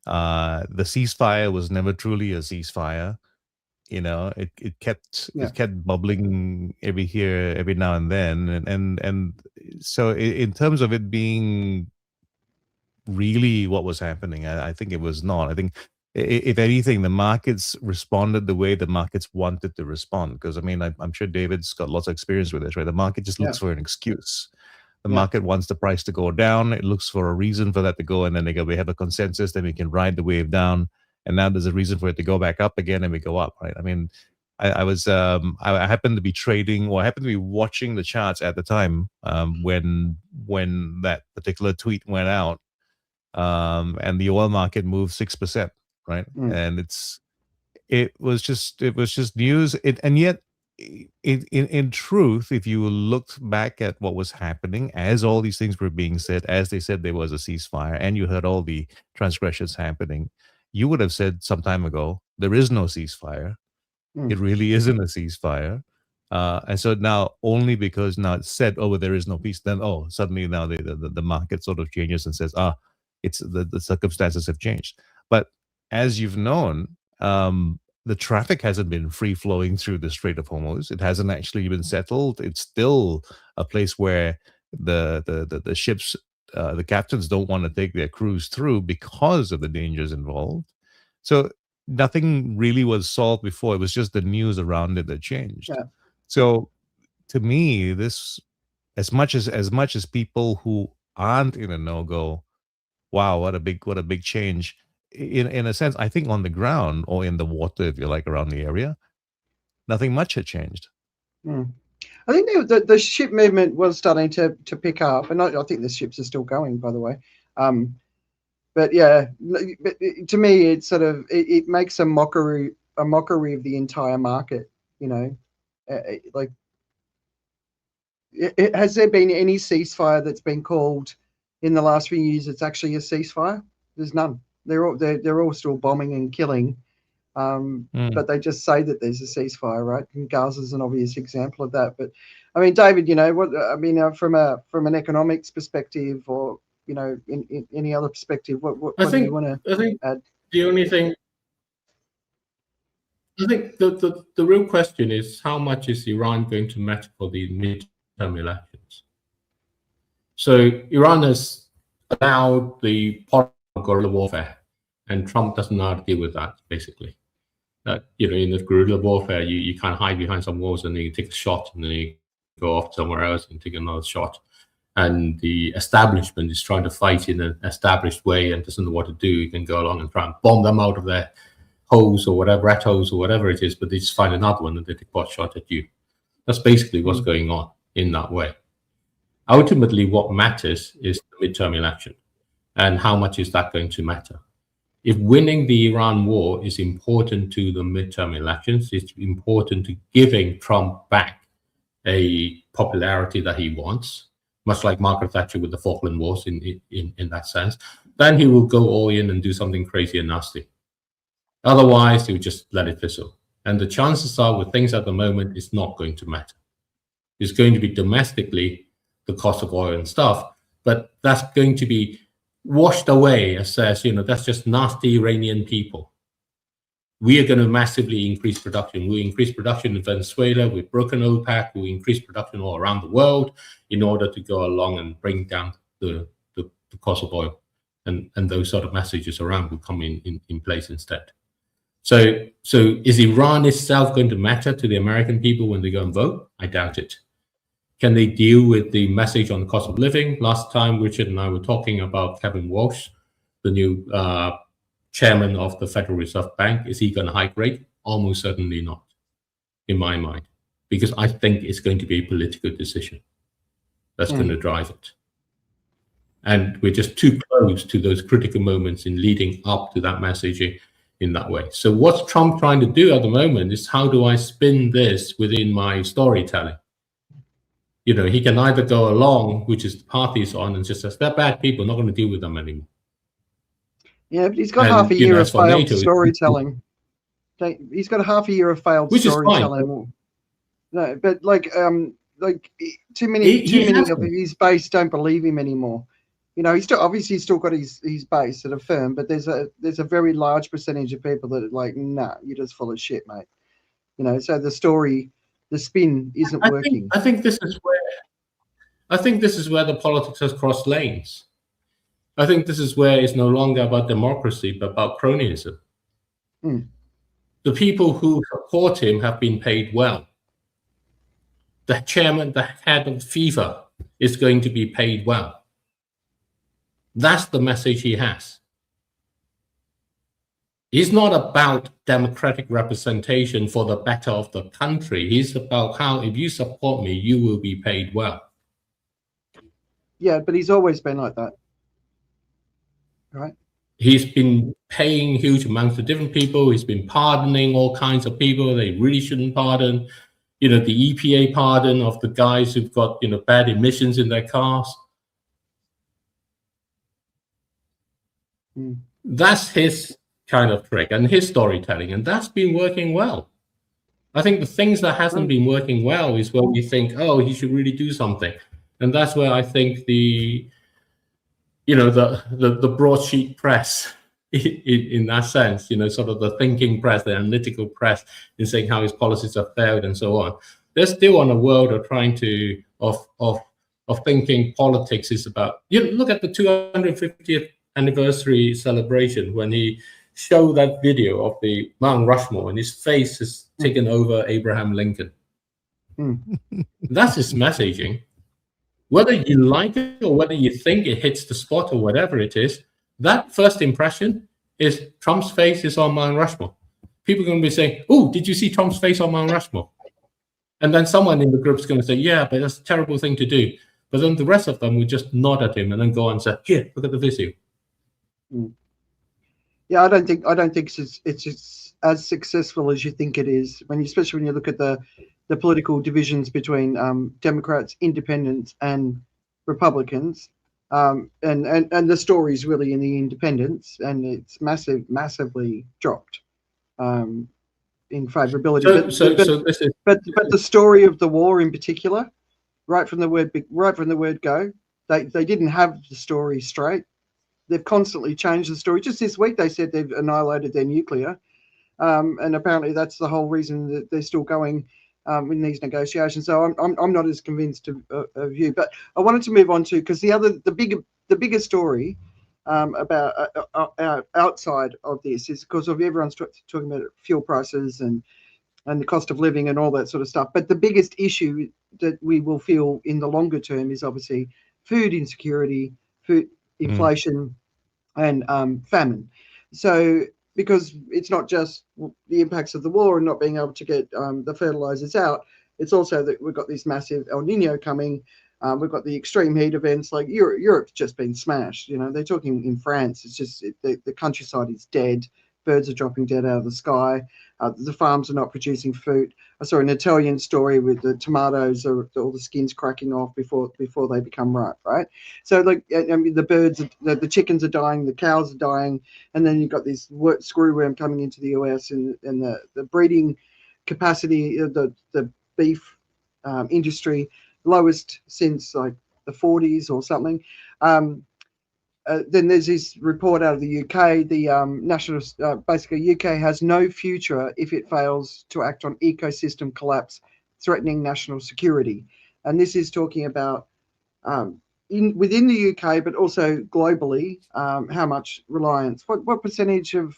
The ceasefire was never truly a ceasefire. It kept bubbling every now and then, and so in terms of it being really what was happening, I think it was not. I think, if anything, the markets responded the way the markets wanted to respond. Because, I mean, I'm sure David's got lots of experience with this, right? The market just looks for an excuse. The market wants the price to go down. It looks for a reason for that to go, and then they go, we have a consensus, then we can ride the wave down. And now there's a reason for it to go back up again, and we go up, right? I mean, I happened to be trading, or I happened to be watching the charts at the time when that particular tweet went out. And the oil market moved 6%, right? And it was just news. And yet, in truth, if you looked back at what was happening as all these things were being said, as they said there was a ceasefire, and you heard all the transgressions happening, you would have said some time ago, there is no ceasefire. It really isn't a ceasefire. And so now, only because now it's said, there is no peace, then suddenly now the market sort of changes and says, it's the circumstances have changed. But as you've known, the traffic hasn't been free flowing through the Strait of Hormuz. It hasn't actually been settled. It's still a place where the ships, the captains don't want to take their crews through because of the dangers involved. So nothing really was solved before. It was just the news around it that changed. Yeah. So to me, this, as much as people who aren't in a no-go wow, what a big change. In a sense, I think on the ground or in the water, if you like, around the area, nothing much had changed. I think the ship movement was starting to pick up, and I think the ships are still going, by the way. But yeah, to me, it's sort of it makes a mockery of the entire market. You know, has there been any ceasefire that's been called in the last few years? It's actually a ceasefire. There's none. They're all still bombing and killing. But they just say that there's a ceasefire, right? And Gaza's an obvious example of that. But I mean, David, you know, from an economics perspective, or you know, in any other perspective, what do you want to add? The only thing, I think the real question is, how much is Iran going to matter for the midterm elections? So Iran has allowed the guerrilla warfare, and Trump doesn't know how to deal with that, basically. You know, in the guerrilla warfare, you can't hide behind some walls and then you take a shot and then you go off somewhere else and take another shot. And the establishment is trying to fight in an established way and doesn't know what to do. You can go along and try and bomb them out of their holes or whatever, rat holes or whatever it is, but they just find another one and they take a pot shot at you. That's basically what's going on in that way. Ultimately, what matters is the midterm election. And how much is that going to matter? If winning the Iran war is important to the midterm elections, it's important to giving Trump back a popularity that he wants, much like Margaret Thatcher with the Falkland Wars in that sense, then he will go all in and do something crazy and nasty. Otherwise, he will just let it fizzle. And the chances are, with things at the moment, it's not going to matter. It's going to be domestically the cost of oil and stuff, but that's going to be washed away as says, you know, that's just nasty Iranian people. We are going to massively increase production. We increase production in Venezuela. We've broken OPEC. We increase production all around the world in order to go along and bring down the cost of oil. And those sort of messages around will come in place instead. So is Iran itself going to matter to the American people when they go and vote? I doubt it. Can they deal with the message on the cost of living? Last time, Richard and I were talking about Kevin Walsh, the new chairman of the Federal Reserve Bank. Is he going to hike rate? Almost certainly not, in my mind, because I think it's going to be a political decision that's going to drive it. And we're just too close to those critical moments in leading up to that messaging in that way. So what's Trump trying to do at the moment is, how do I spin this within my storytelling? You know, he can either go along, which is the party is on, and just says, they're bad people, not going to deal with them anymore. Yeah, but he's got half a year of failed storytelling. He's got a half a year of failed storytelling. No, but like too many of his base don't believe him anymore. You know, he's still got his base that are firm, but there's a very large percentage of people that are like, nah, you're just full of shit, mate. You know, so the spin isn't working. I think this is where the politics has crossed lanes. I think this is where it's no longer about democracy, but about cronyism. The people who support him have been paid well. The chairman, the head of FIFA, is going to be paid well. That's the message he has. He's not about democratic representation for the better of the country. He's about how, if you support me, you will be paid well. Yeah, but he's always been like that. Right? He's been paying huge amounts to different people. He's been pardoning all kinds of people they really shouldn't pardon. You know, the EPA pardon of the guys who've got, you know, bad emissions in their cars. That's his kind of trick and his storytelling, and that's been working well. I think the things that hasn't been working well is when we think, oh, he should really do something, and that's where I think the broadsheet press, in that sense, you know, sort of the thinking press, the analytical press, in saying how his policies have failed and so on. They're still on a world of trying to of thinking politics is about. You look at the 250th anniversary celebration when he showed that video of the Mount Rushmore and his face has taken over Abraham Lincoln. That's his messaging. Whether you like it or whether you think it hits the spot or whatever it is, that first impression is Trump's face is on Mount Rushmore. People are going to be saying, "Oh, did you see Trump's face on Mount Rushmore?" And then someone in the group is going to say, "Yeah, but that's a terrible thing to do." But then the rest of them would just nod at him and then go and say, "Here, look at the video." Yeah, I don't think it's as successful as you think it is. Especially when you look at the political divisions between Democrats, Independents, and Republicans, and the story's really in the Independents, and it's massively dropped in favorability. But the story of the war in particular, right from the word go, they didn't have the story straight. They've constantly changed the story. Just this week, they said they've annihilated their nuclear, and apparently that's the whole reason that they're still going in these negotiations. So I'm not as convinced of you. But I wanted to move on to, because the bigger story about outside of this is because of everyone's talking about fuel prices and the cost of living and all that sort of stuff. But the biggest issue that we will feel in the longer term is obviously food insecurity, food inflation, and famine. So because it's not just the impacts of the war and not being able to get the fertilizers out, it's also that we've got this massive El Nino coming. We've got the extreme heat events, like Europe's just been smashed. They're talking in France, it's just the countryside is dead. Birds are dropping dead out of the sky. The farms are not producing food. I saw an Italian story with the tomatoes, all the skins cracking off before they become ripe, right? So the birds, the chickens are dying, the cows are dying, and then you've got this screwworm coming into the US, and the breeding capacity of the beef industry lowest since like the 40s or something. Then there's this report out of the UK. The basically UK has no future if it fails to act on ecosystem collapse threatening national security. And this is talking about within the UK, but also globally, how much reliance. What percentage of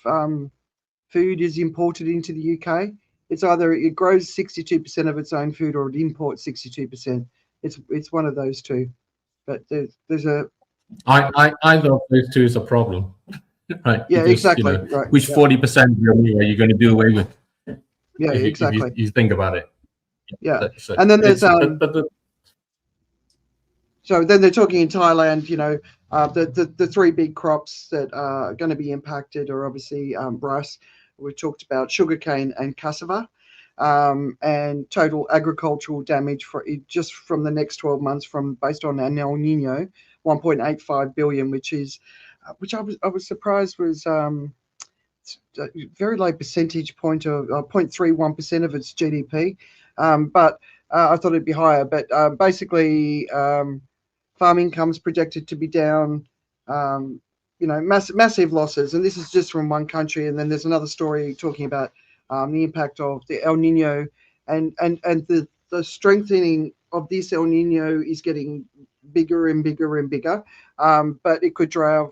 food is imported into the UK? It's either it grows 62% of its own food or it imports 62%. It's one of those two. But there's a either of those two is a problem, right? Yeah, because, exactly. Right. Which 40% of your meal are you going to do away with? Yeah, exactly. If you think about it. Yeah, and then there's so then they're talking in Thailand. The three big crops that are going to be impacted are obviously rice. We talked about sugarcane and cassava. And total agricultural damage just from the next 12 months based on an El Nino, 1.85 billion, which I was surprised was a very low percentage point of 0.31% of its GDP, but I thought it'd be higher. But basically, farm income's projected to be down. Massive losses, and this is just from one country. And then there's another story talking about the impact of the El Nino, and the strengthening of this El Nino is getting bigger and bigger and bigger, but it could drive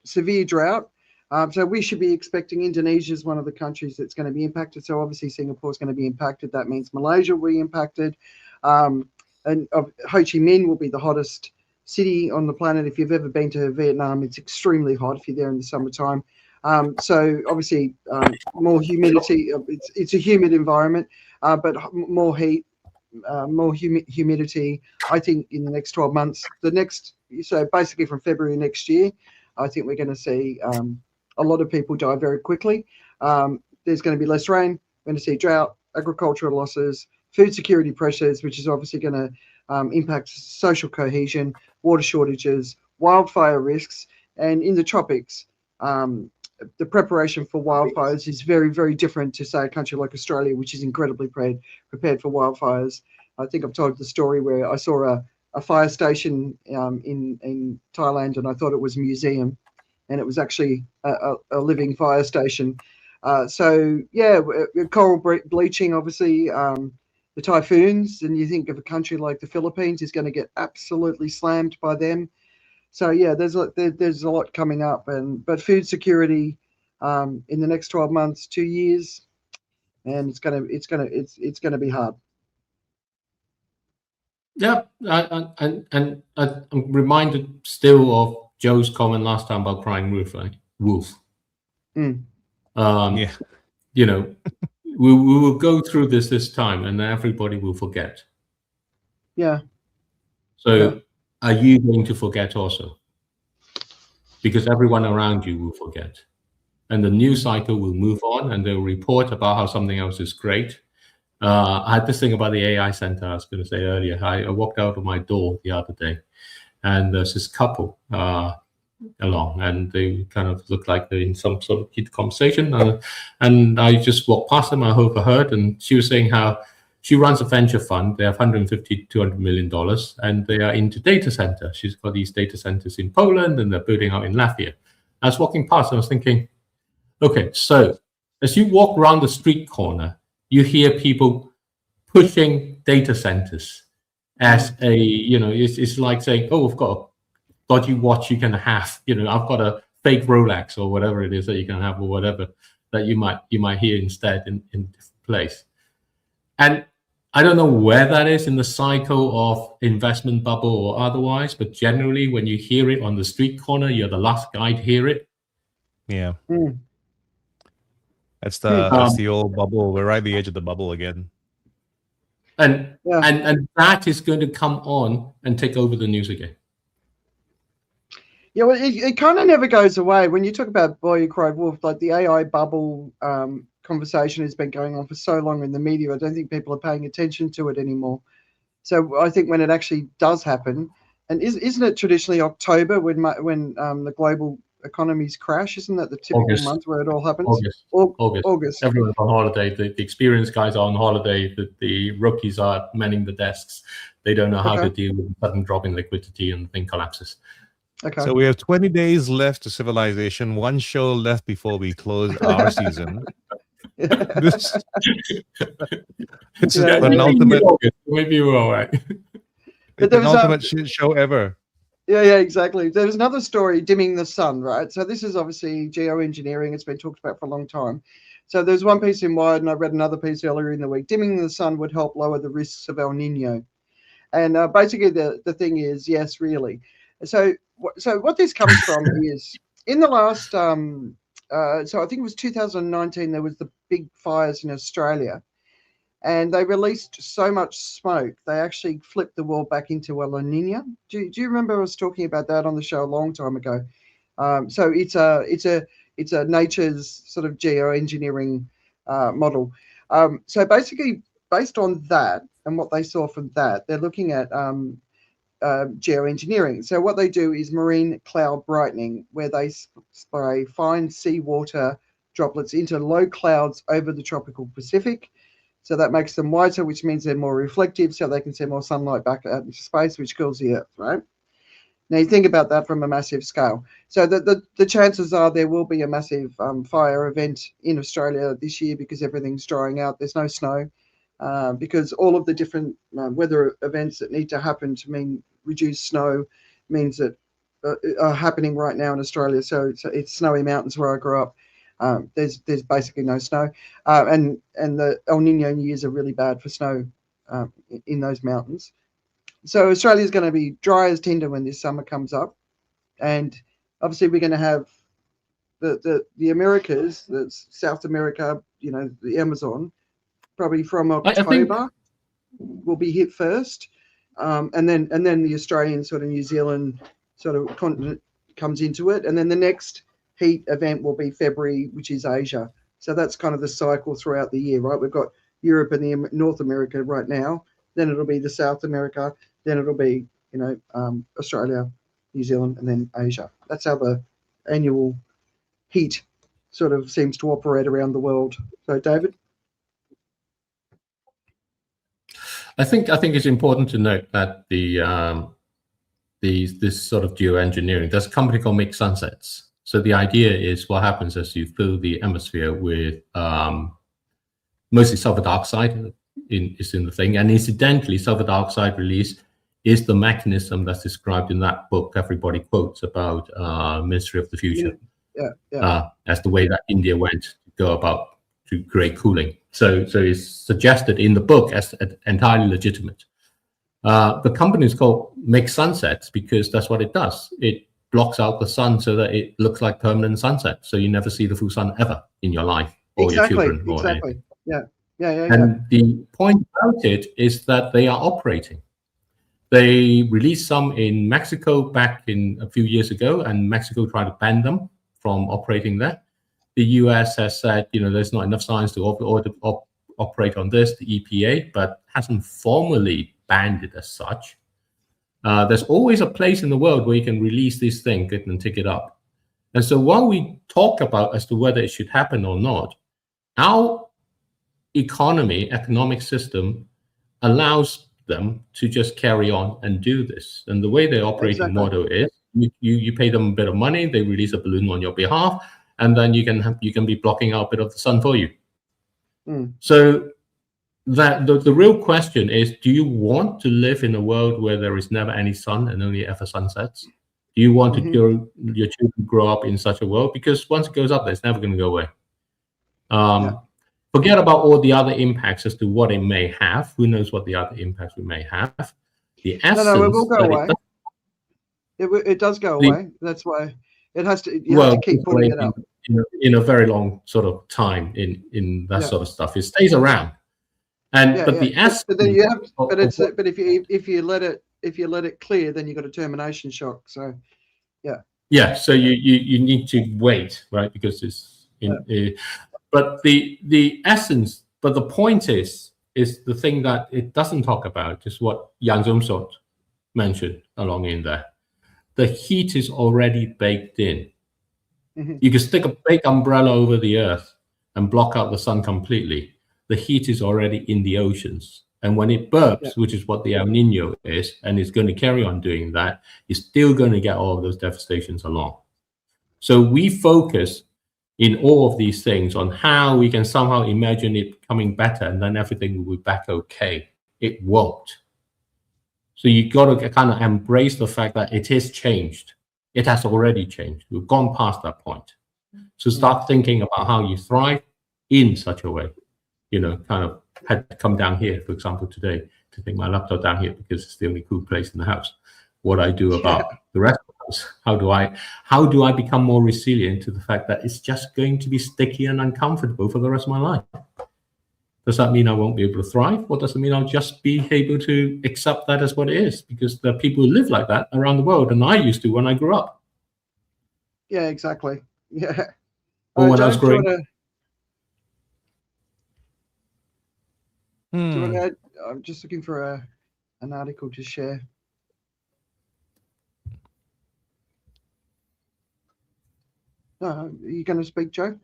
severe drought. So we should be expecting Indonesia is one of the countries that's going to be impacted. So obviously Singapore is going to be impacted. That means Malaysia will be impacted, and Ho Chi Minh will be the hottest city on the planet. If you've ever been to Vietnam, it's extremely hot if you're there in the summertime. So obviously more humidity. It's a humid environment, but more heat, more humidity. I think in the next 12 months, so basically from February next year, I think we're going to see a lot of people die very quickly. There's going to be less rain. We're going to see drought, agricultural losses, food security pressures, which is obviously going to impact social cohesion, water shortages, wildfire risks, and in the tropics. The preparation for wildfires is very, very different to, say, a country like Australia, which is incredibly prepared for wildfires. I think I've told the story where I saw a fire station in Thailand, and I thought it was a museum, and it was actually a living fire station. So, yeah, coral bleaching, obviously, the typhoons, and you think of a country like the Philippines is going to get absolutely slammed by them. So yeah, there's a lot coming up, but food security in the next 12 months, 2 years, and it's gonna be hard. Yeah, and I'm reminded still of Joe's comment last time about crying wolf. Yeah. You know, we will go through this time, and everybody will forget. Yeah. So, are you going to forget also? Because everyone around you will forget, and the news cycle will move on, and they'll report about how something else is great. I had this thing about the AI center I was going to say earlier. I walked out of my door the other day, and there's this couple along, and they kind of look like they're in some sort of heated conversation. And I just walked past them. I overheard, and she was saying how she runs a venture fund. They have $150 to $200 million, and they are into data center. She's got these data centers in Poland, and they're building out in Latvia. I was walking past, and I was thinking, okay, so as you walk around the street corner, you hear people pushing data centers as a, you know, it's like saying, oh, I've got a dodgy watch you can have, you know, I've got a fake Rolex or whatever it is that you can have, or whatever that you might hear instead in different place. And I don't know where that is in the cycle of investment bubble or otherwise, but generally when you hear it on the street corner, you're the last guy to hear it. Yeah. That's the old bubble. We're right at the edge of the bubble again. And that is going to come on and take over the news again. Yeah, well, it kind of never goes away. When you talk about Boy Who Cried Wolf, like the AI bubble conversation has been going on for so long in the media, I don't think people are paying attention to it anymore. So I think when it actually does happen, and isn't it traditionally October when the global economies crash? Isn't that the typical month where it all happens? August. Everyone's on holiday. The experienced guys are on holiday. The rookies are manning the desks. They don't know how to deal with a sudden drop in liquidity, and the thing collapses. Okay. So we have 20 days left to civilization. One show left before we close our season. This is the penultimate. Maybe we're all right. The penultimate shit show ever. Yeah, exactly. There was another story, dimming the sun, right? So this is obviously geoengineering. It's been talked about for a long time. So there's one piece in Wired, and I read another piece earlier in the week. Dimming the sun would help lower the risks of El Nino. And basically the thing is, yes, really. So what this comes from is in the last, so I think it was 2019, there was the big fires in Australia. And they released so much smoke, they actually flipped the world back into a La Nina. Do you remember I was talking about that on the show a long time ago? So it's a nature's sort of geoengineering model. So basically, based on that and what they saw from that, they're looking at geoengineering. So what they do is marine cloud brightening, where they spray fine seawater droplets into low clouds over the tropical Pacific. So that makes them whiter, which means they're more reflective, so they can send more sunlight back out into space, which cools the Earth, right? Now you think about that from a massive scale. So the chances are there will be a massive fire event in Australia this year because everything's drying out. There's no snow because all of the different weather events that need to happen to mean reduced snow means that are happening right now in Australia. So it's snowy mountains where I grew up. There's basically no snow, and the El Nino years are really bad for snow in those mountains. So Australia is going to be dry as tinder when this summer comes up, and obviously we're going to have the Americas, that's South America, you know, the Amazon, probably from October will be hit first, and then the Australian sort of New Zealand sort of continent comes into it, and then the next heat event will be February, which is Asia. So that's kind of the cycle throughout the year, right? We've got Europe and the North America right now. Then it'll be the South America. Then it'll be, you know, Australia, New Zealand, and then Asia. That's how the annual heat sort of seems to operate around the world. So, David? I think it's important to note that this sort of geoengineering, there's a company called Make Sunsets. So the idea is what happens as you fill the atmosphere with mostly sulfur dioxide is in the thing. And incidentally, sulfur dioxide release is the mechanism that's described in that book everybody quotes about Ministry of the Future. As the way that India went to go about to create cooling. So it's suggested in the book as entirely legitimate. The company is called Make Sunsets because that's what it does. It blocks out the sun so that it looks like permanent sunset. So you never see the full sun ever in your life or your children. Or anything. And the point about it is that they are operating. They released some in Mexico back in a few years ago, and Mexico tried to ban them from operating there. The US has said, there's not enough science to operate on this, the EPA, but hasn't formally banned it as such. There's always a place in the world where you can release this thing and take it up. And so while we talk about as to whether it should happen or not, our economic system allows them to just carry on and do this. And the way their operating model is, you pay them a bit of money, they release a balloon on your behalf, and then you can be blocking out a bit of the sun for you. So that the real question is, do you want to live in a world where there is never any sun and only ever sunsets? Do you want to your children grow up in such a world? Because once it goes up there, it's never going to go away. Forget about all the other impacts as to what it may have. Who knows what the other impacts we may have? The essence, it will go away. It does go away. That's why it has to. You have to keep putting it up in a very long sort of time in that sort of stuff. It stays around. But the essence. But then you have. But it's. But if you let it clear, then you got a termination shock. So, yeah. Yeah. So you need to wait, right? Because it's but the essence. But the point is the thing that it doesn't talk about is what Yang Zhomsot mentioned along in there. The heat is already baked in. You can stick a big umbrella over the earth and block out the sun completely. The heat is already in the oceans. And when it burps, which is what the El Nino is, and it's going to carry on doing that, it's still going to get all of those devastations along. So we focus in all of these things on how we can somehow imagine it coming better and then everything will be back okay. It won't. So you got to kind of embrace the fact that it is changed. It has already changed. We've gone past that point. So start thinking about how you thrive in such a way. Kind of had to come down here, for example, today to take my laptop down here because it's the only cool place in the house. What I do about the rest of the house, how do I become more resilient to the fact that it's just going to be sticky and uncomfortable for the rest of my life? Does that mean I won't be able to thrive? Or does it mean I'll just be able to accept that as what it is? Because there are people who live like that around the world, and I used to when I grew up. Yeah, exactly. Yeah. Or when I was growing up. I'm just looking for an article to share. Are you going to speak, Joe?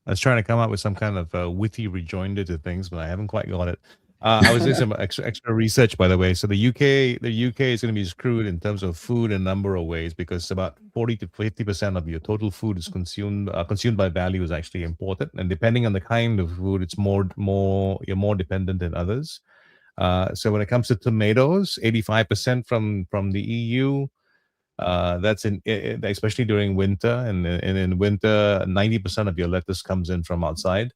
I was trying to come up with some kind of witty rejoinder to things, but I haven't quite got it. I was doing some extra research, by the way. So the UK is going to be screwed in terms of food in a number of ways because about 40 to 50% of your total food is consumed by value is actually imported, and depending on the kind of food, it's you're more dependent than others. So when it comes to tomatoes, 85% from the EU. That's especially during winter, and in winter, 90% of your lettuce comes in from outside.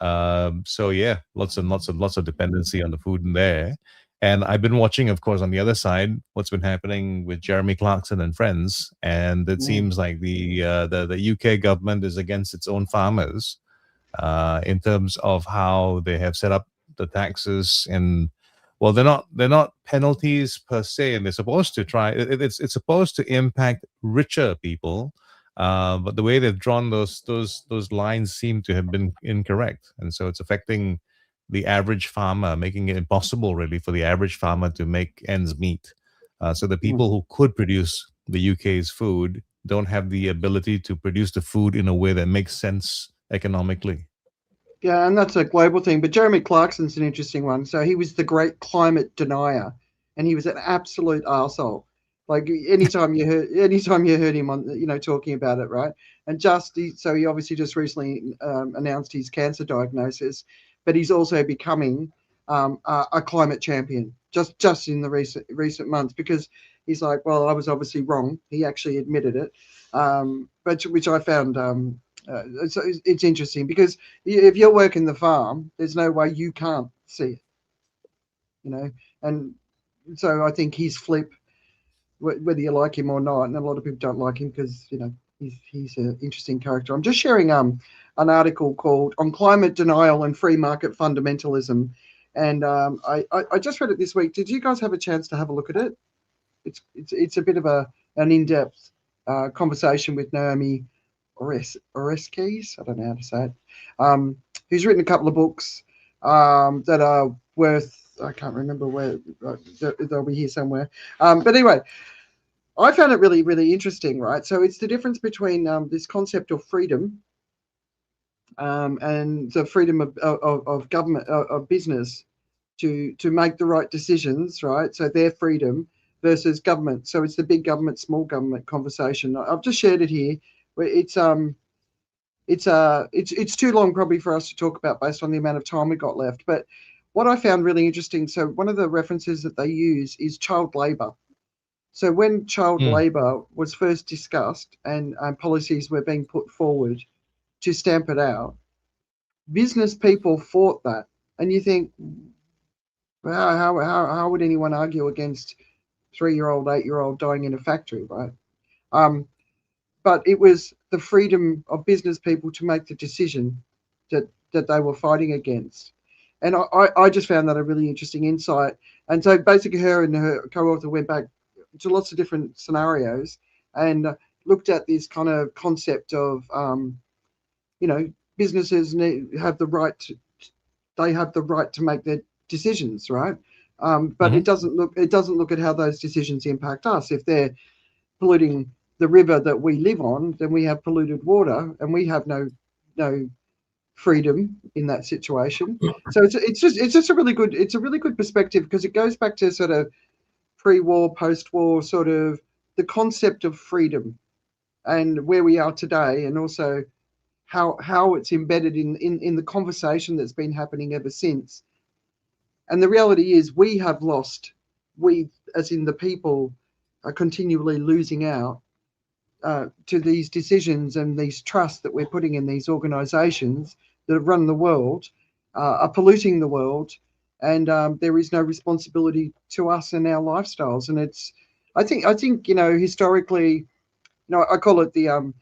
So yeah, lots of dependency on the food in there. And I've been watching, of course, on the other side, what's been happening with Jeremy Clarkson and friends, and it seems like the UK government is against its own farmers in terms of how they have set up the taxes. And well, they're not penalties per se, and they're supposed to try. It's supposed to impact richer people. But the way they've drawn those lines seem to have been incorrect, and so it's affecting the average farmer, making it impossible really for the average farmer to make ends meet. So the people who could produce the UK's food don't have the ability to produce the food in a way that makes sense economically. Yeah, and that's a global thing. But Jeremy Clarkson's an interesting one. So he was the great climate denier, and he was an absolute arsehole. Like anytime you heard him on, talking about it, right? And so he obviously just recently announced his cancer diagnosis, but he's also becoming a climate champion just in the recent months, because he's like, well, I was obviously wrong. He actually admitted it, but which I found it's interesting, because if you're working the farm, there's no way you can't see it, and so I think his flip whether you like him or not. And a lot of people don't like him because, you know, he's an interesting character. I'm just sharing an article called "On Climate Denial and Free Market Fundamentalism," and I just read it this week. Did you guys have a chance to have a look at it? It's a bit of an in-depth conversation with Naomi Oreskes. I don't know how to say it. Who's written a couple of books that are worth. I can't remember where they'll be here somewhere. But anyway, I found it really, really interesting, right? So it's the difference between this concept of freedom and the freedom of government, of business to make the right decisions, right? So their freedom versus government. So it's the big government, small government conversation. I've just shared it here. It's too long probably for us to talk about based on the amount of time we got left. But what I found really interesting, so one of the references that they use is child labour. So when child labour was first discussed and policies were being put forward to stamp it out, business people fought that. And you think, well, how would anyone argue against 3-year-old, 8-year-old dying in a factory, right? But it was the freedom of business people to make the decision that they were fighting against. And I just found that a really interesting insight. And so basically her and her co-author went back to lots of different scenarios and looked at this kind of concept of, you know, businesses have the right to make their decisions, right? But it doesn't look at how those decisions impact us. If they're polluting the river that we live on, then we have polluted water, and we have no freedom in that situation. So it's just a really good perspective, because it goes back to sort of pre-war, post-war, sort of the concept of freedom and where we are today, and also how it's embedded in the conversation that's been happening ever since. And the reality is we have lost, we as in the people are continually losing out to these decisions and these trusts that we're putting in these organizations that run the world, are polluting the world, and there is no responsibility to us and our lifestyles. And I think you know, historically, you know, I call it the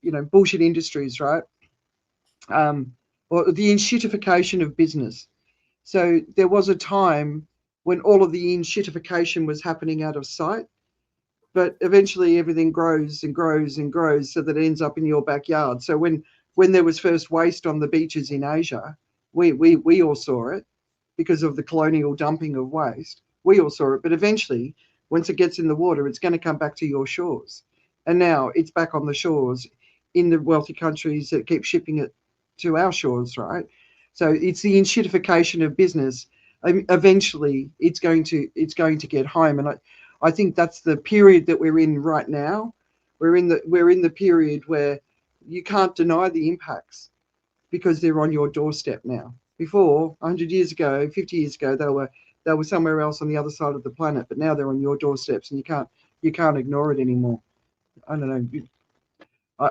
you know, bullshit industries, right? Or the inshitification of business. So there was a time when all of the inshitification was happening out of sight, but eventually everything grows and grows and grows so that it ends up in your backyard. So when there was first waste on the beaches in Asia, we all saw it because of the colonial dumping of waste. We all saw it, but eventually, once it gets in the water, it's going to come back to your shores. And now it's back on the shores in the wealthy countries that keep shipping it to our shores, right? So it's the inshitification of business. Eventually, it's going to get home, and I think that's the period that we're in right now. We're in the period where you can't deny the impacts because they're on your doorstep now. Before, 100 years ago, 50 years ago, they were somewhere else on the other side of the planet, but now they're on your doorsteps, and you can't ignore it anymore. I don't know.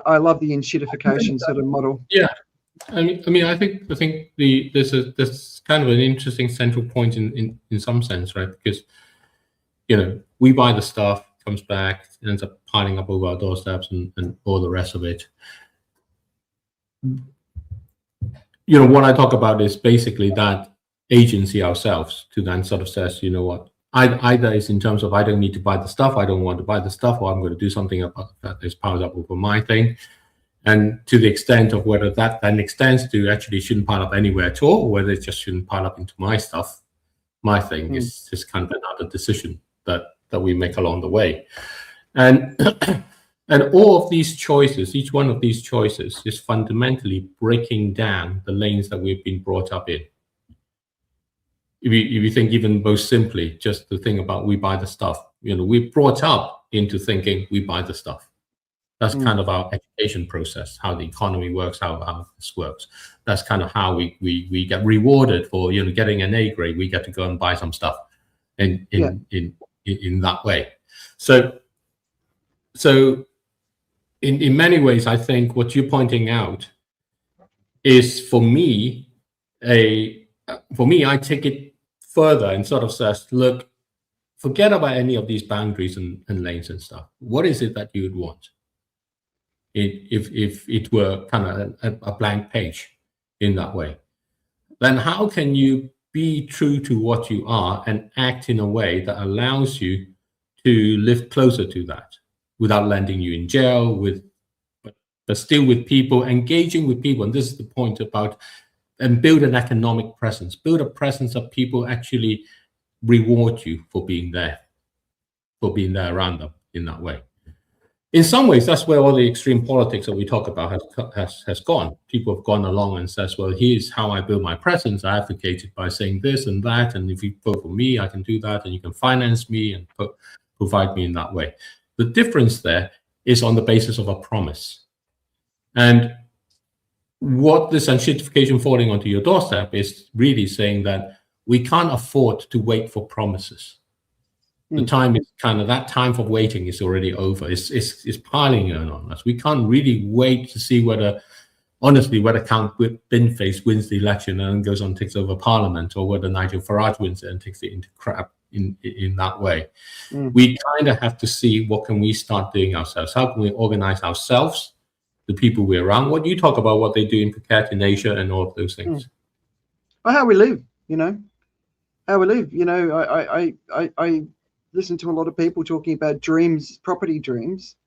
I love the inshitification sort of model. Yeah. I mean, I think there's kind of an interesting central point in some sense, right? Because, you know, we buy the stuff, comes back, it ends up piling up over our doorsteps and all the rest of it. You know, what I talk about is basically that agency ourselves to then sort of says, you know what, either is in terms of I don't need to buy the stuff, I don't want to buy the stuff, or I'm going to do something about that is piled up over my thing. And to the extent of whether that then extends to actually shouldn't pile up anywhere at all, or whether it just shouldn't pile up into my stuff, my thing is just kind of another decision that we make along the way. And and all of these choices, each one of these choices is fundamentally breaking down the lanes that we've been brought up in. If you think even most simply, just the thing about we buy the stuff, you know, we're brought up into thinking we buy the stuff. That's kind of our education process, how the economy works, how this works. That's kind of how we get rewarded for, you know, getting an A grade. We get to go and buy some stuff in that way. So in many ways, I think what you're pointing out is for me, I take it further and sort of says, look, forget about any of these boundaries and lanes and stuff. What is it that you would want? If it were kind of a blank page in that way, then how can you be true to what you are and act in a way that allows you to live closer to that without landing you in jail, but still with people, engaging with people? And this is the point about, and build an economic presence, build a presence of people actually reward you for being there around them in that way. In some ways, that's where all the extreme politics that we talk about has gone. People have gone along and says, well, here's how I build my presence. I advocated by saying this and that, and if you vote for me, I can do that, and you can finance me and provide me in that way. The difference there is on the basis of a promise. And what this unshitification falling onto your doorstep is really saying that we can't afford to wait for promises. The time is kind of, that time for waiting is already over. It's piling on us. We can't really wait to see whether Count Binface wins the election and goes on and takes over Parliament, or whether Nigel Farage wins it and takes it into crap in that way. We kind of have to see what can we start doing ourselves. How can we organize ourselves, the people we're around? What you talk about, what they do in Phuket, in Asia, and all of those things. Well, how we live, how we live. I listen to a lot of people talking about dreams, property dreams,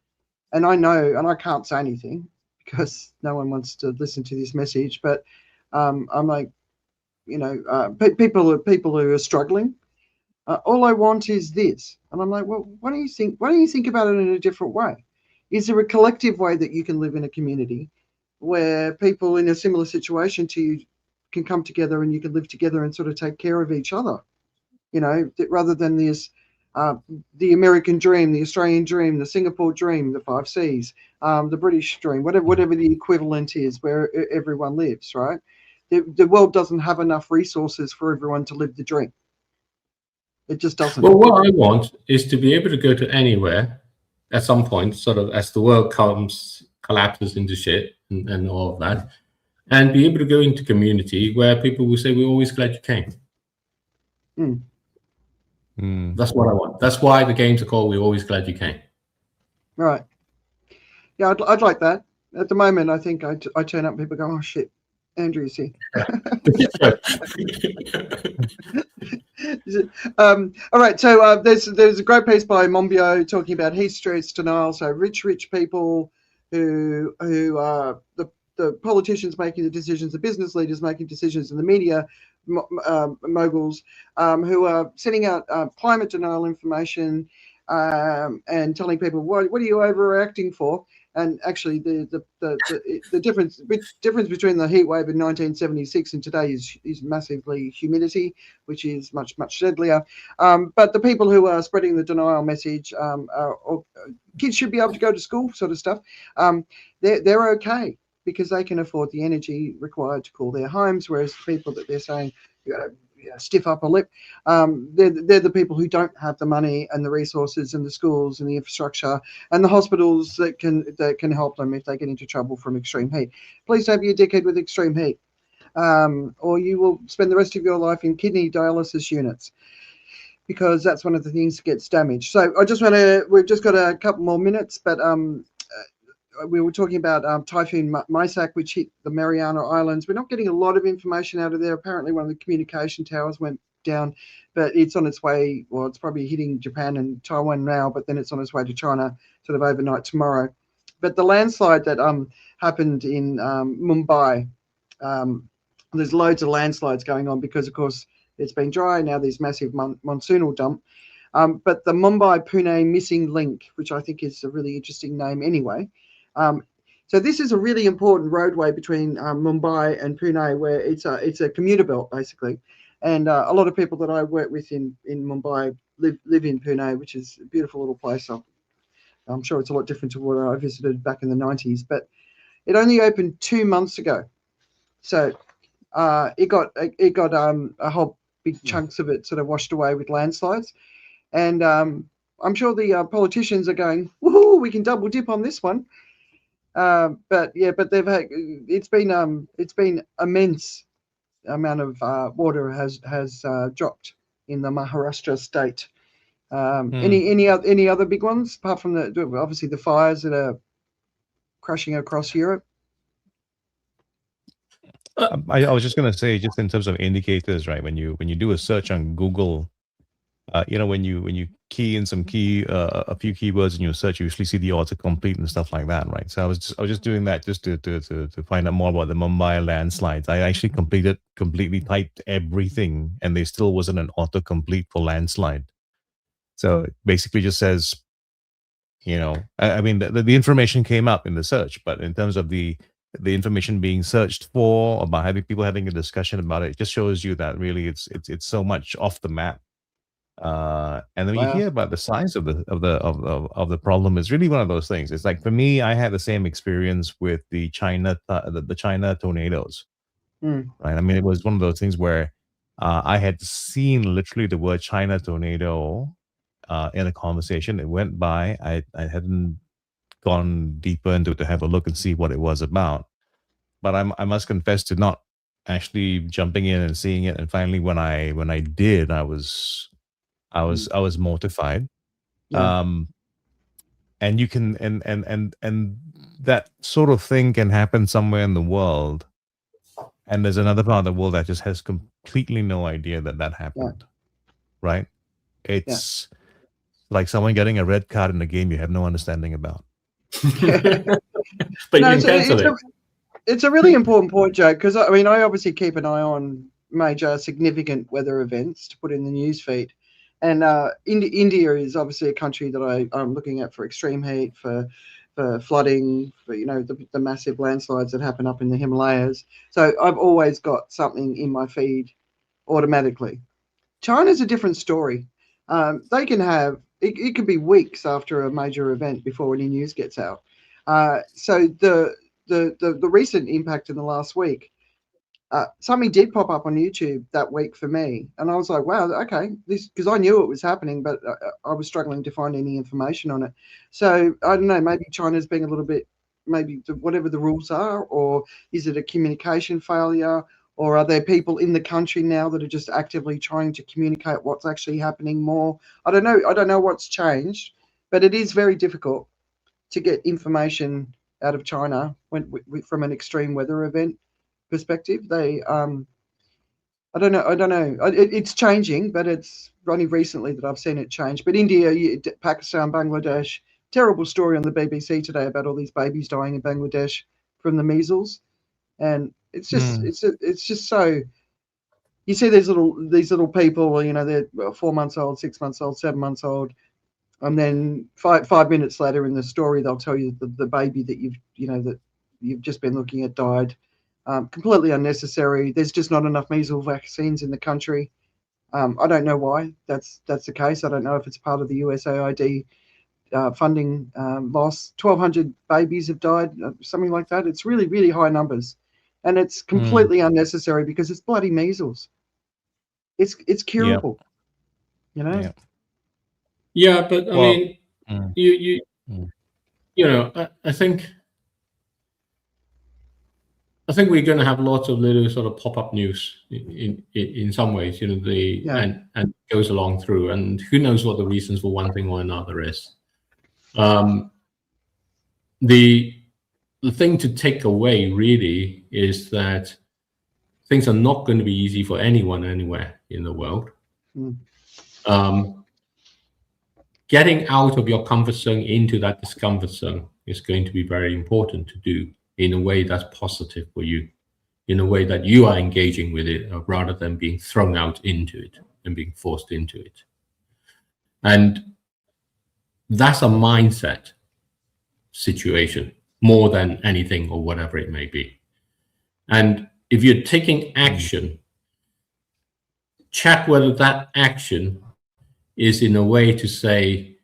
and I know, and I can't say anything because no one wants to listen to this message, but I'm like, people who are struggling, all I want is this. And I'm like, well, why don't you think about it in a different way? Is there a collective way that you can live in a community where people in a similar situation to you can come together and you can live together and sort of take care of each other, rather than this, the American dream, the Australian dream, the Singapore dream, the 5 Cs, the British dream, whatever the equivalent is where everyone lives, right? The world doesn't have enough resources for everyone to live the dream. It just doesn't. Well, what I want is to be able to go to anywhere at some point, sort of as the world collapses into shit and all of that, and be able to go into community where people will say, we're always glad you came. That's what I want. That's why the games are called We're Always Glad You Came. Right. Yeah, I'd like that. At the moment, I think I turn up and people go, oh, shit, Andrea's here. All right, so there's a great piece by Monbiot talking about heat stress denial. So rich people who are the politicians making the decisions, the business leaders making decisions, and the media moguls who are sending out climate denial information and telling people, what are you overreacting for? And actually, the difference between the heat wave in 1976 and today is massively humidity, which is much deadlier. But the people who are spreading the denial message, or kids should be able to go to school, sort of stuff. They're okay because they can afford the energy required to cool their homes, whereas people that they're saying you got to stiff upper lip, they're the people who don't have the money and the resources and the schools and the infrastructure and the hospitals that can help them if they get into trouble from extreme heat. Please don't be a dickhead with extreme heat, or you will spend the rest of your life in kidney dialysis units, because that's one of the things that gets damaged. So we've just got a couple more minutes, but we were talking about Typhoon Maysak, which hit the Mariana Islands. We're not getting a lot of information out of there. Apparently one of the communication towers went down, but it's on its way. Well, it's probably hitting Japan and Taiwan now, but then it's on its way to China sort of overnight tomorrow. But the landslide that happened in Mumbai, there's loads of landslides going on because, of course, it's been dry. Now there's massive monsoonal dump. But the Mumbai-Pune missing link, which I think is a really interesting name anyway. So this is a really important roadway between Mumbai and Pune, where it's a commuter belt basically, and a lot of people that I work with in Mumbai live in Pune, which is a beautiful little place. I'm sure it's a lot different to what I visited back in the 90s, but it only opened 2 months ago, so it got a whole big chunks of it sort of washed away with landslides, and I'm sure the politicians are going, woohoo, we can double dip on this one. But it's been immense amount of water has dropped in the Maharashtra state Any other big ones apart from obviously the fires that are crashing across Europe? I was just going to say, just in terms of indicators, right? When you do a search on Google, when you key in a few keywords in your search, you usually see the autocomplete and stuff like that, right? So I was just doing that just to find out more about the Mumbai landslides. I actually completely typed everything, and there still wasn't an autocomplete for landslide. So it basically just says, I mean, the information came up in the search, but in terms of the information being searched for, about people having a discussion about it, just shows you that really it's so much off the map. And then when you hear about the size of the problem, is really one of those things. It's like, for me, I had the same experience with the China tornadoes. Right? I mean, it was one of those things where I had seen literally the word China tornado in a conversation. It went by. I hadn't gone deeper into it to have a look and see what it was about. But I must confess to not actually jumping in and seeing it. And finally, when I did, I was mortified. Yeah. And you can and that sort of thing can happen somewhere in the world, and there's another part of the world that just has completely no idea that happened. Right? It's like someone getting a red card in a game you have no understanding about. But you can cancel it. It's a really important point, Joe, because I mean, I obviously keep an eye on major significant weather events to put in the news feed. And India is obviously a country that I'm looking at for extreme heat, for flooding, for the massive landslides that happen up in the Himalayas. So I've always got something in my feed automatically. China's a different story. They can have it could be weeks after a major event before any news gets out. So the recent impact in the last week, something did pop up on YouTube that week for me, and I was like, wow, okay, this, because I knew it was happening, but I was struggling to find any information on it. So I don't know, maybe China's being a little bit, maybe whatever the rules are, or is it a communication failure, or are there people in the country now that are just actively trying to communicate what's actually happening more? I don't know what's changed, but it is very difficult to get information out of China from an extreme weather event perspective. They I don't know. It's changing, but it's only recently that I've seen it change. But India, Pakistan, Bangladesh, terrible story on the BBC today about all these babies dying in Bangladesh from the measles, and it's just it's just so. You see these little people, they're 4 months old, 6 months old, 7 months old, and then five minutes later in the story they'll tell you the baby that you've just been looking at died. Completely unnecessary. There's just not enough measles vaccines in the country. I don't know why that's the case. I don't know if it's part of the USAID funding loss. 1,200 babies have died, something like that. It's really, really high numbers, and it's completely unnecessary because it's bloody measles. It's curable, Yeah. Yeah, but I mean, I think we're going to have lots of little sort of pop-up news in some ways, and it goes along through, and who knows what the reasons for one thing or another is. The thing to take away really is that things are not going to be easy for anyone anywhere in the world. Getting out of your comfort zone into that discomfort zone is going to be very important to do in a way that's positive for you, in a way that you are engaging with it rather than being thrown out into it and being forced into it. And that's a mindset situation more than anything or whatever it may be. And if you're taking action, check whether that action is in a way to say,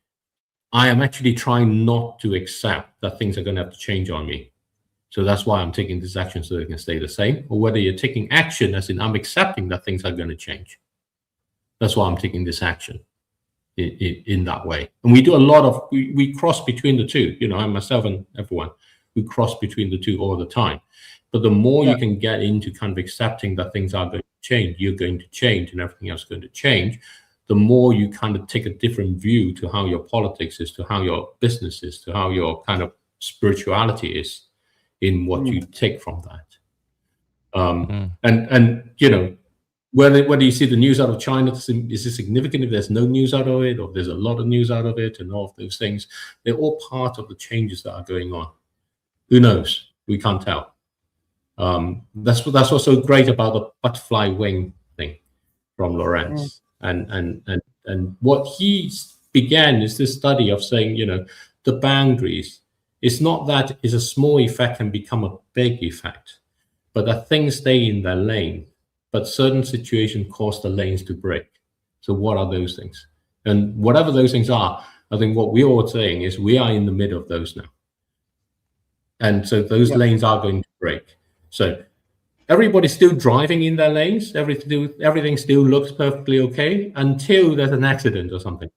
I am actually trying not to accept that things are going to have to change on me. So that's why I'm taking this action so they can stay the same. Or whether you're taking action as in I'm accepting that things are going to change. That's why I'm taking this action in that way. And we do a lot of, we cross between the two, I myself and everyone, we cross between the two all the time. But the more you can get into kind of accepting that things are going to change, you're going to change and everything else is going to change, the more you kind of take a different view to how your politics is, to how your business is, to how your kind of spirituality is in what you take from that. And you know, whether you see the news out of China, is it significant if there's no news out of it, or there's a lot of news out of it, and all of those things? They're all part of the changes that are going on. Who knows? We can't tell. That's what's so great about the butterfly wing thing from Lorenz. And what he began is this study of saying, you know, the boundaries. It's not that a small effect can become a big effect, but that things stay in their lane. But certain situations cause the lanes to break. So what are those things? And whatever those things are, I think what we're all saying is we are in the middle of those now. And so those lanes are going to break. So everybody's still driving in their lanes. Everything still looks perfectly okay until there's an accident or something.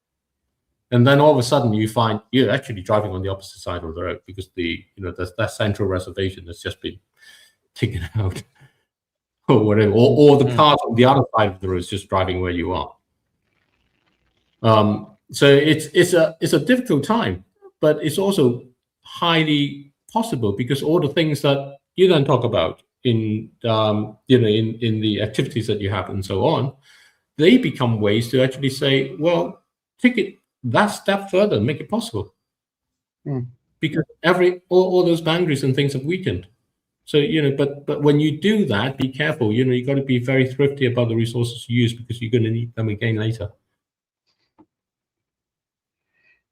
And then all of a sudden you find you're actually driving on the opposite side of the road because that central reservation has just been taken out. Or whatever, or the cars on the other side of the road is just driving where you are. So it's a difficult time, but it's also highly possible because all the things that you then talk about in in the activities that you have and so on, they become ways to actually say, well, take it that step further and make it possible. Because all those boundaries and things have weakened. So, you know, but when you do that, be careful. You know, you got to be very thrifty about the resources you use because you're going to need them again later.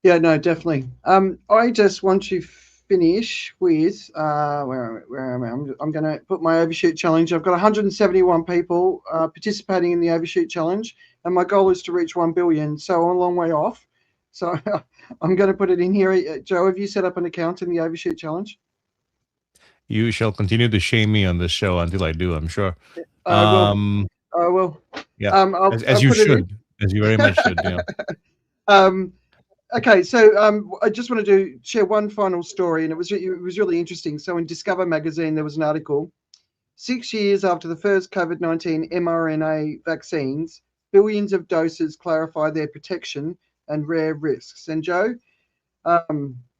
Yeah, no, definitely. I just want to finish with where am I? I'm going to put my overshoot challenge. I've got 171 people participating in the overshoot challenge, and my goal is to reach 1 billion. So I'm a long way off. So I'm going to put it in here. Joe, have you set up an account in the overshoot challenge? You shall continue to shame me on this show until I do, I'm sure. I will. Yeah, as you should. As you very much should, yeah. Okay, so I just wanted to share one final story, and it was really interesting. So in Discover magazine, there was an article, 6 years after the first COVID-19 mRNA vaccines, billions of doses clarify their protection and rare risks. And Joe,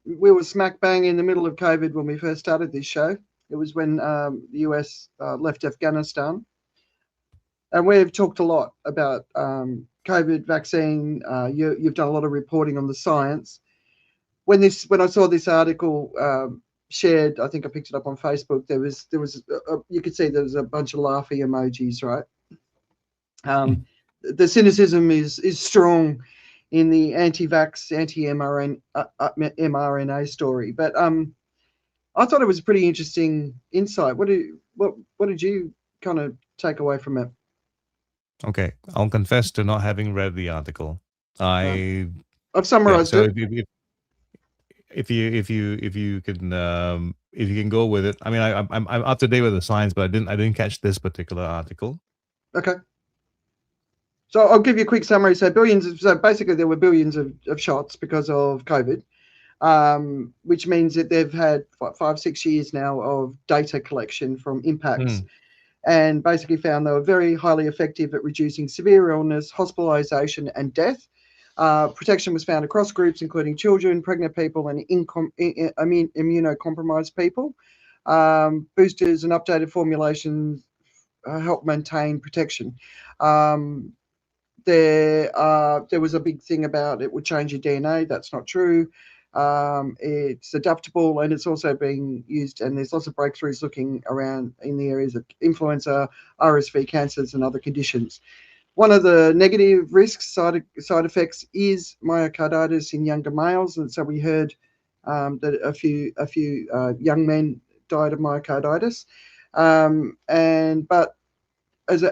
we were smack bang in the middle of COVID when we first started this show. It was when the US left Afghanistan. And we've talked a lot about COVID vaccine. You've done a lot of reporting on the science. When I saw this article shared, I think I picked it up on Facebook, there was you could see there was a bunch of laughy emojis, right? The cynicism is strong in the anti-vax, anti-mRNA story. But I thought it was a pretty interesting insight. What did you kind of take away from it? Okay, I'll confess to not having read the article. I've summarized it. If you can go with it. I mean, I'm up to date with the science, but I didn't catch this particular article. Okay. So I'll give you a quick summary. So basically there were billions of shots because of COVID, which means that they've had 5-6 years now of data collection from impacts, and basically found they were very highly effective at reducing severe illness, hospitalization, and death. Protection was found across groups, including children, pregnant people, and immunocompromised people. Boosters and updated formulations help maintain protection. There was a big thing about it would change your DNA. That's not true. It's adaptable, and it's also being used, and there's lots of breakthroughs looking around in the areas of influenza, RSV, cancers, and other conditions. One of the negative risks, side effects, is myocarditis in younger males, and so we heard that a few young men died of myocarditis. But as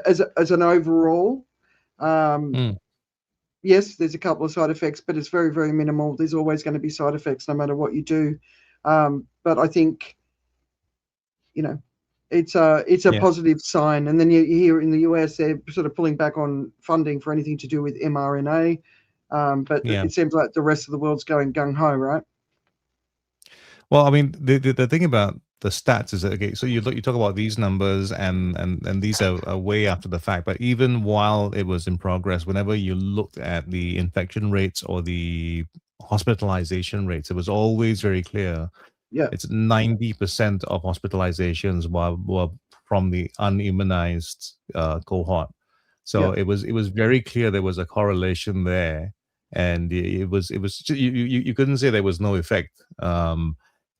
an overall, yes, there's a couple of side effects, but it's very, very minimal. There's always going to be side effects no matter what you do. But I think, it's a positive sign. And then you hear in the US, they're sort of pulling back on funding for anything to do with mRNA. But it seems like the rest of the world's going gung-ho, right? Well, I mean, the thing about the stats is that, okay, so you talk about these numbers and these are way after the fact, but even while it was in progress, whenever you looked at the infection rates or the hospitalization rates, it was always very clear. Yeah. It's 90% of hospitalizations were from the unimmunized cohort. So Yeah. it was very clear there was a correlation there, and it was you couldn't say there was no effect.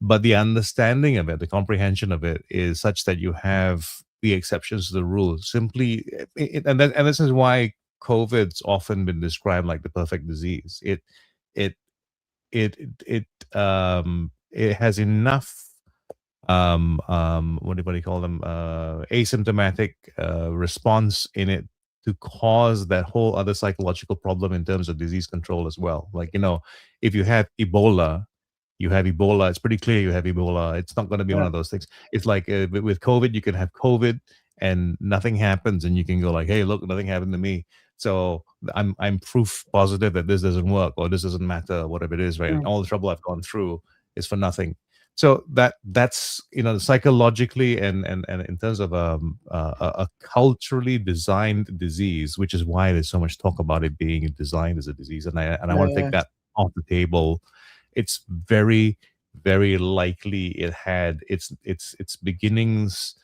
But the understanding of it, the comprehension of it, is such that you have the exceptions to the rule. Simply, and this is why COVID's often been described like the perfect disease. It it it it has enough what do you call them, asymptomatic response in it to cause that whole other psychological problem in terms of disease control as well. Like, if you have Ebola, it's pretty clear you have Ebola. It's not going to be one of those things. It's like with COVID, you can have COVID and nothing happens, and you can go like, hey, look, nothing happened to me. So I'm proof positive that this doesn't work or this doesn't matter, whatever it is, right? And all the trouble I've gone through is for nothing. So that's psychologically and in terms of a culturally designed disease, which is why there's so much talk about it being designed as a disease. And I want to take that off the table. It's very, very likely it had its beginnings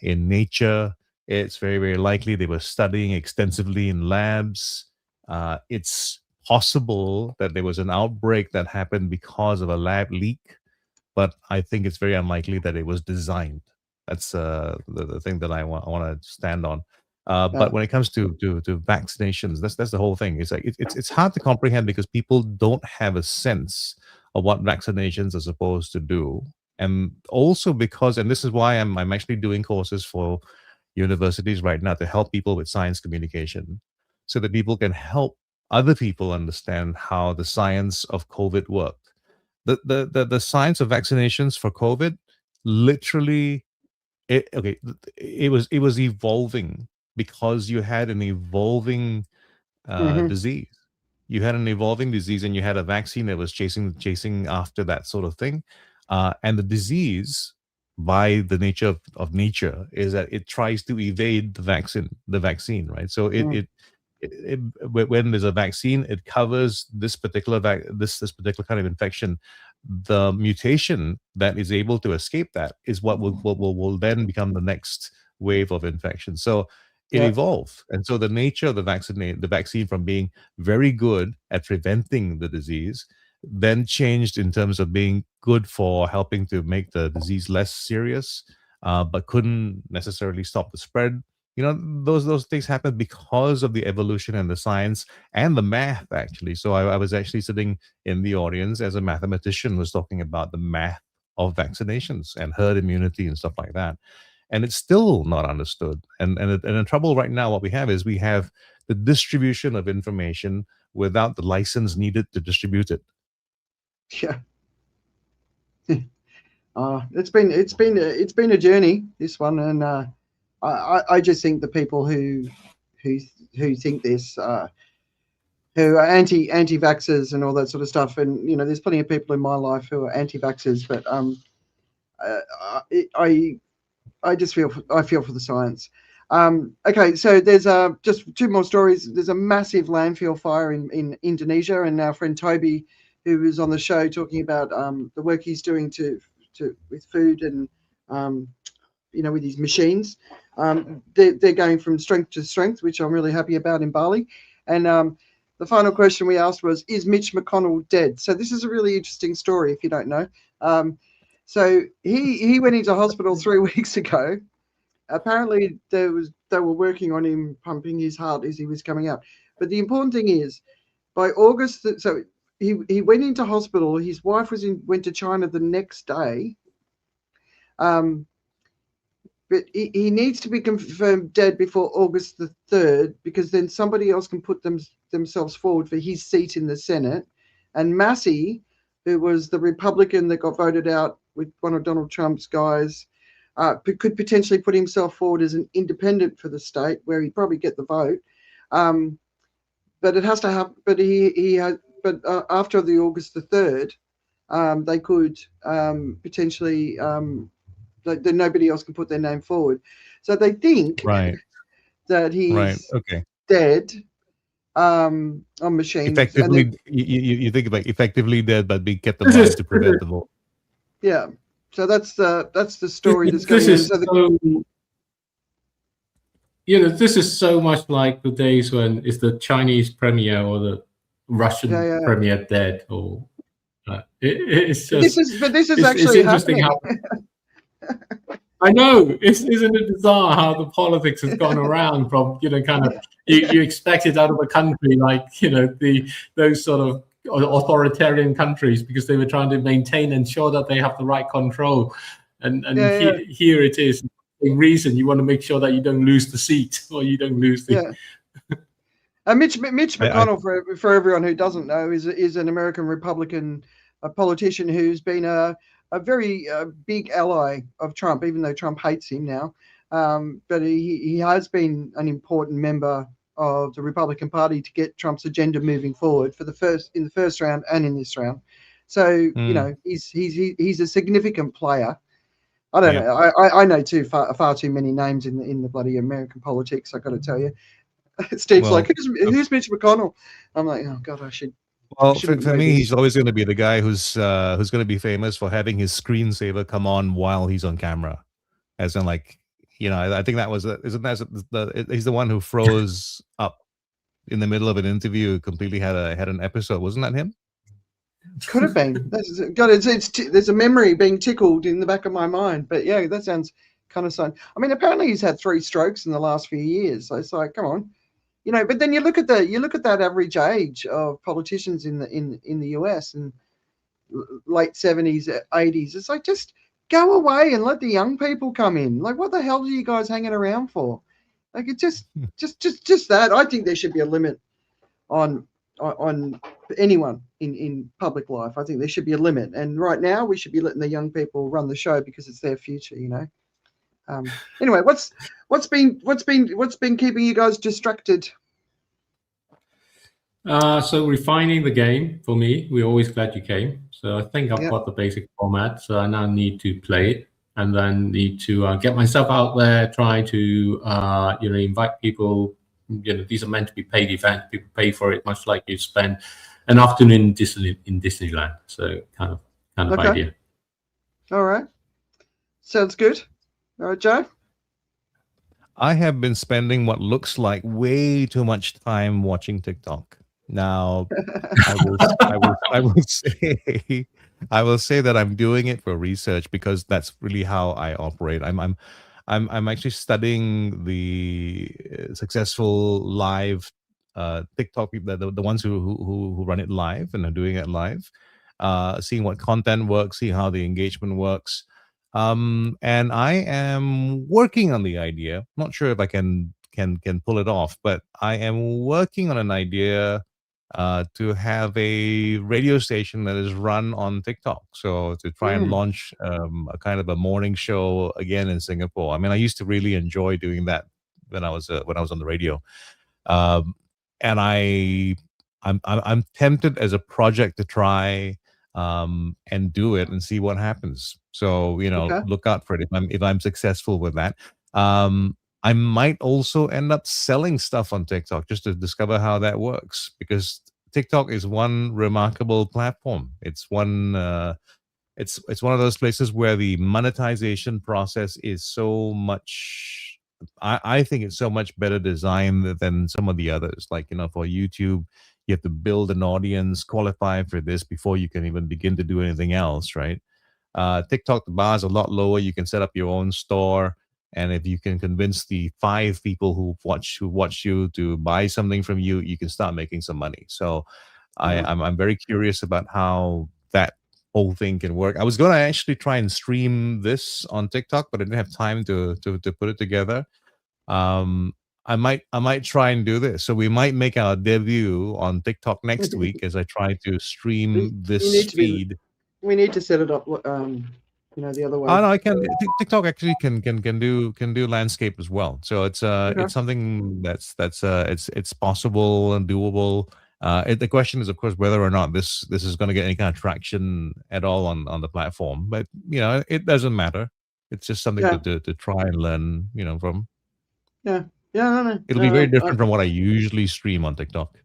in nature. It's very, very likely they were studying extensively in labs. It's possible that there was an outbreak that happened because of a lab leak, but I think it's very unlikely that it was designed. That's the thing that I want to stand on. But when it comes to vaccinations, that's the whole thing. It's like it's hard to comprehend because people don't have a sense of what vaccinations are supposed to do, and also because, and this is why I'm actually doing courses for universities right now to help people with science communication, so that people can help other people understand how the science of COVID worked. The science of vaccinations for COVID, literally, it was evolving because you had an evolving disease. You had an evolving disease, and you had a vaccine that was chasing after that sort of thing. And the disease, by the nature of nature, is that it tries to evade the vaccine, right? So when there's a vaccine, it covers this particular this particular kind of infection. The mutation that is able to escape that is what will then become the next wave of infection. So it evolved, and so the nature of the vaccine from being very good at preventing the disease then changed in terms of being good for helping to make the disease less serious, but couldn't necessarily stop the spread. Those things happen because of the evolution and the science and the math, actually. So I was actually sitting in the audience as a mathematician was talking about the math of vaccinations and herd immunity and stuff like that. And it's still not understood. And the trouble right now, what we have is we have the distribution of information without the license needed to distribute it. Yeah. It's been a journey, this one, and I just think the people who think this, who are anti-vaxxers and all that sort of stuff, and there's plenty of people in my life who are anti-vaxxers, but I just feel for the science. Okay, so there's just two more stories. There's a massive landfill fire in Indonesia, and our friend Toby, who was on the show, talking about the work he's doing with food and with his machines. They're going from strength to strength, which I'm really happy about in Bali. And the final question we asked was, is Mitch McConnell dead? So this is a really interesting story if you don't know. So he went into hospital 3 weeks ago. Apparently they were working on him, pumping his heart as he was coming out. But the important thing is, by August, so he went into hospital. His wife went to China the next day. But he needs to be confirmed dead before August the 3rd, because then somebody else can put themselves forward for his seat in the Senate. And Massey, who was the Republican that got voted out with one of Donald Trump's guys, could potentially put himself forward as an independent for the state, where he'd probably get the vote. But it has to happen. But after the August the 3rd, they could potentially that nobody else can put their name forward. So they think that he's dead on machines. Effectively, you think about effectively dead, but being kept alive to prevent the vote. Yeah. So that's the story that's going on. This is so much like the days when it's the Chinese premier or the Russian premier dead, or it's just. This is actually interesting happening. I know, isn't it bizarre how the politics has gone around from kind of you expect it out of a country like those sort of authoritarian countries because they were trying to ensure that they have the right control, and here it is. The reason you want to make sure that you don't lose the seat or you don't lose the. Mitch McConnell, for everyone who doesn't know, is an American Republican politician who's been a very big ally of Trump, even though Trump hates him now. But he has been an important member of the Republican Party to get Trump's agenda moving forward in the first round and in this round. So he's a significant player. I don't know. I know far too many names in the bloody American politics. I got to tell you. Steve's like, who's Mitch McConnell? I'm like, oh God, I should. Well, for me, he's always going to be the guy who's going to be famous for having his screensaver come on while he's on camera, as in like, I think that was he's the one who froze up in the middle of an interview, completely had an episode. Wasn't that him? Could have been. There's a memory being tickled in the back of my mind. But yeah, that sounds kind of fun. I mean, apparently he's had 3 strokes in the last few years. So it's like, come on, But then you look at that average age of politicians in the US and late 70s, 80s. It's like, just go away and let the young people come in. Like, what the hell are you guys hanging around for? Like, it's just that. I think there should be a limit on anyone in public life. I think there should be a limit, and right now we should be letting the young people run the show because it's their future. Anyway, what's been keeping you guys distracted? So refining the game for me. We're always glad you came. So I think I've got the basic format. So I now need to play it, and then need to get myself out there, try to invite people. These are meant to be paid events. People pay for it, much like you spend an afternoon in Disneyland. So kind of idea. All right, sounds good. All right, Joe. I have been spending what looks like way too much time watching TikTok. Now, I will say that I'm doing it for research because that's really how I operate. I'm actually studying the successful live TikTok people, the ones who run it live and are doing it live, seeing what content works, seeing how the engagement works. And I am working on the idea. Not sure if I can pull it off, but I am working on an idea to have a radio station that is run on TikTok. So to try and launch a kind of a morning show again in Singapore. I mean, I used to really enjoy doing that when I was on the radio, and I'm tempted as a project to try and do it and see what happens. So look out for it if I'm successful with that. I might also end up selling stuff on TikTok just to discover how that works, because TikTok is one remarkable platform. It's one it's one of those places where the monetization process is so much. I think it's so much better designed than some of the others. Like for YouTube, you have to build an audience, qualify for this before you can even begin to do anything else, right? TikTok, the bar is a lot lower. You can set up your own store. And if you can convince the 5 people who watch you to buy something from you, you can start making some money. So I'm very curious about how that whole thing can work. I was going to actually try and stream this on TikTok, but I didn't have time to put it together. I might try and do this. So we might make our debut on TikTok next week as I try to stream this feed. We need to set it up. The other way. Oh no, I can. TikTok actually can do landscape as well. So it's something that's it's possible and doable. The question is, of course, whether or not this is going to get any kind of traction at all on the platform. But it doesn't matter. It's just something to try and learn, from. Yeah. No. It'll be very different from what I usually stream on TikTok.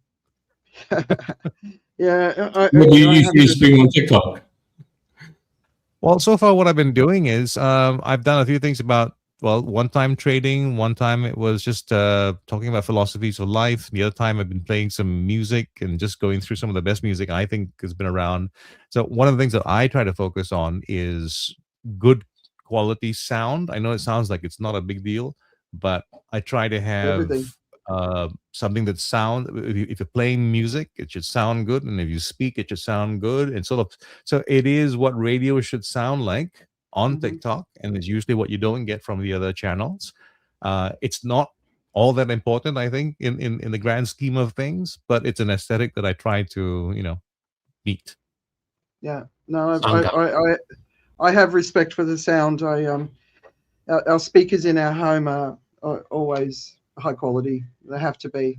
Yeah. What do you usually stream on TikTok? Well, so far what I've been doing is I've done a few things about, one time trading. One time it was just talking about philosophies of life. The other time I've been playing some music and just going through some of the best music I think has been around. So one of the things that I try to focus on is good quality sound. I know it sounds like it's not a big deal, but I try to have something that sounds, if you're playing music, it should sound good, and if you speak, it should sound good, and so it is what radio should sound like on TikTok, and it's usually what you don't get from the other channels. It's not all that important, I think, in the grand scheme of things, but it's an aesthetic that I try to meet. Yeah, no, I have respect for the sound. Our speakers in our home are always high quality. They have to be.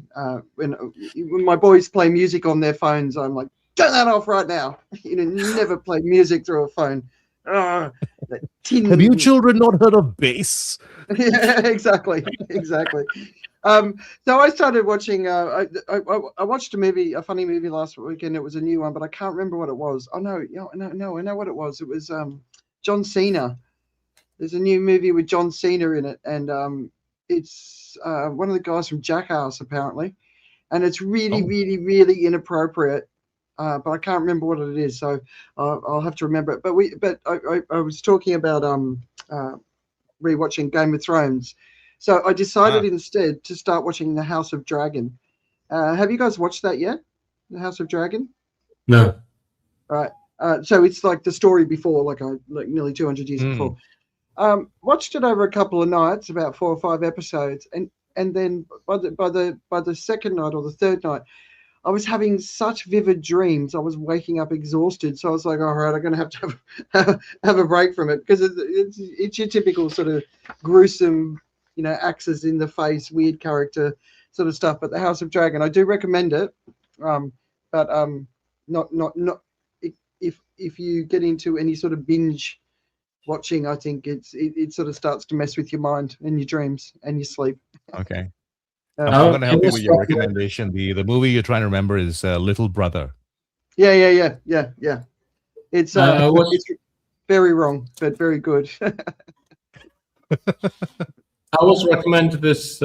When my boys play music on their phones, I'm like, turn that off right now. Never play music through a phone. Have you children not heard of bass? Yeah, exactly. So I started watching. I watched a funny movie last weekend. It was a new one, but I can't remember what it was. Oh no, I know what it was. It was John Cena. There's a new movie with John Cena in it, and it's one of the guys from Jackass apparently, and it's really inappropriate. But I can't remember what it is, so I'll have to remember it. But I was talking about rewatching Game of Thrones, so I decided instead to start watching The House of Dragon. Have you guys watched that yet? The House of Dragon? No. Right. So it's like the story before, like nearly 200 years before. Watched it over a couple of nights, about 4 or 5 episodes, and then by the second night or the third night, I was having such vivid dreams. I was waking up exhausted, so I was like, "All right, I'm going to have a break from it," because it's your typical sort of gruesome, axes in the face, weird character sort of stuff. But The House of Dragon, I do recommend it, but not if you get into any sort of binge watching, I think it sort of starts to mess with your mind and your dreams and your sleep. Okay. I'm going to help you with your recommendation. The movie you're trying to remember is Little Brother. Yeah. It's very wrong, but very good. I also recommend this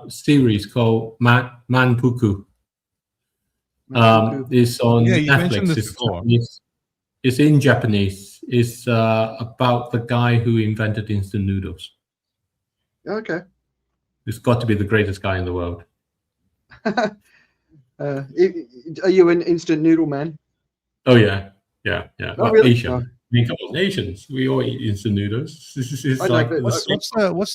series called Manpuku. It's on Netflix. It's in Japanese. It's about the guy who invented instant noodles. Okay. It's got to be the greatest guy in the world. Are you an instant noodle man? Oh yeah. Oh, well, really? Asian. I mean, come on, Asians. We all eat instant noodles. It's like what's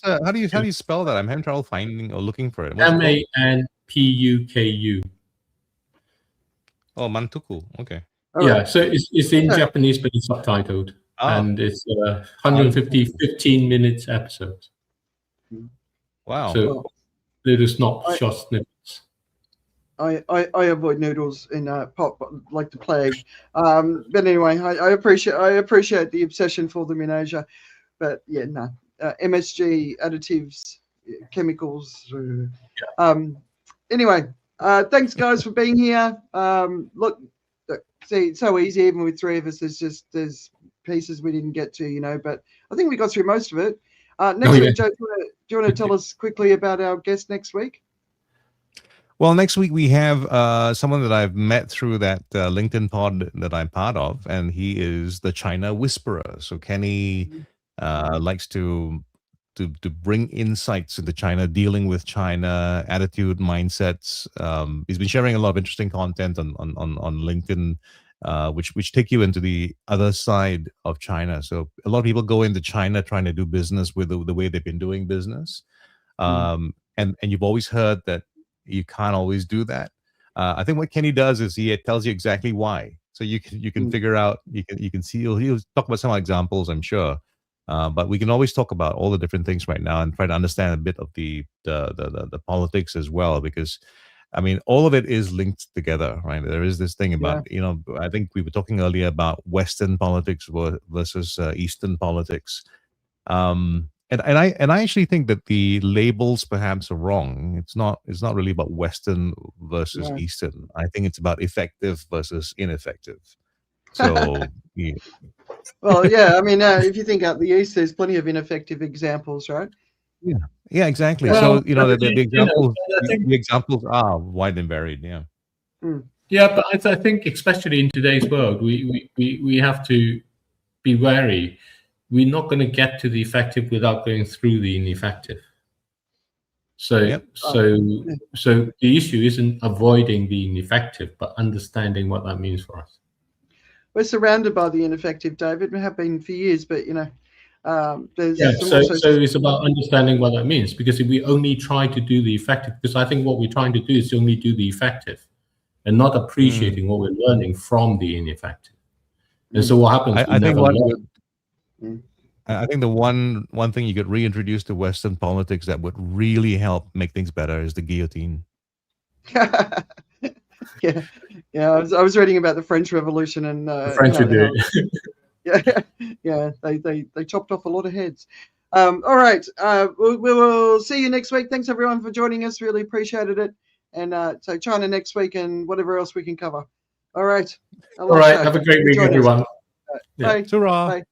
the how do you spell that? I'm having trouble finding or looking for it. Manpuku. Oh, Mantuku. Okay. All yeah, right. so it's in Japanese, but it's subtitled, and it's 15 minutes episodes. Wow. So it is not just snippets. I avoid noodles in pot like the plague. But anyway, I appreciate the obsession for them in Asia. But yeah, no. MSG, additives, chemicals. Anyway, thanks guys for being here. Look, see, it's so easy even with 3 of us. There's pieces we didn't get to, but I think we got through most of it. Next week, Joe, do you want to tell us quickly about our guest next week? Well, next week we have someone that I've met through that LinkedIn pod that I'm part of, and he is the China Whisperer. So Kenny likes to bring insights into China, dealing with China, attitude, mindsets. He's been sharing a lot of interesting content on LinkedIn, which take you into the other side of China. So a lot of people go into China trying to do business with the way they've been doing business. And you've always heard that you can't always do that. I think what Kenny does is he tells you exactly why. So you can figure out, you can see, he'll talk about some examples, I'm sure. But we can always talk about all the different things right now and try to understand a bit of the politics as well, because I mean, all of it is linked together, right? There is this thing about, I think we were talking earlier about Western politics versus Eastern politics. And I actually think that the labels perhaps are wrong. It's not really about Western versus Eastern. I think it's about effective versus ineffective. So, yeah. Well, yeah, I mean, if you think out the East, there's plenty of ineffective examples, right? Yeah, exactly. Well, so, the examples are wide and varied. Yeah. Yeah, but I think especially in today's world, we have to be wary. We're not going to get to the effective without going through the ineffective. So the issue isn't avoiding the ineffective, but understanding what that means for us. We're surrounded by the ineffective, David. We have been for years, but there's so it's about understanding what that means, because if we only try to do the effective, because I think what we're trying to do is only do the effective and not appreciating what we're learning from the ineffective. And so what happens? I think the one thing you could reintroduce to Western politics that would really help make things better is the guillotine. Yeah. I was reading about the French Revolution and the French would do it. They chopped off a lot of heads. All right, we will see you next week. Thanks everyone for joining us. Really appreciated it. And so China next week and whatever else we can cover. All right. All right. Have a great week, everyone. Bye. Hurrah. Bye.